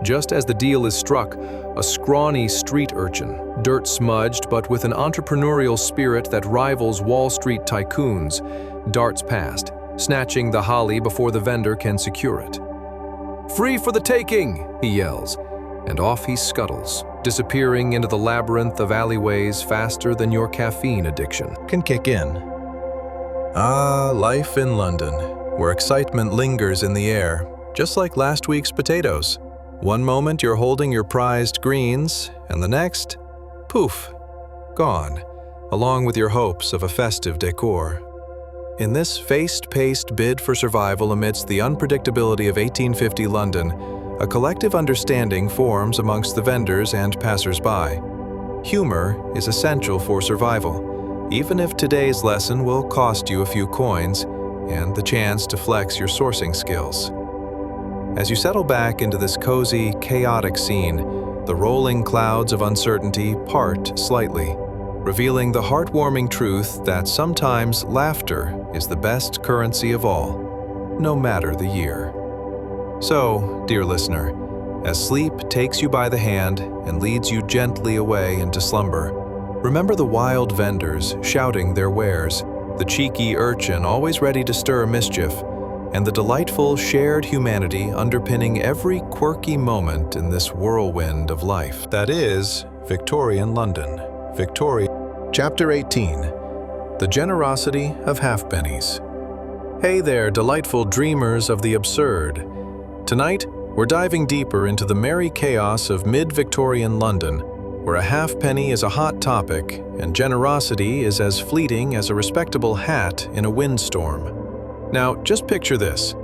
just as the deal is struck, a scrawny street urchin, dirt-smudged but with an entrepreneurial spirit that rivals Wall Street tycoons, darts past, snatching the holly before the vendor can secure it. "Free for the taking!" he yells, and off he scuttles, disappearing into the labyrinth of alleyways faster than your caffeine addiction can kick in. Ah, life in London, where excitement lingers in the air, just like last week's potatoes. One moment you're holding your prized greens, and the next, poof, gone, along with your hopes of a festive decor. In this fast-paced bid for survival amidst the unpredictability of 1850 London, a collective understanding forms amongst the vendors and passers-by. Humor is essential for survival, even if today's lesson will cost you a few coins and the chance to flex your sourcing skills. As you settle back into this cozy, chaotic scene, the rolling clouds of uncertainty part slightly, revealing the heartwarming truth that sometimes laughter is the best currency of all, no matter the year. So, dear listener, as sleep takes you by the hand and leads you gently away into slumber, remember the wild vendors shouting their wares, the cheeky urchin always ready to stir mischief, and the delightful shared humanity underpinning every quirky moment in this whirlwind of life. That is Victorian London. Chapter 18. The Generosity of Halfpennies. Hey there, delightful dreamers of the absurd. Tonight, we're diving deeper into the merry chaos of mid-Victorian London, where a halfpenny is a hot topic and generosity is as fleeting as a respectable hat in a windstorm. Now, just picture this.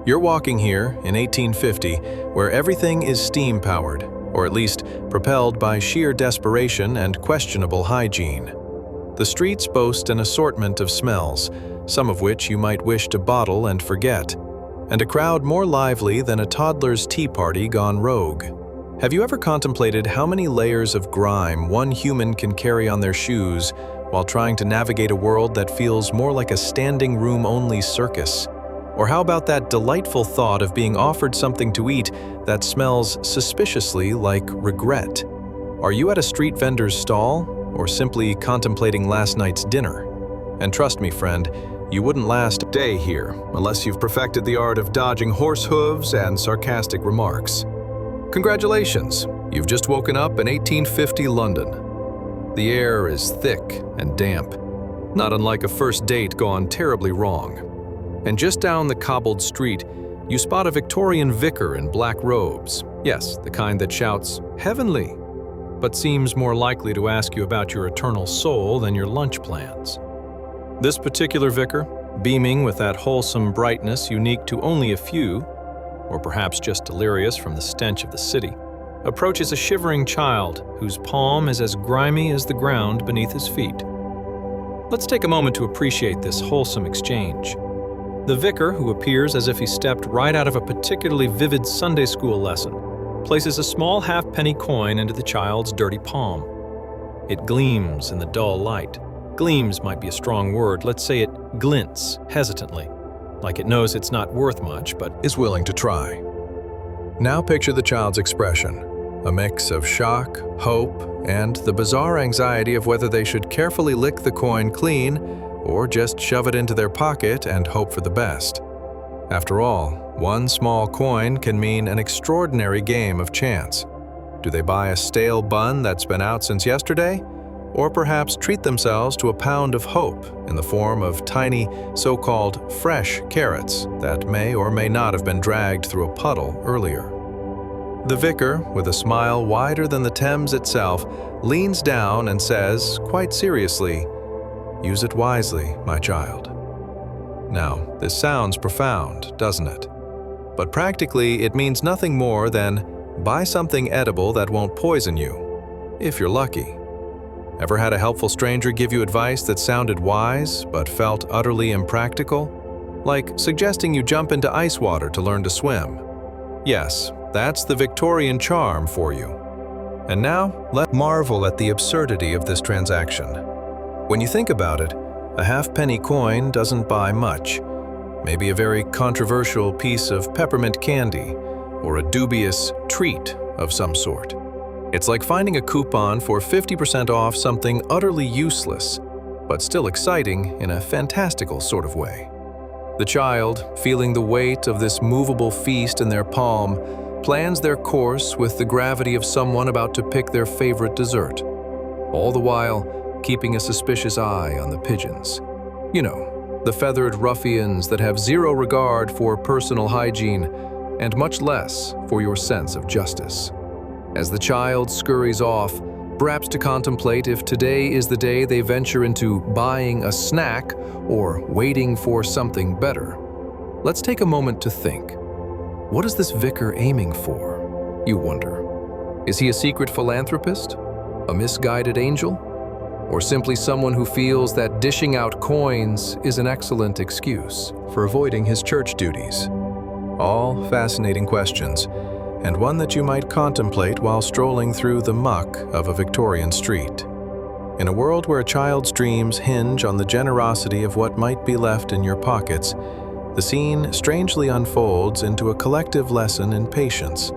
You're walking here in 1850, where everything is steam-powered, or at least propelled by sheer desperation and questionable hygiene. The streets boast an assortment of smells, some of which you might wish to bottle and forget, and a crowd more lively than a toddler's tea party gone rogue. Have you ever contemplated how many layers of grime one human can carry on their shoes while trying to navigate a world that feels more like a standing room-only circus? Or how about that delightful thought of being offered something to eat that smells suspiciously like regret? Are you at a street vendor's stall, or simply contemplating last night's dinner? And trust me, friend, you wouldn't last a day here unless you've perfected the art of dodging horse hooves and sarcastic remarks. Congratulations, you've just woken up in 1850 London. The air is thick and damp, not unlike a first date gone terribly wrong. And just down the cobbled street, you spot a Victorian vicar in black robes. Yes, the kind that shouts, "Heavenly," but seems more likely to ask you about your eternal soul than your lunch plans. This particular vicar, beaming with that wholesome brightness unique to only a few, or perhaps just delirious from the stench of the city, approaches a shivering child whose palm is as grimy as the ground beneath his feet. Let's take a moment to appreciate this wholesome exchange. The vicar, who appears as if he stepped right out of a particularly vivid Sunday school lesson, places a small halfpenny coin into the child's dirty palm. It gleams in the dull light. Gleams might be a strong word. Let's say it glints hesitantly, like it knows it's not worth much but is willing to try. Now picture the child's expression, a mix of shock, hope, and the bizarre anxiety of whether they should carefully lick the coin clean or just shove it into their pocket and hope for the best. After all, one small coin can mean an extraordinary game of chance. Do they buy a stale bun that's been out since yesterday? Or perhaps treat themselves to a pound of hope in the form of tiny, so-called fresh carrots that may or may not have been dragged through a puddle earlier? The vicar, with a smile wider than the Thames itself, leans down and says, quite seriously, "Use it wisely, my child." Now, this sounds profound, doesn't it? But practically, it means nothing more than buy something edible that won't poison you, if you're lucky. Ever had a helpful stranger give you advice that sounded wise but felt utterly impractical? Like suggesting you jump into ice water to learn to swim. Yes, that's the Victorian charm for you. And now, let's marvel at the absurdity of this transaction. When you think about it, a half-penny coin doesn't buy much. Maybe a very controversial piece of peppermint candy, or a dubious treat of some sort. It's like finding a coupon for 50% off something utterly useless, but still exciting in a fantastical sort of way. The child, feeling the weight of this movable feast in their palm, plans their course with the gravity of someone about to pick their favorite dessert, all the while keeping a suspicious eye on the pigeons. You know, the feathered ruffians that have zero regard for personal hygiene and much less for your sense of justice. As the child scurries off, perhaps to contemplate if today is the day they venture into buying a snack or waiting for something better, let's take a moment to think. What is this vicar aiming for, you wonder? Is he a secret philanthropist? A misguided angel? Or simply someone who feels that dishing out coins is an excellent excuse for avoiding his church duties? All fascinating questions, and one that you might contemplate while strolling through the muck of a Victorian street. In a world where a child's dreams hinge on the generosity of what might be left in your pockets, the scene strangely unfolds into a collective lesson in patience.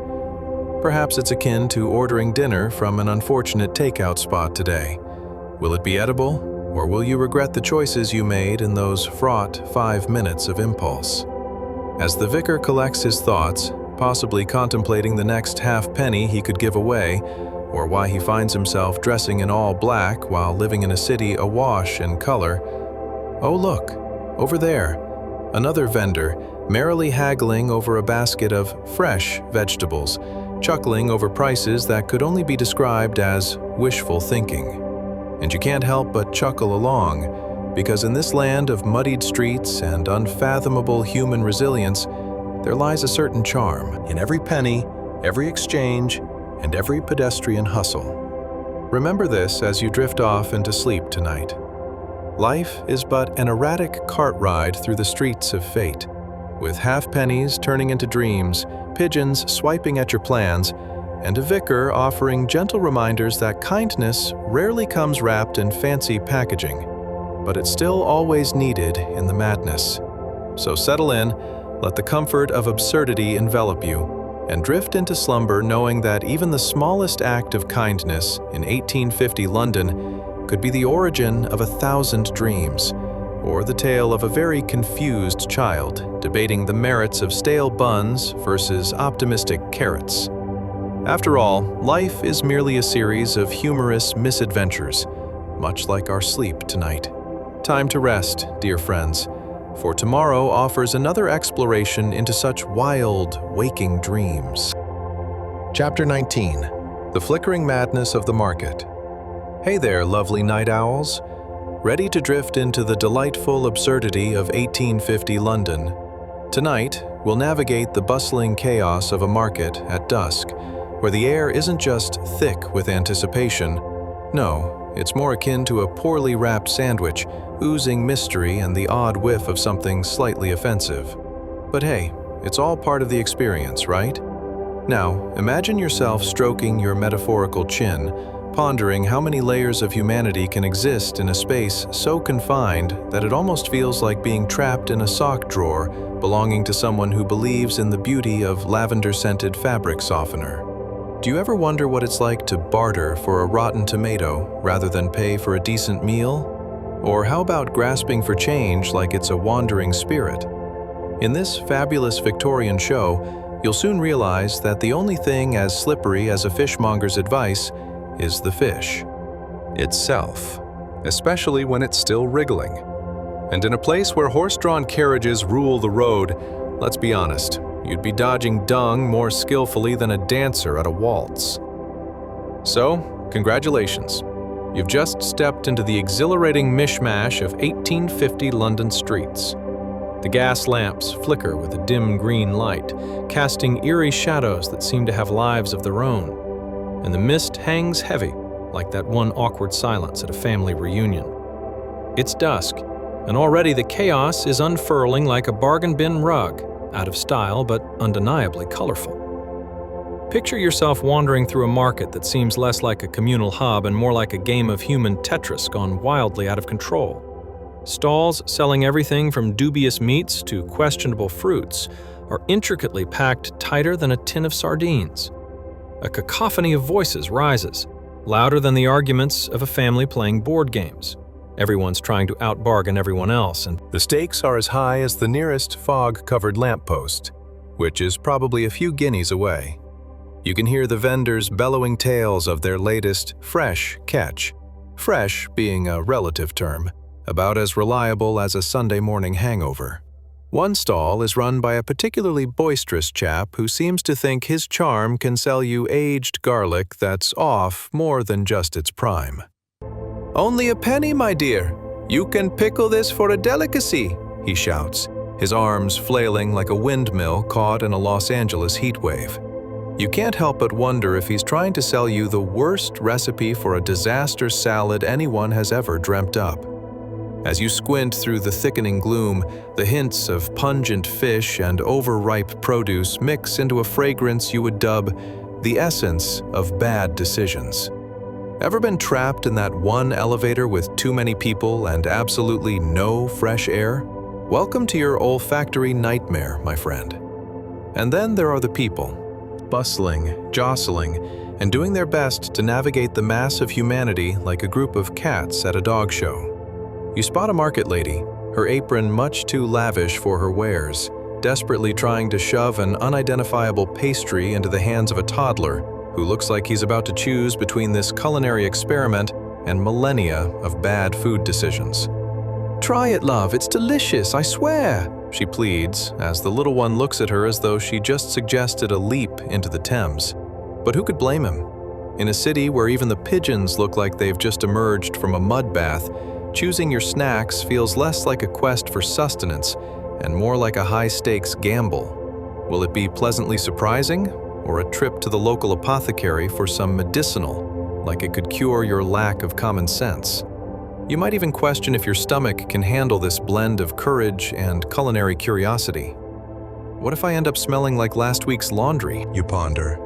Perhaps it's akin to ordering dinner from an unfortunate takeout spot today. Will it be edible, or will you regret the choices you made in those fraught 5 minutes of impulse? As the vicar collects his thoughts, possibly contemplating the next half-penny he could give away, or why he finds himself dressing in all black while living in a city awash in color. Oh look, over there, another vendor, merrily haggling over a basket of fresh vegetables, chuckling over prices that could only be described as wishful thinking. And you can't help but chuckle along, because in this land of muddied streets and unfathomable human resilience, there lies a certain charm in every penny, every exchange, and every pedestrian hustle. Remember this as you drift off into sleep tonight. Life is but an erratic cart ride through the streets of fate, with half-pennies turning into dreams, pigeons swiping at your plans, and a vicar offering gentle reminders that kindness rarely comes wrapped in fancy packaging, but it's still always needed in the madness. So settle in, let the comfort of absurdity envelop you, and drift into slumber knowing that even the smallest act of kindness in 1850 London could be the origin of 1,000 dreams, or the tale of a very confused child debating the merits of stale buns versus optimistic carrots. After all, life is merely a series of humorous misadventures, much like our sleep tonight. Time to rest, dear friends, for tomorrow offers another exploration into such wild, waking dreams. Chapter 19. The Flickering Madness of the Market. Hey there, lovely night owls. Ready to drift into the delightful absurdity of 1850 London? Tonight, we'll navigate the bustling chaos of a market at dusk, where the air isn't just thick with anticipation. No, it's more akin to a poorly wrapped sandwich, oozing mystery and the odd whiff of something slightly offensive. But hey, it's all part of the experience, right? Now, imagine yourself stroking your metaphorical chin, pondering how many layers of humanity can exist in a space so confined that it almost feels like being trapped in a sock drawer belonging to someone who believes in the beauty of lavender-scented fabric softener. Do you ever wonder what it's like to barter for a rotten tomato rather than pay for a decent meal? Or how about grasping for change like it's a wandering spirit? In this fabulous Victorian show, you'll soon realize that the only thing as slippery as a fishmonger's advice is the fish itself, especially when it's still wriggling. And in a place where horse-drawn carriages rule the road, let's be honest, you'd be dodging dung more skillfully than a dancer at a waltz. So, congratulations. You've just stepped into the exhilarating mishmash of 1850 London streets. The gas lamps flicker with a dim green light, casting eerie shadows that seem to have lives of their own. And the mist hangs heavy, like that one awkward silence at a family reunion. It's dusk, and already the chaos is unfurling like a bargain bin rug, out of style but undeniably colorful. Picture yourself wandering through a market that seems less like a communal hub and more like a game of human Tetris gone wildly out of control. Stalls selling everything from dubious meats to questionable fruits are intricately packed tighter than a tin of sardines. A cacophony of voices rises, louder than the arguments of a family playing board games. Everyone's trying to outbargain everyone else, and The stakes are as high as the nearest fog-covered lamppost, which is probably a few guineas away. You can hear the vendors bellowing tales of their latest fresh catch, fresh being a relative term, about as reliable as a Sunday morning hangover. One stall is run by a particularly boisterous chap who seems to think his charm can sell you aged garlic that's off more than just its prime. "Only a penny, my dear. You can pickle this for a delicacy," he shouts, his arms flailing like a windmill caught in a Los Angeles heatwave. You can't help but wonder if he's trying to sell you the worst recipe for a disaster salad anyone has ever dreamt up. As you squint through the thickening gloom, the hints of pungent fish and overripe produce mix into a fragrance you would dub the essence of bad decisions. Ever been trapped in that one elevator with too many people and absolutely no fresh air? Welcome to your olfactory nightmare, my friend. And then there are the people, bustling, jostling, and doing their best to navigate the mass of humanity like a group of cats at a dog show. You spot a market lady, her apron much too lavish for her wares, desperately trying to shove an unidentifiable pastry into the hands of a toddler who looks like he's about to choose between this culinary experiment and millennia of bad food decisions. "Try it, love, it's delicious, I swear," she pleads, as the little one looks at her as though she just suggested a leap into the Thames. But who could blame him? In a city where even the pigeons look like they've just emerged from a mud bath, choosing your snacks feels less like a quest for sustenance and more like a high-stakes gamble. Will it be pleasantly surprising, or a trip to the local apothecary for some medicinal, like it could cure your lack of common sense? You might even question if your stomach can handle this blend of courage and culinary curiosity. What if I end up smelling like last week's laundry? You ponder.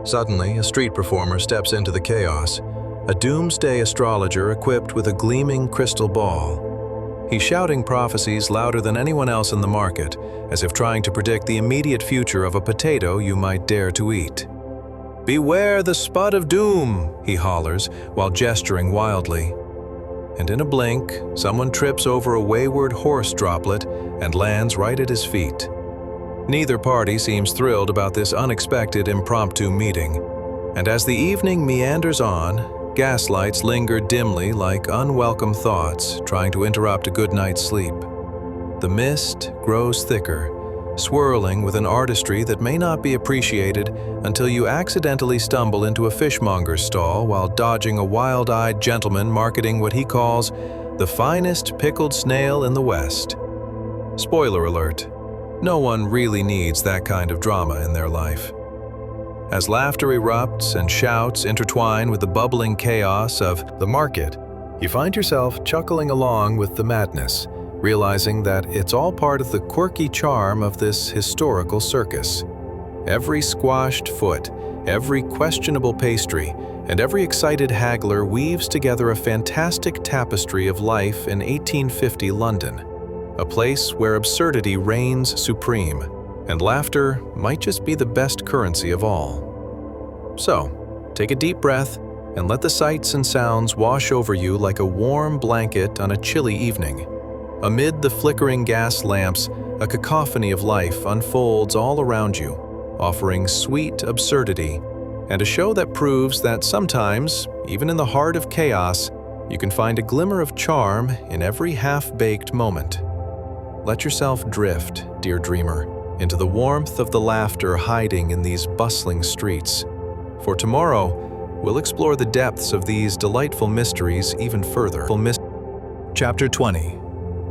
Suddenly, a street performer steps into the chaos, a doomsday astrologer equipped with a gleaming crystal ball. He's shouting prophecies louder than anyone else in the market, as if trying to predict the immediate future of a potato you might dare to eat. "Beware the spud of doom," he hollers while gesturing wildly. And in a blink, someone trips over a wayward horse droplet and lands right at his feet. Neither party seems thrilled about this unexpected impromptu meeting, and as the evening meanders on, gaslights linger dimly like unwelcome thoughts trying to interrupt a good night's sleep. The mist grows thicker, swirling with an artistry that may not be appreciated until you accidentally stumble into a fishmonger's stall while dodging a wild-eyed gentleman marketing what he calls the finest pickled snail in the West. Spoiler alert, no one really needs that kind of drama in their life. As laughter erupts and shouts intertwine with the bubbling chaos of the market, you find yourself chuckling along with the madness, realizing that it's all part of the quirky charm of this historical circus. Every squashed foot, every questionable pastry, and every excited haggler weaves together a fantastic tapestry of life in 1850 London, a place where absurdity reigns supreme, and laughter might just be the best currency of all. So, take a deep breath and let the sights and sounds wash over you like a warm blanket on a chilly evening. Amid the flickering gas lamps, a cacophony of life unfolds all around you, offering sweet absurdity and a show that proves that sometimes, even in the heart of chaos, you can find a glimmer of charm in every half-baked moment. Let yourself drift, dear dreamer, into the warmth of the laughter hiding in these bustling streets. For tomorrow, we'll explore the depths of these delightful mysteries even further. Chapter 20.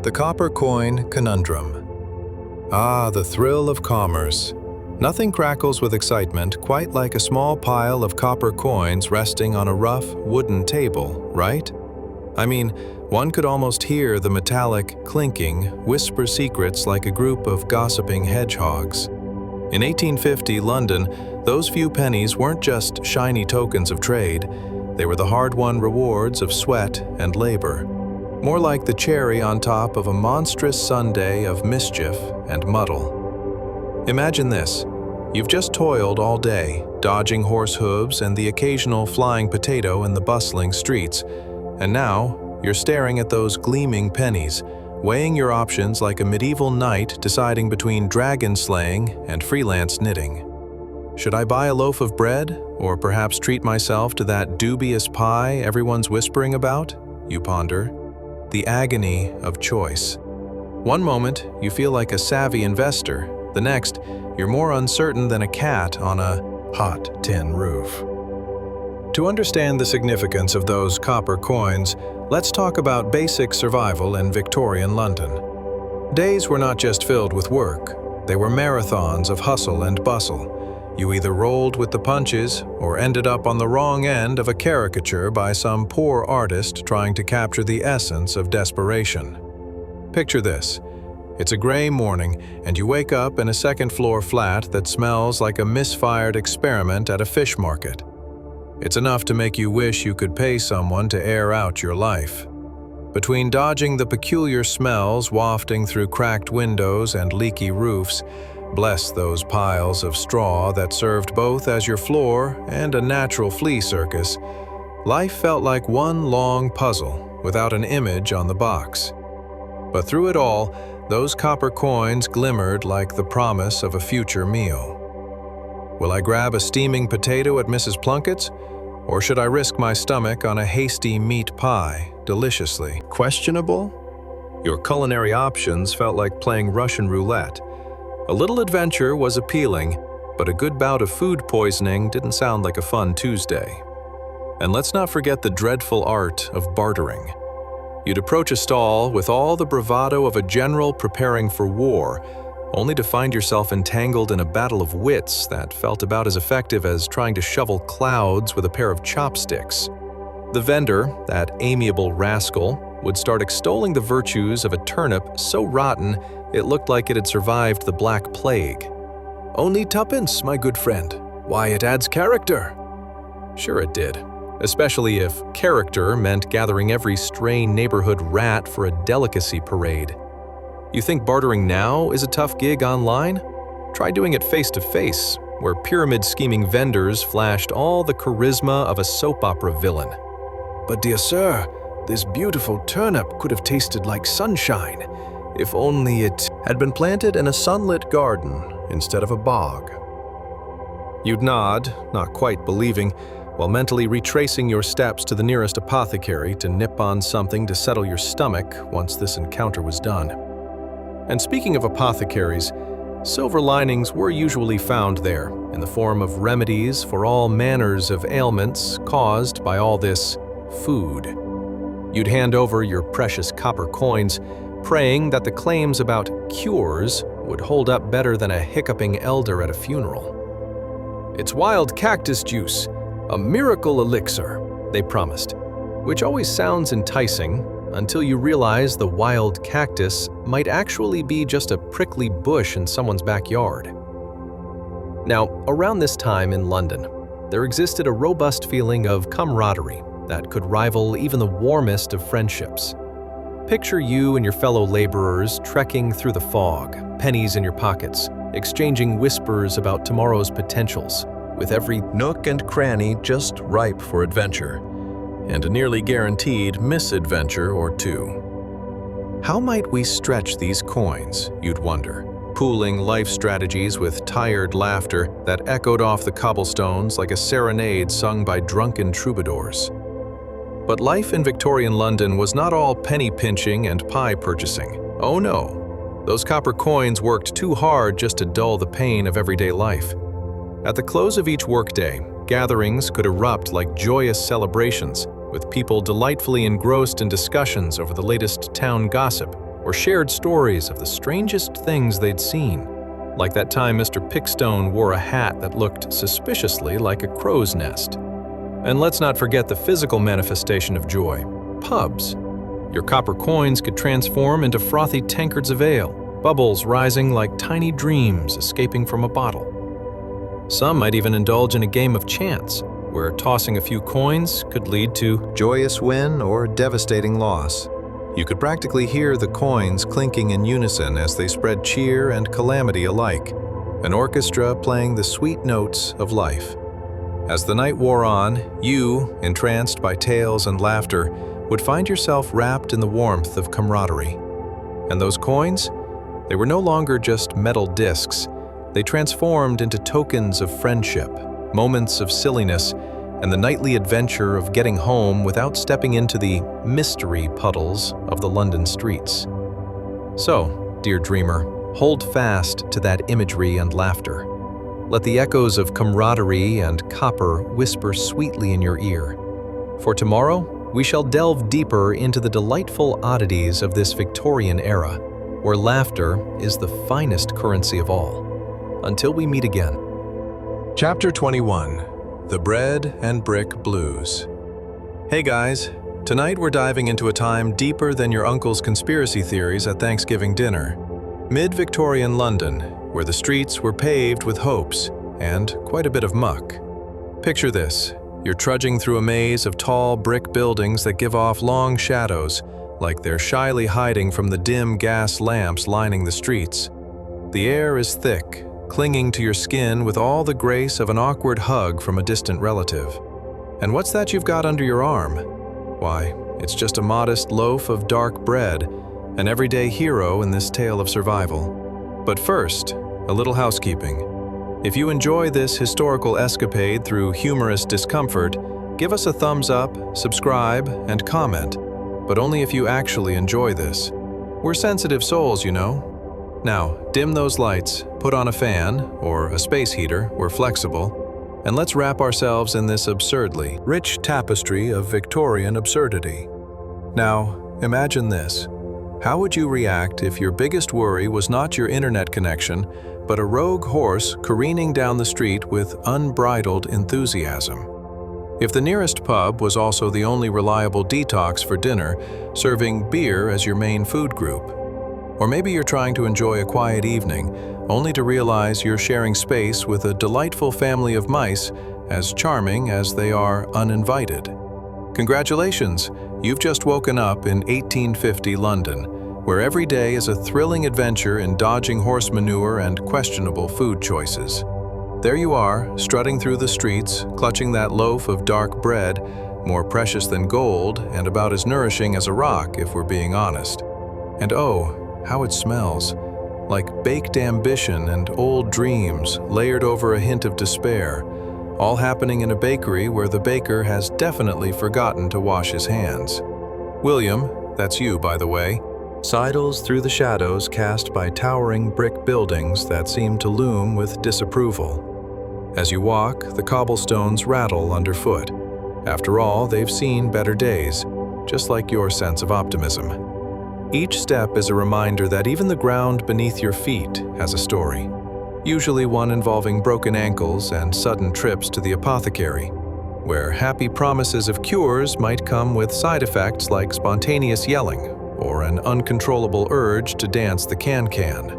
The Copper Coin Conundrum. Ah, the thrill of commerce. Nothing crackles with excitement quite like a small pile of copper coins resting on a rough wooden table, right? I mean, one could almost hear the metallic clinking whisper secrets like a group of gossiping hedgehogs. In 1850 London, Those few pennies weren't just shiny tokens of trade, they were the hard-won rewards of sweat and labor, more like the cherry on top of a monstrous sundae of mischief and muddle. Imagine this. You've just toiled all day, dodging horse hooves and the occasional flying potato in the bustling streets, and now you're staring at those gleaming pennies, weighing your options like a medieval knight deciding between dragon slaying and freelance knitting. Should I buy a loaf of bread, or perhaps treat myself to that dubious pie everyone's whispering about? You ponder. The agony of choice. One moment, you feel like a savvy investor. The next, you're more uncertain than a cat on a hot tin roof. To understand the significance of those copper coins, let's talk about basic survival in Victorian London. Days were not just filled with work. They were marathons of hustle and bustle. You either rolled with the punches or ended up on the wrong end of a caricature by some poor artist trying to capture the essence of desperation. Picture this. It's a gray morning, and you wake up in a second-floor flat that smells like a misfired experiment at a fish market. It's enough to make you wish you could pay someone to air out your life. Between dodging the peculiar smells wafting through cracked windows and leaky roofs, bless those piles of straw that served both as your floor and a natural flea circus, life felt like one long puzzle without an image on the box. But through it all, those copper coins glimmered like the promise of a future meal. Will I grab a steaming potato at Mrs. Plunkett's, or should I risk my stomach on a hasty meat pie, deliciously questionable? Your culinary options felt like playing Russian roulette. A little adventure was appealing, but a good bout of food poisoning didn't sound like a fun Tuesday. And let's not forget the dreadful art of bartering. You'd approach a stall with all the bravado of a general preparing for war, only to find yourself entangled in a battle of wits that felt about as effective as trying to shovel clouds with a pair of chopsticks. The vendor, that amiable rascal, would start extolling the virtues of a turnip so rotten it looked like it had survived the Black Plague. "Only tuppence, my good friend. Why, it adds character." Sure it did, especially if character meant gathering every stray neighborhood rat for a delicacy parade. You think bartering now is a tough gig online? Try doing it face-to-face, where pyramid-scheming vendors flashed all the charisma of a soap opera villain. "But dear sir, this beautiful turnip could have tasted like sunshine, if only it had been planted in a sunlit garden instead of a bog." You'd nod, not quite believing, while mentally retracing your steps to the nearest apothecary to nip on something to settle your stomach once this encounter was done. And speaking of apothecaries, silver linings were usually found there in the form of remedies for all manners of ailments caused by all this food. You'd hand over your precious copper coins, praying that the claims about cures would hold up better than a hiccuping elder at a funeral. "It's wild cactus juice, a miracle elixir," they promised, which always sounds enticing until you realize the wild cactus might actually be just a prickly bush in someone's backyard. Now, around this time in London, there existed a robust feeling of camaraderie that could rival even the warmest of friendships. Picture you and your fellow laborers trekking through the fog, pennies in your pockets, exchanging whispers about tomorrow's potentials, with every nook and cranny just ripe for adventure, and a nearly guaranteed misadventure or two. How might we stretch these coins, you'd wonder, pooling life strategies with tired laughter that echoed off the cobblestones like a serenade sung by drunken troubadours. But life in Victorian London was not all penny pinching and pie purchasing. Oh no, those copper coins worked too hard just to dull the pain of everyday life. At the close of each workday, gatherings could erupt like joyous celebrations, with people delightfully engrossed in discussions over the latest town gossip or shared stories of the strangest things they'd seen, like that time Mr. Pickstone wore a hat that looked suspiciously like a crow's nest. And let's not forget the physical manifestation of joy, pubs. Your copper coins could transform into frothy tankards of ale, bubbles rising like tiny dreams escaping from a bottle. Some might even indulge in a game of chance, where tossing a few coins could lead to joyous win or devastating loss. You could practically hear the coins clinking in unison as they spread cheer and calamity alike, an orchestra playing the sweet notes of life. As the night wore on, you, entranced by tales and laughter, would find yourself wrapped in the warmth of camaraderie. And those coins? They were no longer just metal discs. They transformed into tokens of friendship, moments of silliness, and the nightly adventure of getting home without stepping into the mystery puddles of the London streets. So, dear dreamer, hold fast to that imagery and laughter. Let the echoes of camaraderie and copper whisper sweetly in your ear. For tomorrow, we shall delve deeper into the delightful oddities of this Victorian era, where laughter is the finest currency of all. Until we meet again. Chapter 21. The Bread and Brick Blues. Hey guys, tonight we're diving into a time deeper than your uncle's conspiracy theories at Thanksgiving dinner. Mid-Victorian London, where the streets were paved with hopes and quite a bit of muck. Picture this. You're trudging through a maze of tall brick buildings that give off long shadows, like they're shyly hiding from the dim gas lamps lining the streets. The air is thick, clinging to your skin with all the grace of an awkward hug from a distant relative. And what's that you've got under your arm? Why, it's just a modest loaf of dark bread, an everyday hero in this tale of survival. But first, a little housekeeping. If you enjoy this historical escapade through humorous discomfort, give us a thumbs up, subscribe, and comment. But only if you actually enjoy this. We're sensitive souls, you know. Now, dim those lights, put on a fan, or a space heater, we're flexible, and let's wrap ourselves in this absurdly rich tapestry of Victorian absurdity. Now, imagine this. How would you react if your biggest worry was not your internet connection, but a rogue horse careening down the street with unbridled enthusiasm? If the nearest pub was also the only reliable detox for dinner, serving beer as your main food group. Or maybe you're trying to enjoy a quiet evening, only to realize you're sharing space with a delightful family of mice, as charming as they are uninvited. Congratulations, you've just woken up in 1850 London, where every day is a thrilling adventure in dodging horse manure and questionable food choices. There you are, strutting through the streets, clutching that loaf of dark bread, more precious than gold and about as nourishing as a rock if we're being honest. And oh, how it smells, like baked ambition and old dreams layered over a hint of despair, all happening in a bakery where the baker has definitely forgotten to wash his hands. William, that's you by the way, sidles through the shadows cast by towering brick buildings that seem to loom with disapproval. As you walk, the cobblestones rattle underfoot. After all, they've seen better days, just like your sense of optimism. Each step is a reminder that even the ground beneath your feet has a story, usually one involving broken ankles and sudden trips to the apothecary, where happy promises of cures might come with side effects like spontaneous yelling or an uncontrollable urge to dance the can-can.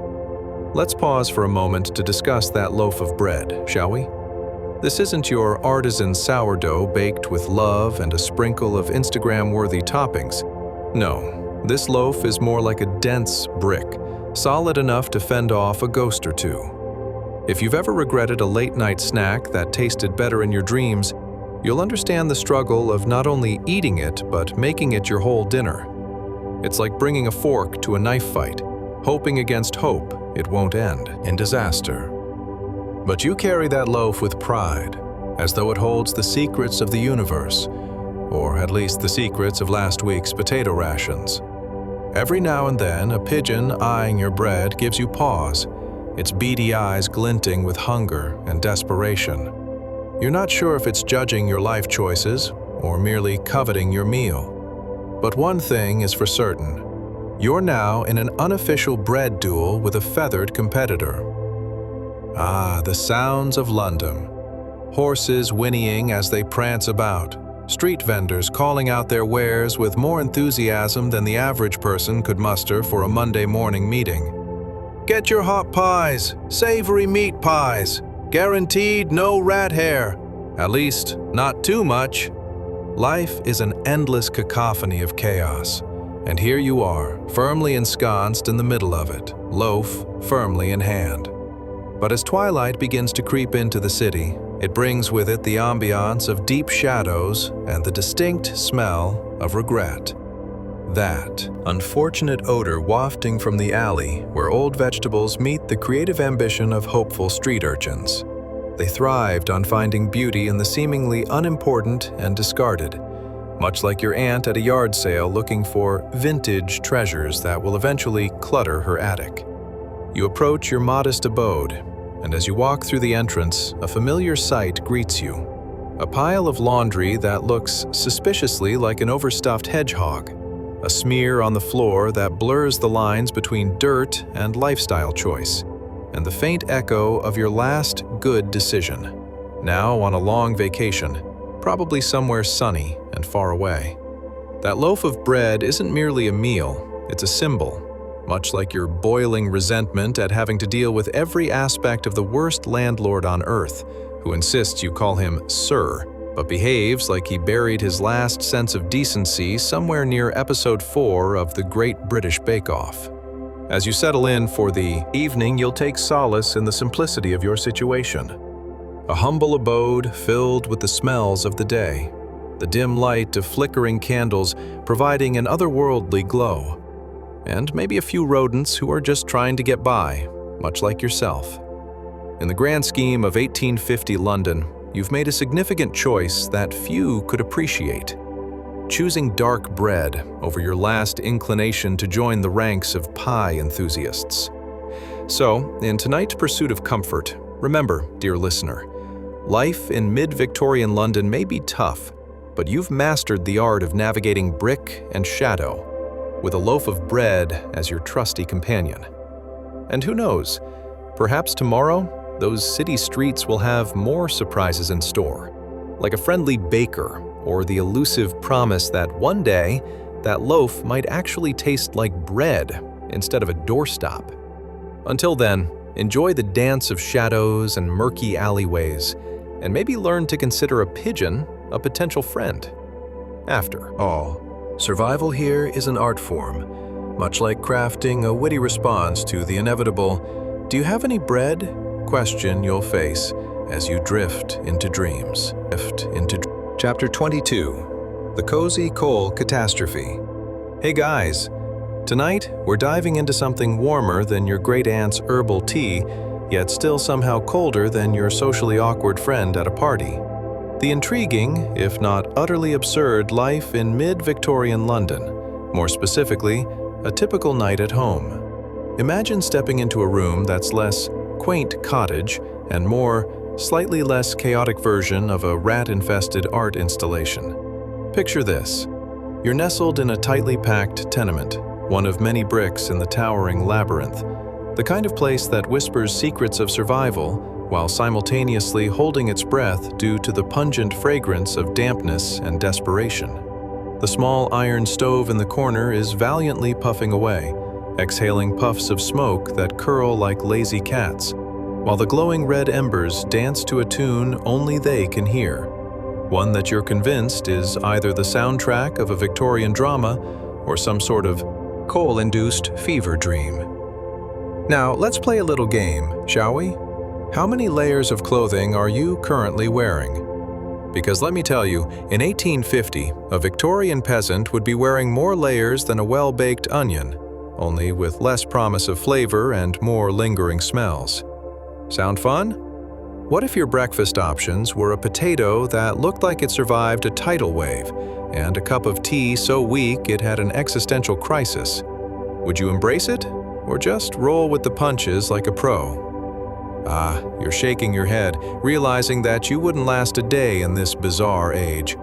Let's pause for a moment to discuss that loaf of bread, shall we? This isn't your artisan sourdough baked with love and a sprinkle of Instagram-worthy toppings. No. This loaf is more like a dense brick, solid enough to fend off a ghost or two. If you've ever regretted a late-night snack that tasted better in your dreams, you'll understand the struggle of not only eating it, but making it your whole dinner. It's like bringing a fork to a knife fight, hoping against hope it won't end in disaster. But you carry that loaf with pride, as though it holds the secrets of the universe, or at least the secrets of last week's potato rations. Every now and then, a pigeon eyeing your bread gives you pause, its beady eyes glinting with hunger and desperation. You're not sure if it's judging your life choices or merely coveting your meal. But one thing is for certain. You're now in an unofficial bread duel with a feathered competitor. Ah, the sounds of London. Horses whinnying as they prance about. Street vendors calling out their wares with more enthusiasm than the average person could muster for a Monday morning meeting. Get your hot pies, savory meat pies, Guaranteed no rat hair. At least, not too much. Life is an endless cacophony of chaos. And here you are, firmly ensconced in the middle of it, loaf firmly in hand. But as twilight begins to creep into the city, it brings with it the ambiance of deep shadows and the distinct smell of regret. That unfortunate odor wafting from the alley where old vegetables meet the creative ambition of hopeful street urchins. They thrived on finding beauty in the seemingly unimportant and discarded, much like your aunt at a yard sale looking for vintage treasures that will eventually clutter her attic. You approach your modest abode, and as you walk through the entrance, a familiar sight greets you. A pile of laundry that looks suspiciously like an overstuffed hedgehog. A smear on the floor that blurs the lines between dirt and lifestyle choice, and the faint echo of your last good decision. Now on a long vacation, probably somewhere sunny and far away. That loaf of bread isn't merely a meal, it's a symbol, much like your boiling resentment at having to deal with every aspect of the worst landlord on earth, who insists you call him sir, but behaves like he buried his last sense of decency somewhere near episode 4 of the Great British Bake Off. As you settle in for the evening, you'll take solace in the simplicity of your situation. A humble abode filled with the smells of the day, the dim light of flickering candles providing an otherworldly glow, and maybe a few rodents who are just trying to get by, much like yourself. In the grand scheme of 1850 London, you've made a significant choice that few could appreciate. Choosing dark bread over your last inclination to join the ranks of pie enthusiasts. So, in tonight's pursuit of comfort, remember, dear listener, life in mid-Victorian London may be tough, but you've mastered the art of navigating brick and shadow, with a loaf of bread as your trusty companion. And who knows, perhaps tomorrow, those city streets will have more surprises in store, like a friendly baker or the elusive promise that one day that loaf might actually taste like bread instead of a doorstop. Until then, enjoy the dance of shadows and murky alleyways, and maybe learn to consider a pigeon a potential friend. After all, survival here is an art form, much like crafting a witty response to the inevitable "Do you have any bread?" question you'll face as you drift into dreams. Chapter 22, The Cozy Coal Catastrophe. Hey guys, tonight we're diving into something warmer than your great-aunt's herbal tea, yet still somehow colder than your socially awkward friend at a party. The intriguing, if not utterly absurd, life in mid-Victorian London, more specifically, a typical night at home. Imagine stepping into a room that's less quaint cottage and more slightly less chaotic version of a rat-infested art installation. Picture this. You're nestled in a tightly packed tenement, one of many bricks in the towering labyrinth, the kind of place that whispers secrets of survival while simultaneously holding its breath due to the pungent fragrance of dampness and desperation. The small iron stove in the corner is valiantly puffing away, exhaling puffs of smoke that curl like lazy cats, while the glowing red embers dance to a tune only they can hear, one that you're convinced is either the soundtrack of a Victorian drama or some sort of coal-induced fever dream. Now, let's play a little game, shall we? How many layers of clothing are you currently wearing? Because let me tell you, in 1850, a Victorian peasant would be wearing more layers than a well-baked onion, only with less promise of flavor and more lingering smells. Sound fun? What if your breakfast options were a potato that looked like it survived a tidal wave, and a cup of tea so weak it had an existential crisis? Would you embrace it, or just roll with the punches like a pro? Ah, you're shaking your head, realizing that you wouldn't last a day in this bizarre age.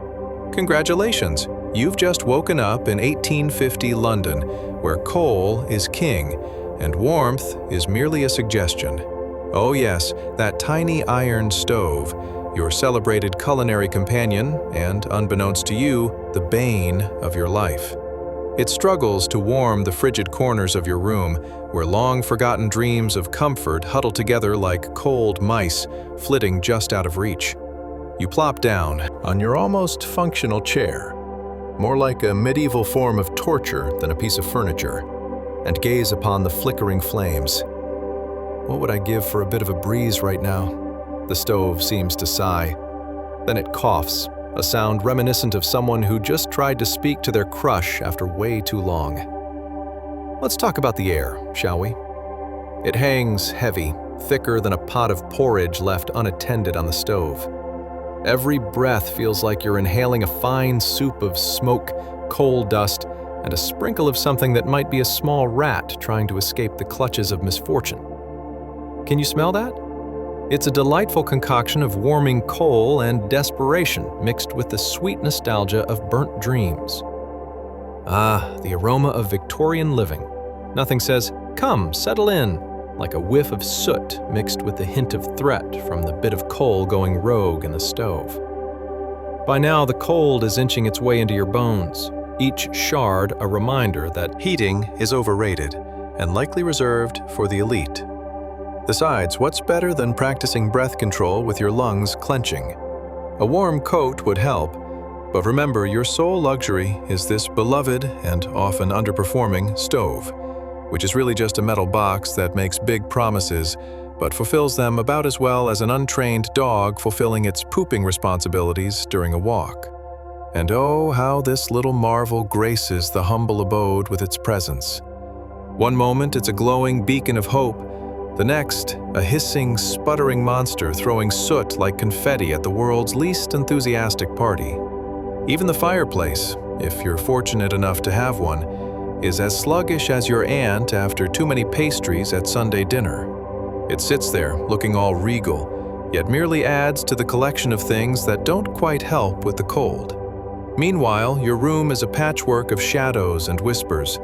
Congratulations, you've just woken up in 1850 London, where coal is king, and warmth is merely a suggestion. Oh yes, that tiny iron stove, your celebrated culinary companion, and, unbeknownst to you, the bane of your life. It struggles to warm the frigid corners of your room, where long-forgotten dreams of comfort huddle together like cold mice, flitting just out of reach. You plop down on your almost functional chair, more like a medieval form of torture than a piece of furniture, and gaze upon the flickering flames. What would I give for a bit of a breeze right now? The stove seems to sigh. Then it coughs, a sound reminiscent of someone who just tried to speak to their crush after way too long. Let's talk about the air, shall we? It hangs heavy, thicker than a pot of porridge left unattended on the stove. Every breath feels like you're inhaling a fine soup of smoke, coal dust, and a sprinkle of something that might be a small rat trying to escape the clutches of misfortune. Can you smell that? It's a delightful concoction of warming coal and desperation mixed with the sweet nostalgia of burnt dreams. Ah, the aroma of Victorian living. Nothing says, "Come, settle in," like a whiff of soot mixed with the hint of threat from the bit of coal going rogue in the stove. By now, the cold is inching its way into your bones, each shard a reminder that Heating is overrated and likely reserved for the elite. Besides, what's better than practicing breath control with your lungs clenching? A warm coat would help, but remember, your sole luxury is this beloved and often underperforming stove, which is really just a metal box that makes big promises, but fulfills them about as well as an untrained dog fulfilling its pooping responsibilities during a walk. And oh, how this little marvel graces the humble abode with its presence. One moment it's a glowing beacon of hope, the next, a hissing, sputtering monster throwing soot like confetti at the world's least enthusiastic party. Even the fireplace, if you're fortunate enough to have one, is as sluggish as your aunt after too many pastries at Sunday dinner. It sits there, looking all regal, yet merely adds to the collection of things that don't quite help with the cold. Meanwhile, your room is a patchwork of shadows and whispers,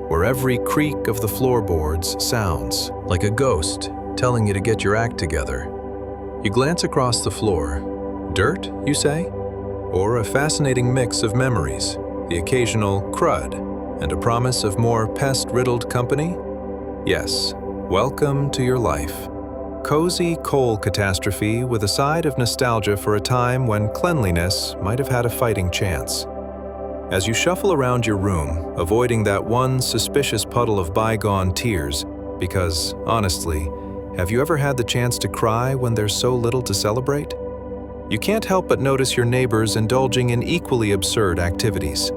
where every creak of the floorboards sounds like a ghost telling you to get your act together. You glance across the floor. Dirt, you say? Or a fascinating mix of memories, the occasional crud, and a promise of more pest-riddled company? Yes, welcome to your life. Cozy coal catastrophe with a side of nostalgia for a time when cleanliness might have had a fighting chance. As you shuffle around your room, avoiding that one suspicious puddle of bygone tears, because, honestly, have you ever had the chance to cry when there's so little to celebrate? You can't help but notice your neighbors indulging in equally absurd activities.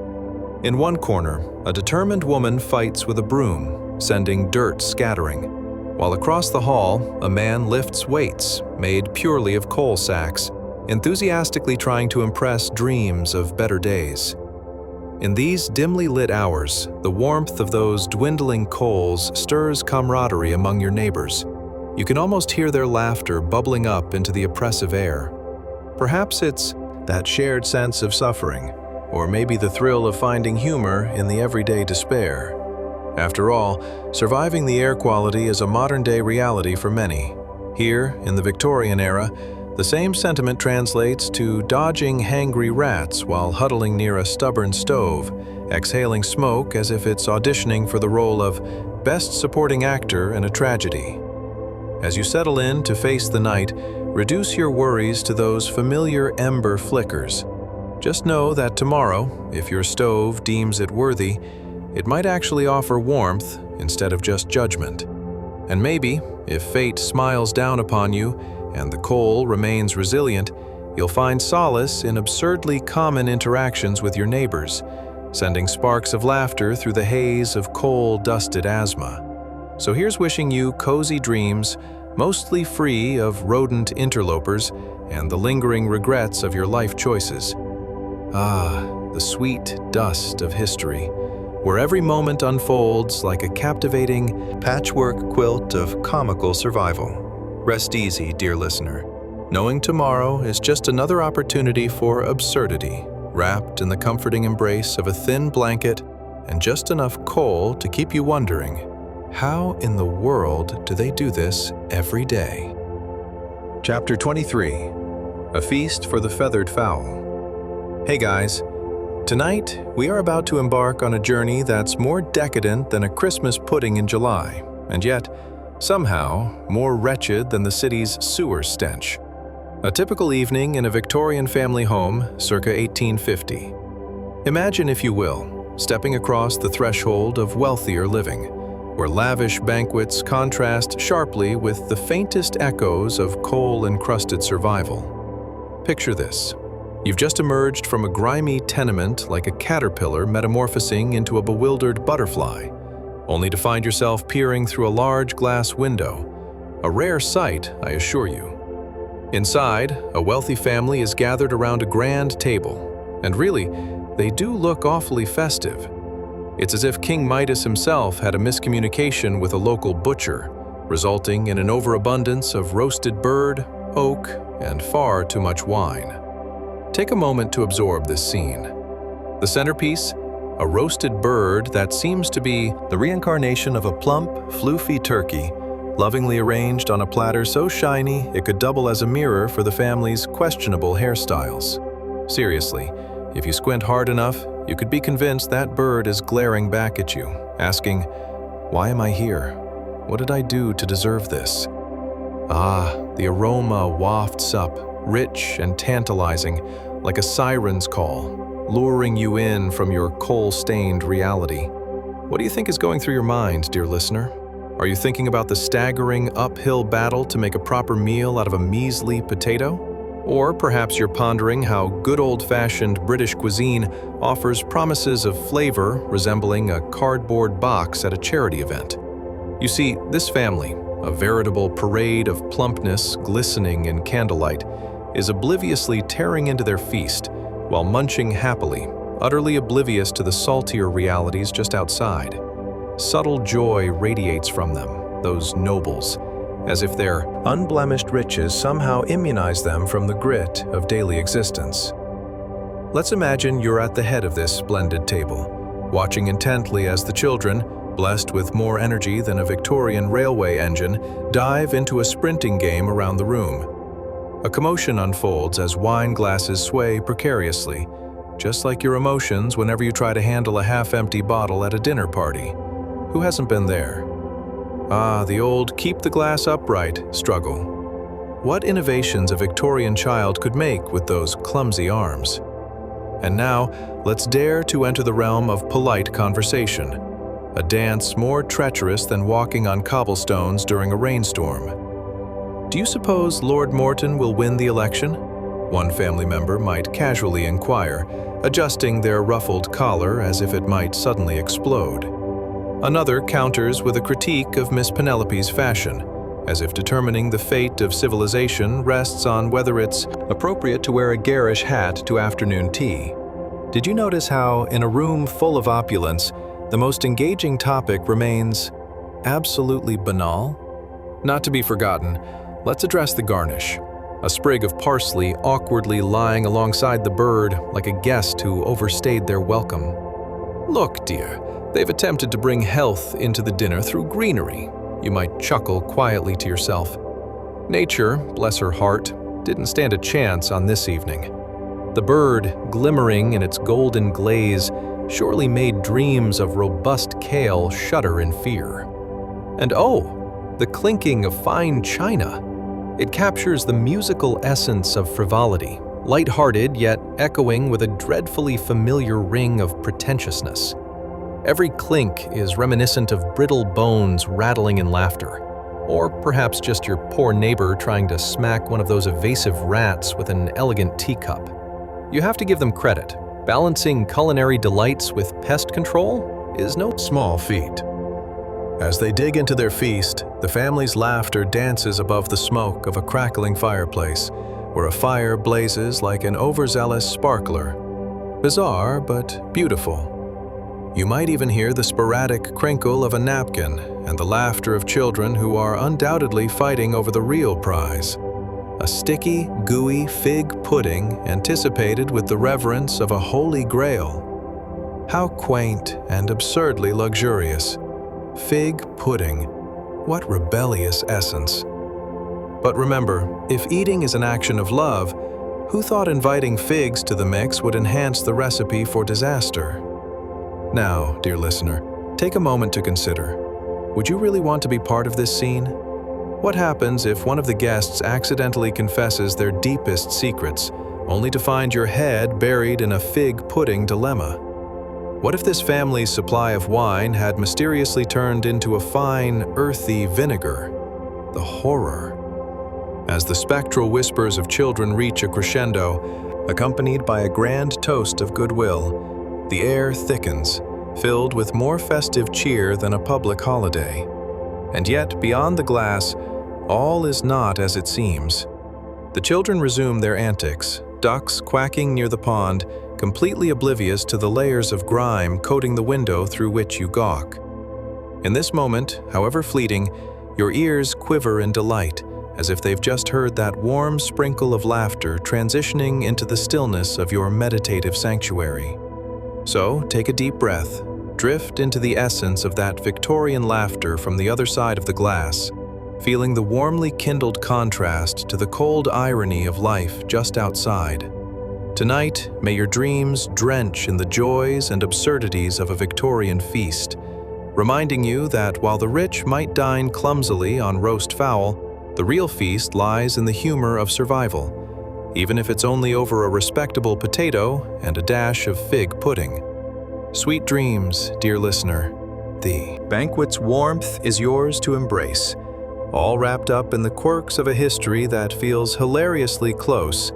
In one corner, a determined woman fights with a broom, sending dirt scattering, while across the hall, a man lifts weights made purely of coal sacks, enthusiastically trying to impress dreams of better days. In these dimly lit hours, the warmth of those dwindling coals stirs camaraderie among your neighbors. You can almost hear their laughter bubbling up into the oppressive air. Perhaps it's that shared sense of suffering, or maybe the thrill of finding humor in the everyday despair. After all, surviving the air quality is a modern-day reality for many. Here, in the Victorian era, the same sentiment translates to dodging hangry rats while huddling near a stubborn stove, exhaling smoke as if it's auditioning for the role of best supporting actor in a tragedy. As you settle in to face the night, reduce your worries to those familiar ember flickers. Just know that tomorrow, if your stove deems it worthy, it might actually offer warmth instead of just judgment. And maybe, if fate smiles down upon you and the coal remains resilient, you'll find solace in absurdly common interactions with your neighbors, sending sparks of laughter through the haze of coal-dusted asthma. So here's wishing you cozy dreams, mostly free of rodent interlopers and the lingering regrets of your life choices. Ah, the sweet dust of history, where every moment unfolds like a captivating patchwork quilt of comical survival. Rest easy, dear listener, knowing tomorrow is just another opportunity for absurdity, wrapped in the comforting embrace of a thin blanket and just enough coal to keep you wondering, how in the world do they do this every day? Chapter 23. A Feast for the Feathered Fowl. Hey guys, Tonight, we are about to embark on a journey that's more decadent than a Christmas pudding in July, and yet, somehow, more wretched than the city's sewer stench. A typical evening in a Victorian family home, circa 1850. Imagine, if you will, stepping across the threshold of wealthier living, where lavish banquets contrast sharply with the faintest echoes of coal-encrusted survival. Picture this. You've just emerged from a grimy tenement like a caterpillar metamorphosing into a bewildered butterfly, only to find yourself peering through a large glass window. A rare sight, I assure you. Inside, a wealthy family is gathered around a grand table, and really, they do look awfully festive. It's as if King Midas himself had a miscommunication with a local butcher, resulting in an overabundance of roasted bird, oak, and far too much wine. Take a moment to absorb this scene. The centerpiece, a roasted bird that seems to be the reincarnation of a plump, floofy turkey, lovingly arranged on a platter so shiny it could double as a mirror for the family's questionable hairstyles. Seriously, if you squint hard enough, you could be convinced that bird is glaring back at you, asking, "Why am I here? What did I do to deserve this?" Ah, the aroma wafts up, rich and tantalizing, like a siren's call, luring you in from your coal-stained reality. What do you think is going through your mind, dear listener? Are you thinking about the staggering uphill battle to make a proper meal out of a measly potato? Or perhaps you're pondering how good old-fashioned British cuisine offers promises of flavor resembling a cardboard box at a charity event. You see, this family, a veritable parade of plumpness glistening in candlelight, is obliviously tearing into their feast while munching happily, utterly oblivious to the saltier realities just outside. Subtle joy radiates from them, those nobles, as if their unblemished riches somehow immunize them from the grit of daily existence. Let's imagine you're at the head of this splendid table, watching intently as the children, blessed with more energy than a Victorian railway engine, dive into a sprinting game around the room. A commotion unfolds as wine glasses sway precariously, just like your emotions whenever you try to handle a half-empty bottle at a dinner party. Who hasn't been there? Ah, the old keep the glass upright struggle. What innovations a Victorian child could make with those clumsy arms. And now, let's dare to enter the realm of polite conversation, a dance more treacherous than walking on cobblestones during a rainstorm. Do you suppose Lord Morton will win the election? One family member might casually inquire, adjusting their ruffled collar as if it might suddenly explode. Another counters with a critique of Miss Penelope's fashion, as if determining the fate of civilization rests on whether it's appropriate to wear a garish hat to afternoon tea. Did you notice how, in a room full of opulence, the most engaging topic remains absolutely banal? Not to be forgotten, let's address the garnish. A sprig of parsley awkwardly lying alongside the bird like a guest who overstayed their welcome. Look, dear, they've attempted to bring health into the dinner through greenery. You might chuckle quietly to yourself. Nature, bless her heart, didn't stand a chance on this evening. The bird, glimmering in its golden glaze, surely made dreams of robust kale shudder in fear. And oh, the clinking of fine china. It captures the musical essence of frivolity, light-hearted yet echoing with a dreadfully familiar ring of pretentiousness. Every clink is reminiscent of brittle bones rattling in laughter, or perhaps just your poor neighbor trying to smack one of those evasive rats with an elegant teacup. You have to give them credit. Balancing culinary delights with pest control is no small feat. As they dig into their feast, the family's laughter dances above the smoke of a crackling fireplace, where a fire blazes like an overzealous sparkler. Bizarre, but beautiful. You might even hear the sporadic crinkle of a napkin and the laughter of children who are undoubtedly fighting over the real prize. A sticky, gooey fig pudding anticipated with the reverence of a holy grail. How quaint and absurdly luxurious. Fig pudding. What rebellious essence. But remember, if eating is an action of love, Who thought inviting figs to the mix would enhance the recipe for disaster? Now, dear listener, take a moment to consider. Would you really want to be part of this scene? What happens if one of the guests accidentally confesses their deepest secrets, only to find your head buried in a fig pudding dilemma? What if this family's supply of wine had mysteriously turned into a fine, earthy vinegar? The horror. As the spectral whispers of children reach a crescendo, accompanied by a grand toast of goodwill, the air thickens, filled with more festive cheer than a public holiday. And yet, beyond the glass, all is not as it seems. The children resume their antics, ducks quacking near the pond, completely oblivious to the layers of grime coating the window through which you gawk. In this moment, however fleeting, your ears quiver in delight, as if they've just heard that warm sprinkle of laughter transitioning into the stillness of your meditative sanctuary. So, take a deep breath, drift into the essence of that Victorian laughter from the other side of the glass, feeling the warmly kindled contrast to the cold irony of life just outside. Tonight, may your dreams drench in the joys and absurdities of a Victorian feast, reminding you that while the rich might dine clumsily on roast fowl, the real feast lies in the humor of survival, even if it's only over a respectable potato and a dash of fig pudding. Sweet dreams, dear listener. The banquet's warmth is yours to embrace, all wrapped up in the quirks of a history that feels hilariously close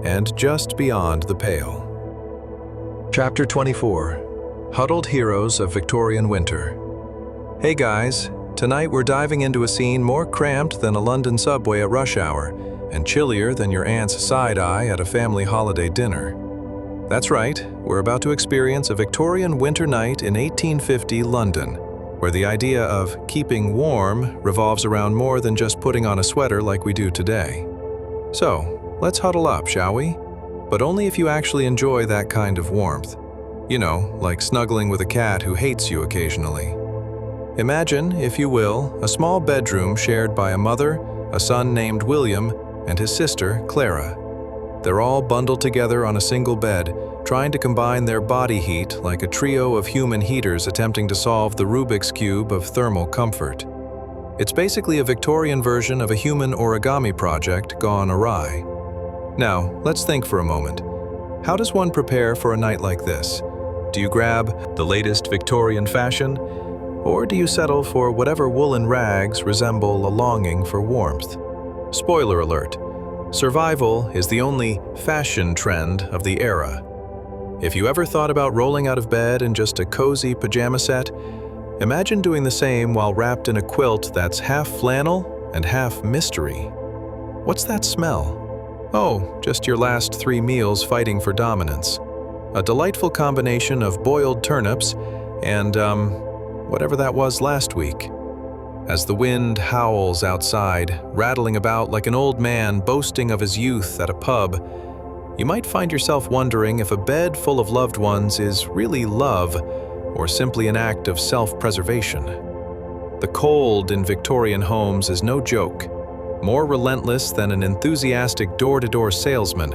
and just beyond the pale. Chapter 24. Huddled Heroes of Victorian Winter. Hey guys, tonight we're diving into a scene more cramped than a London subway at rush hour and chillier than your aunt's side-eye at a family holiday dinner. That's right, we're about to experience a Victorian winter night in 1850 London, where the idea of keeping warm revolves around more than just putting on a sweater like we do today. So, let's huddle up, shall we? But only if you actually enjoy that kind of warmth. You know, like snuggling with a cat who hates you occasionally. Imagine, if you will, a small bedroom shared by a mother, a son named William, and his sister, Clara. They're all bundled together on a single bed, trying to combine their body heat like a trio of human heaters attempting to solve the Rubik's Cube of thermal comfort. It's basically a Victorian version of a human origami project gone awry. Now, let's think for a moment. How does one prepare for a night like this? Do you grab the latest Victorian fashion? Or do you settle for whatever woolen rags resemble a longing for warmth? Spoiler alert. Survival is the only fashion trend of the era. If you ever thought about rolling out of bed in just a cozy pajama set, imagine doing the same while wrapped in a quilt that's half flannel and half mystery. What's that smell? Oh, just your last 3 meals fighting for dominance. A delightful combination of boiled turnips and, whatever that was last week. As the wind howls outside, rattling about like an old man boasting of his youth at a pub, you might find yourself wondering if a bed full of loved ones is really love or simply an act of self-preservation. The cold in Victorian homes is no joke, more relentless than an enthusiastic door-to-door salesman,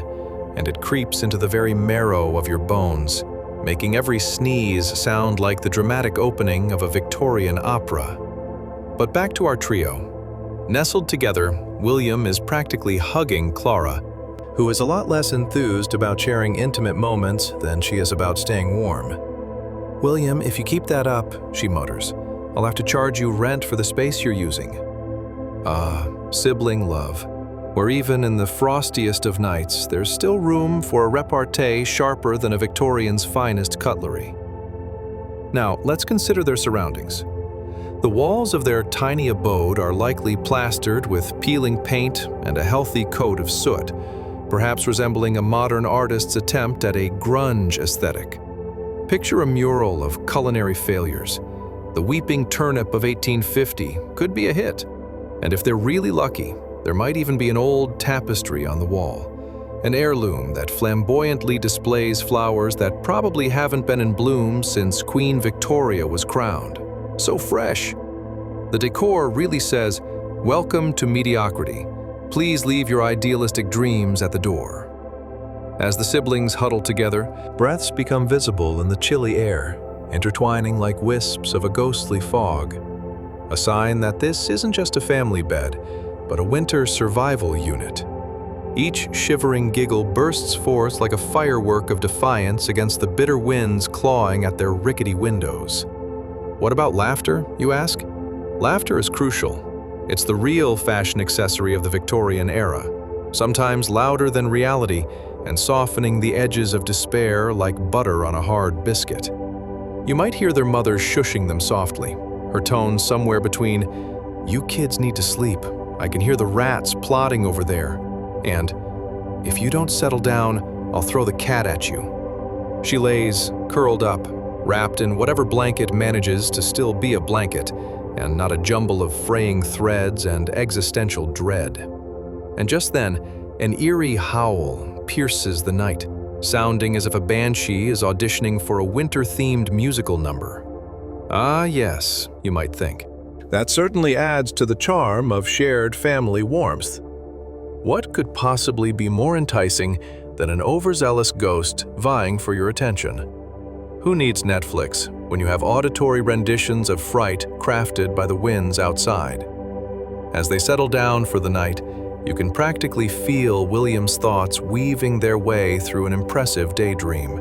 and it creeps into the very marrow of your bones, making every sneeze sound like the dramatic opening of a Victorian opera. But back to our trio. Nestled together, William is practically hugging Clara, who is a lot less enthused about sharing intimate moments than she is about staying warm. "William, if you keep that up," she mutters, "I'll have to charge you rent for the space you're using." Ah, sibling love, where even in the frostiest of nights, there's still room for a repartee sharper than a Victorian's finest cutlery. Now, let's consider their surroundings. The walls of their tiny abode are likely plastered with peeling paint and a healthy coat of soot, perhaps resembling a modern artist's attempt at a grunge aesthetic. Picture a mural of culinary failures. The Weeping Turnip of 1850 could be a hit, and if they're really lucky, there might even be an old tapestry on the wall, an heirloom that flamboyantly displays flowers that probably haven't been in bloom since Queen Victoria was crowned. So fresh. The decor really says, "Welcome to mediocrity. Please leave your idealistic dreams at the door." As the siblings huddle together, breaths become visible in the chilly air, intertwining like wisps of a ghostly fog. A sign that this isn't just a family bed, but a winter survival unit. Each shivering giggle bursts forth like a firework of defiance against the bitter winds clawing at their rickety windows. What about laughter, you ask? Laughter is crucial. It's the real fashion accessory of the Victorian era, sometimes louder than reality and softening the edges of despair like butter on a hard biscuit. You might hear their mother shushing them softly, her tone somewhere between, "You kids need to sleep. I can hear the rats plotting over there," and "If you don't settle down, I'll throw the cat at you." She lays, curled up, wrapped in whatever blanket manages to still be a blanket, and not a jumble of fraying threads and existential dread. And just then, an eerie howl pierces the night, sounding as if a banshee is auditioning for a winter-themed musical number. Ah yes, you might think. That certainly adds to the charm of shared family warmth. What could possibly be more enticing than an overzealous ghost vying for your attention? Who needs Netflix when you have auditory renditions of fright crafted by the winds outside? As they settle down for the night, you can practically feel William's thoughts weaving their way through an impressive daydream.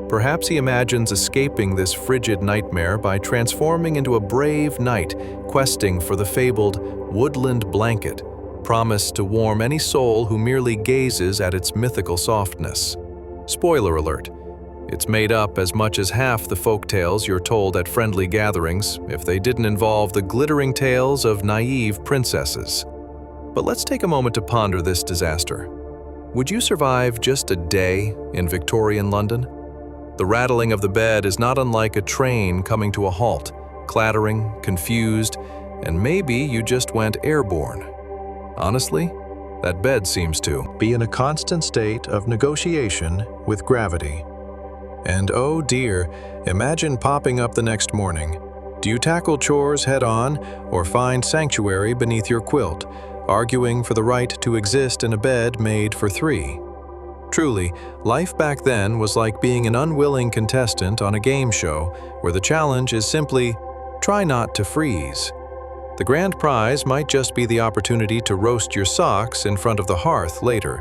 Perhaps he imagines escaping this frigid nightmare by transforming into a brave knight questing for the fabled woodland blanket, promised to warm any soul who merely gazes at its mythical softness. Spoiler alert, it's made up as much as half the folk tales you're told at friendly gatherings if they didn't involve the glittering tales of naive princesses. But let's take a moment to ponder this disaster. Would you survive just a day in Victorian London? The rattling of the bed is not unlike a train coming to a halt, clattering, confused, and maybe you just went airborne. Honestly, that bed seems to be in a constant state of negotiation with gravity. And oh dear, imagine popping up the next morning. Do you tackle chores head-on or find sanctuary beneath your quilt, arguing for the right to exist in a bed made for three? Truly, life back then was like being an unwilling contestant on a game show where the challenge is simply, try not to freeze. The grand prize might just be the opportunity to roast your socks in front of the hearth later,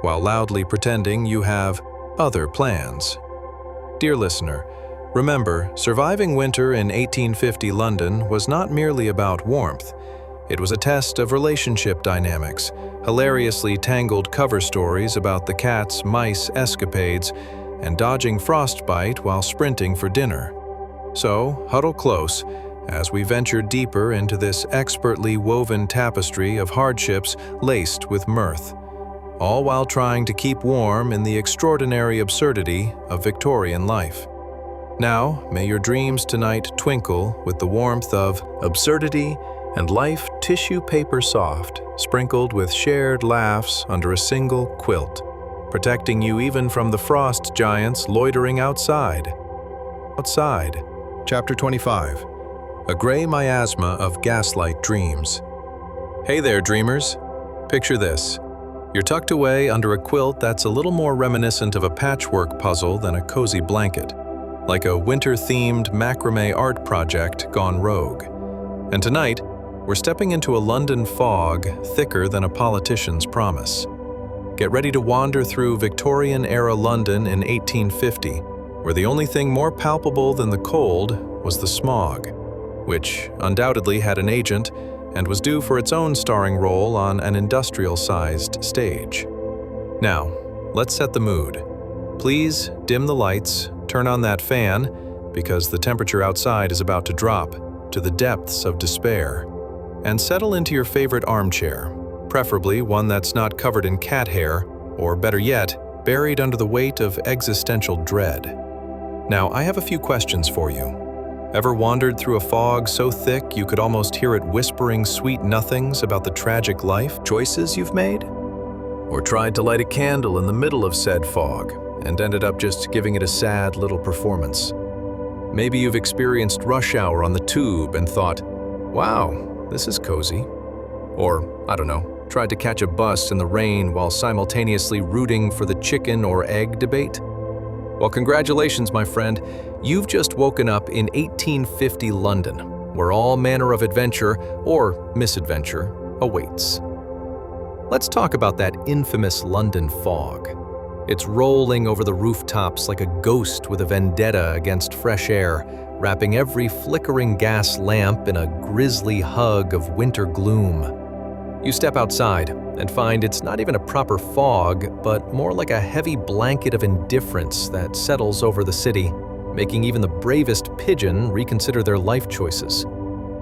while loudly pretending you have other plans. Dear listener, remember, surviving winter in 1850 London was not merely about warmth. It was a test of relationship dynamics, hilariously tangled cover stories about the cat's mice escapades, and dodging frostbite while sprinting for dinner. So, huddle close as we venture deeper into this expertly woven tapestry of hardships laced with mirth, all while trying to keep warm in the extraordinary absurdity of Victorian life. Now, may your dreams tonight twinkle with the warmth of absurdity and life tissue paper soft, sprinkled with shared laughs under a single quilt, protecting you even from the frost giants loitering outside. Chapter 25. A Gray Miasma of Gaslight Dreams. Hey there, dreamers. Picture this. You're tucked away under a quilt that's a little more reminiscent of a patchwork puzzle than a cozy blanket, like a winter-themed macrame art project gone rogue. And tonight, we're stepping into a London fog thicker than a politician's promise. Get ready to wander through Victorian-era London in 1850, where the only thing more palpable than the cold was the smog, which undoubtedly had an agent and was due for its own starring role on an industrial-sized stage. Now, let's set the mood. Please dim the lights, turn on that fan, because the temperature outside is about to drop to the depths of despair. And settle into your favorite armchair, preferably one that's not covered in cat hair, or better yet, buried under the weight of existential dread. Now, I have a few questions for you. Ever wandered through a fog so thick you could almost hear it whispering sweet nothings about the tragic life choices you've made? Or tried to light a candle in the middle of said fog and ended up just giving it a sad little performance? Maybe you've experienced rush hour on the tube and thought, wow, this is cozy. Or, I don't know, Tried to catch a bus in the rain while simultaneously rooting for the chicken or egg debate? Well, congratulations, my friend. You've just woken up in 1850 London, where all manner of adventure, or misadventure, awaits. Let's talk about that infamous London fog. It's rolling over the rooftops like a ghost with a vendetta against fresh air, wrapping every flickering gas lamp in a grisly hug of winter gloom. You step outside and find it's not even a proper fog, but more like a heavy blanket of indifference that settles over the city, making even the bravest pigeon reconsider their life choices.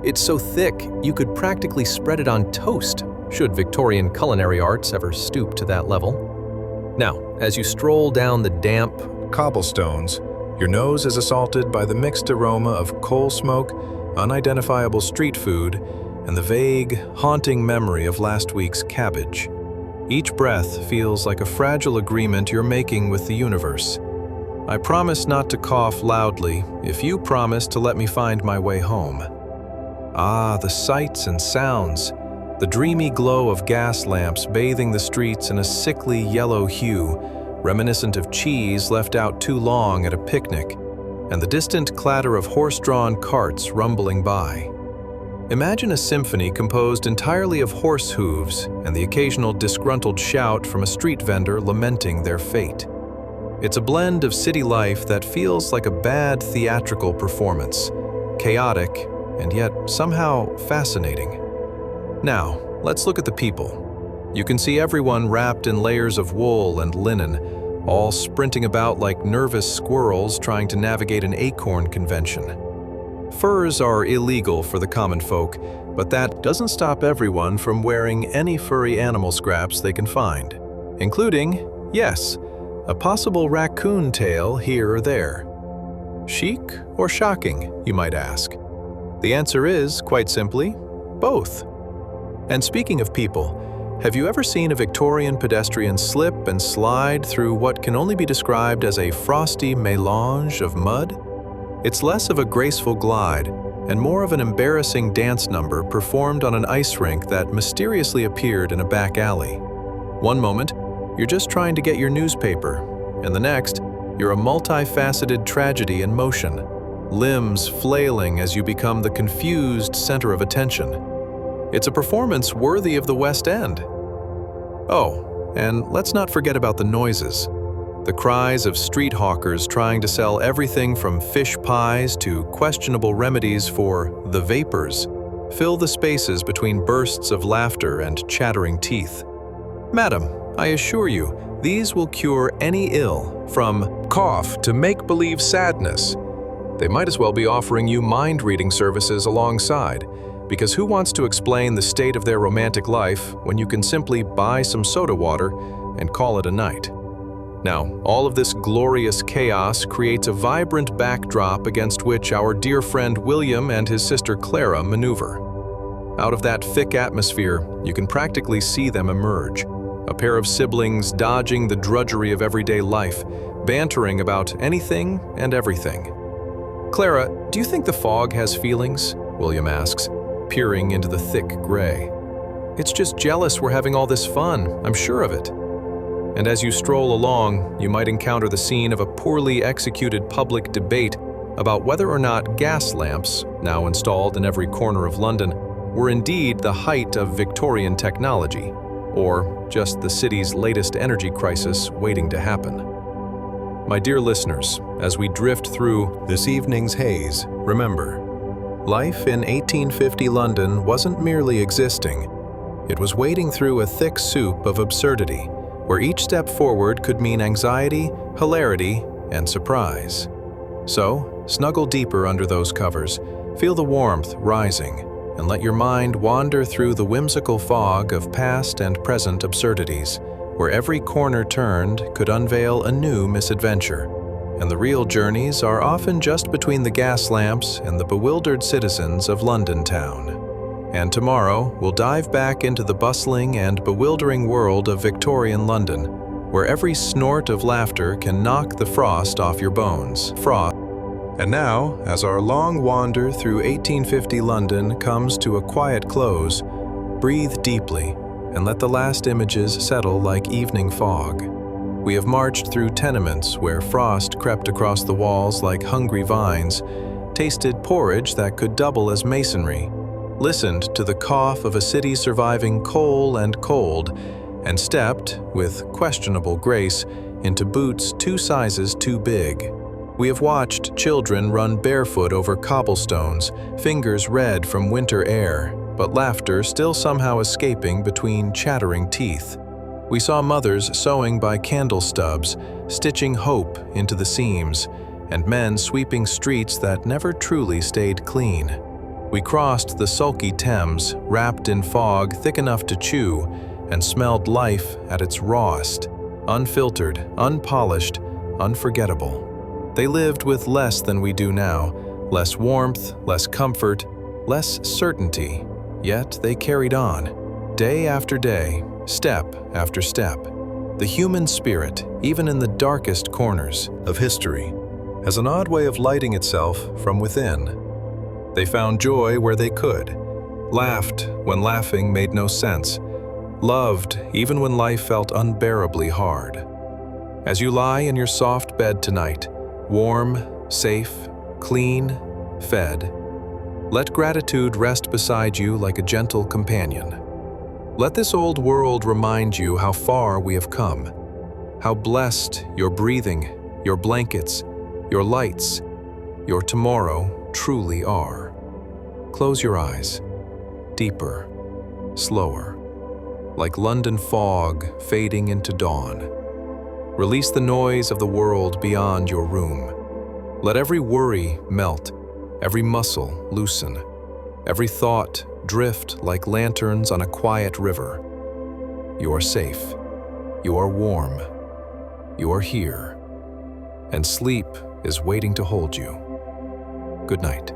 It's so thick, you could practically spread it on toast, should Victorian culinary arts ever stoop to that level. Now, as you stroll down the damp Cobblestones, your nose is assaulted by the mixed aroma of coal smoke, unidentifiable street food, and the vague, haunting memory of last week's cabbage. Each breath feels like a fragile agreement you're making with the universe. I promise not to cough loudly if you promise to let me find my way home. Ah, the sights and sounds. The dreamy glow of gas lamps bathing the streets in a sickly yellow hue, reminiscent of cheese left out too long at a picnic, and the distant clatter of horse-drawn carts rumbling by. Imagine a symphony composed entirely of horse hooves and the occasional disgruntled shout from a street vendor lamenting their fate. It's a blend of city life that feels like a bad theatrical performance, chaotic and yet somehow fascinating. Now, let's look at the people. You can see everyone wrapped in layers of wool and linen, all sprinting about like nervous squirrels trying to navigate an acorn convention. Furs are illegal for the common folk, but that doesn't stop everyone from wearing any furry animal scraps they can find, including, yes, a possible raccoon tail here or there. Chic or shocking, you might ask? The answer is, quite simply, both. And speaking of people, have you ever seen a Victorian pedestrian slip and slide through what can only be described as a frosty mélange of mud? It's less of a graceful glide and more of an embarrassing dance number performed on an ice rink that mysteriously appeared in a back alley. One moment, you're just trying to get your newspaper, and the next, you're a multifaceted tragedy in motion, limbs flailing as you become the confused center of attention. It's a performance worthy of the West End. Oh, and let's not forget about the noises. The cries of street hawkers trying to sell everything from fish pies to questionable remedies for the vapors fill the spaces between bursts of laughter and chattering teeth. Madam, I assure you, these will cure any ill, from cough to make-believe sadness. They might as well be offering you mind-reading services alongside, because who wants to explain the state of their romantic life when you can simply buy some soda water and call it a night? Now, all of this glorious chaos creates a vibrant backdrop against which our dear friend William and his sister Clara maneuver. Out of that thick atmosphere, you can practically see them emerge, a pair of siblings dodging the drudgery of everyday life, bantering about anything and everything. Clara, do you think the fog has feelings? William asks, peering into the thick gray. It's just jealous we're having all this fun, I'm sure of it. And as you stroll along, you might encounter the scene of a poorly executed public debate about whether or not gas lamps, now installed in every corner of London, were indeed the height of Victorian technology, or just the city's latest energy crisis waiting to happen. My dear listeners, as we drift through this evening's haze, remember, life in 1850 London wasn't merely existing. It was wading through a thick soup of absurdity, where each step forward could mean anxiety, hilarity, and surprise. So, snuggle deeper under those covers, feel the warmth rising, and let your mind wander through the whimsical fog of past and present absurdities, where every corner turned could unveil a new misadventure, and the real journeys are often just between the gas lamps and the bewildered citizens of London town. And tomorrow, we'll dive back into the bustling and bewildering world of Victorian London, where every snort of laughter can knock the frost off your bones. And now, as our long wander through 1850 London comes to a quiet close, breathe deeply and let the last images settle like evening fog. We have marched through tenements where frost crept across the walls like hungry vines, tasted porridge that could double as masonry, listened to the cough of a city surviving coal and cold, and stepped, with questionable grace, into boots 2 sizes too big. We have watched children run barefoot over cobblestones, fingers red from winter air, but laughter still somehow escaping between chattering teeth. We saw mothers sewing by candle stubs, stitching hope into the seams, and men sweeping streets that never truly stayed clean. We crossed the sulky Thames, wrapped in fog thick enough to chew, and smelled life at its rawest, unfiltered, unpolished, unforgettable. They lived with less than we do now, less warmth, less comfort, less certainty, yet they carried on, day after day, step after step. The human spirit, even in the darkest corners of history, has an odd way of lighting itself from within. They found joy where they could, laughed when laughing made no sense, loved even when life felt unbearably hard. As you lie in your soft bed tonight, warm, safe, clean, fed, let gratitude rest beside you like a gentle companion. Let this old world remind you how far we have come, how blessed your breathing, your blankets, your lights, your tomorrow truly are. Close your eyes, deeper, slower, like London fog fading into dawn. Release the noise of the world beyond your room. Let every worry melt, every muscle loosen, every thought drift like lanterns on a quiet river. You are safe, you are warm, you are here, and sleep is waiting to hold you. Good night.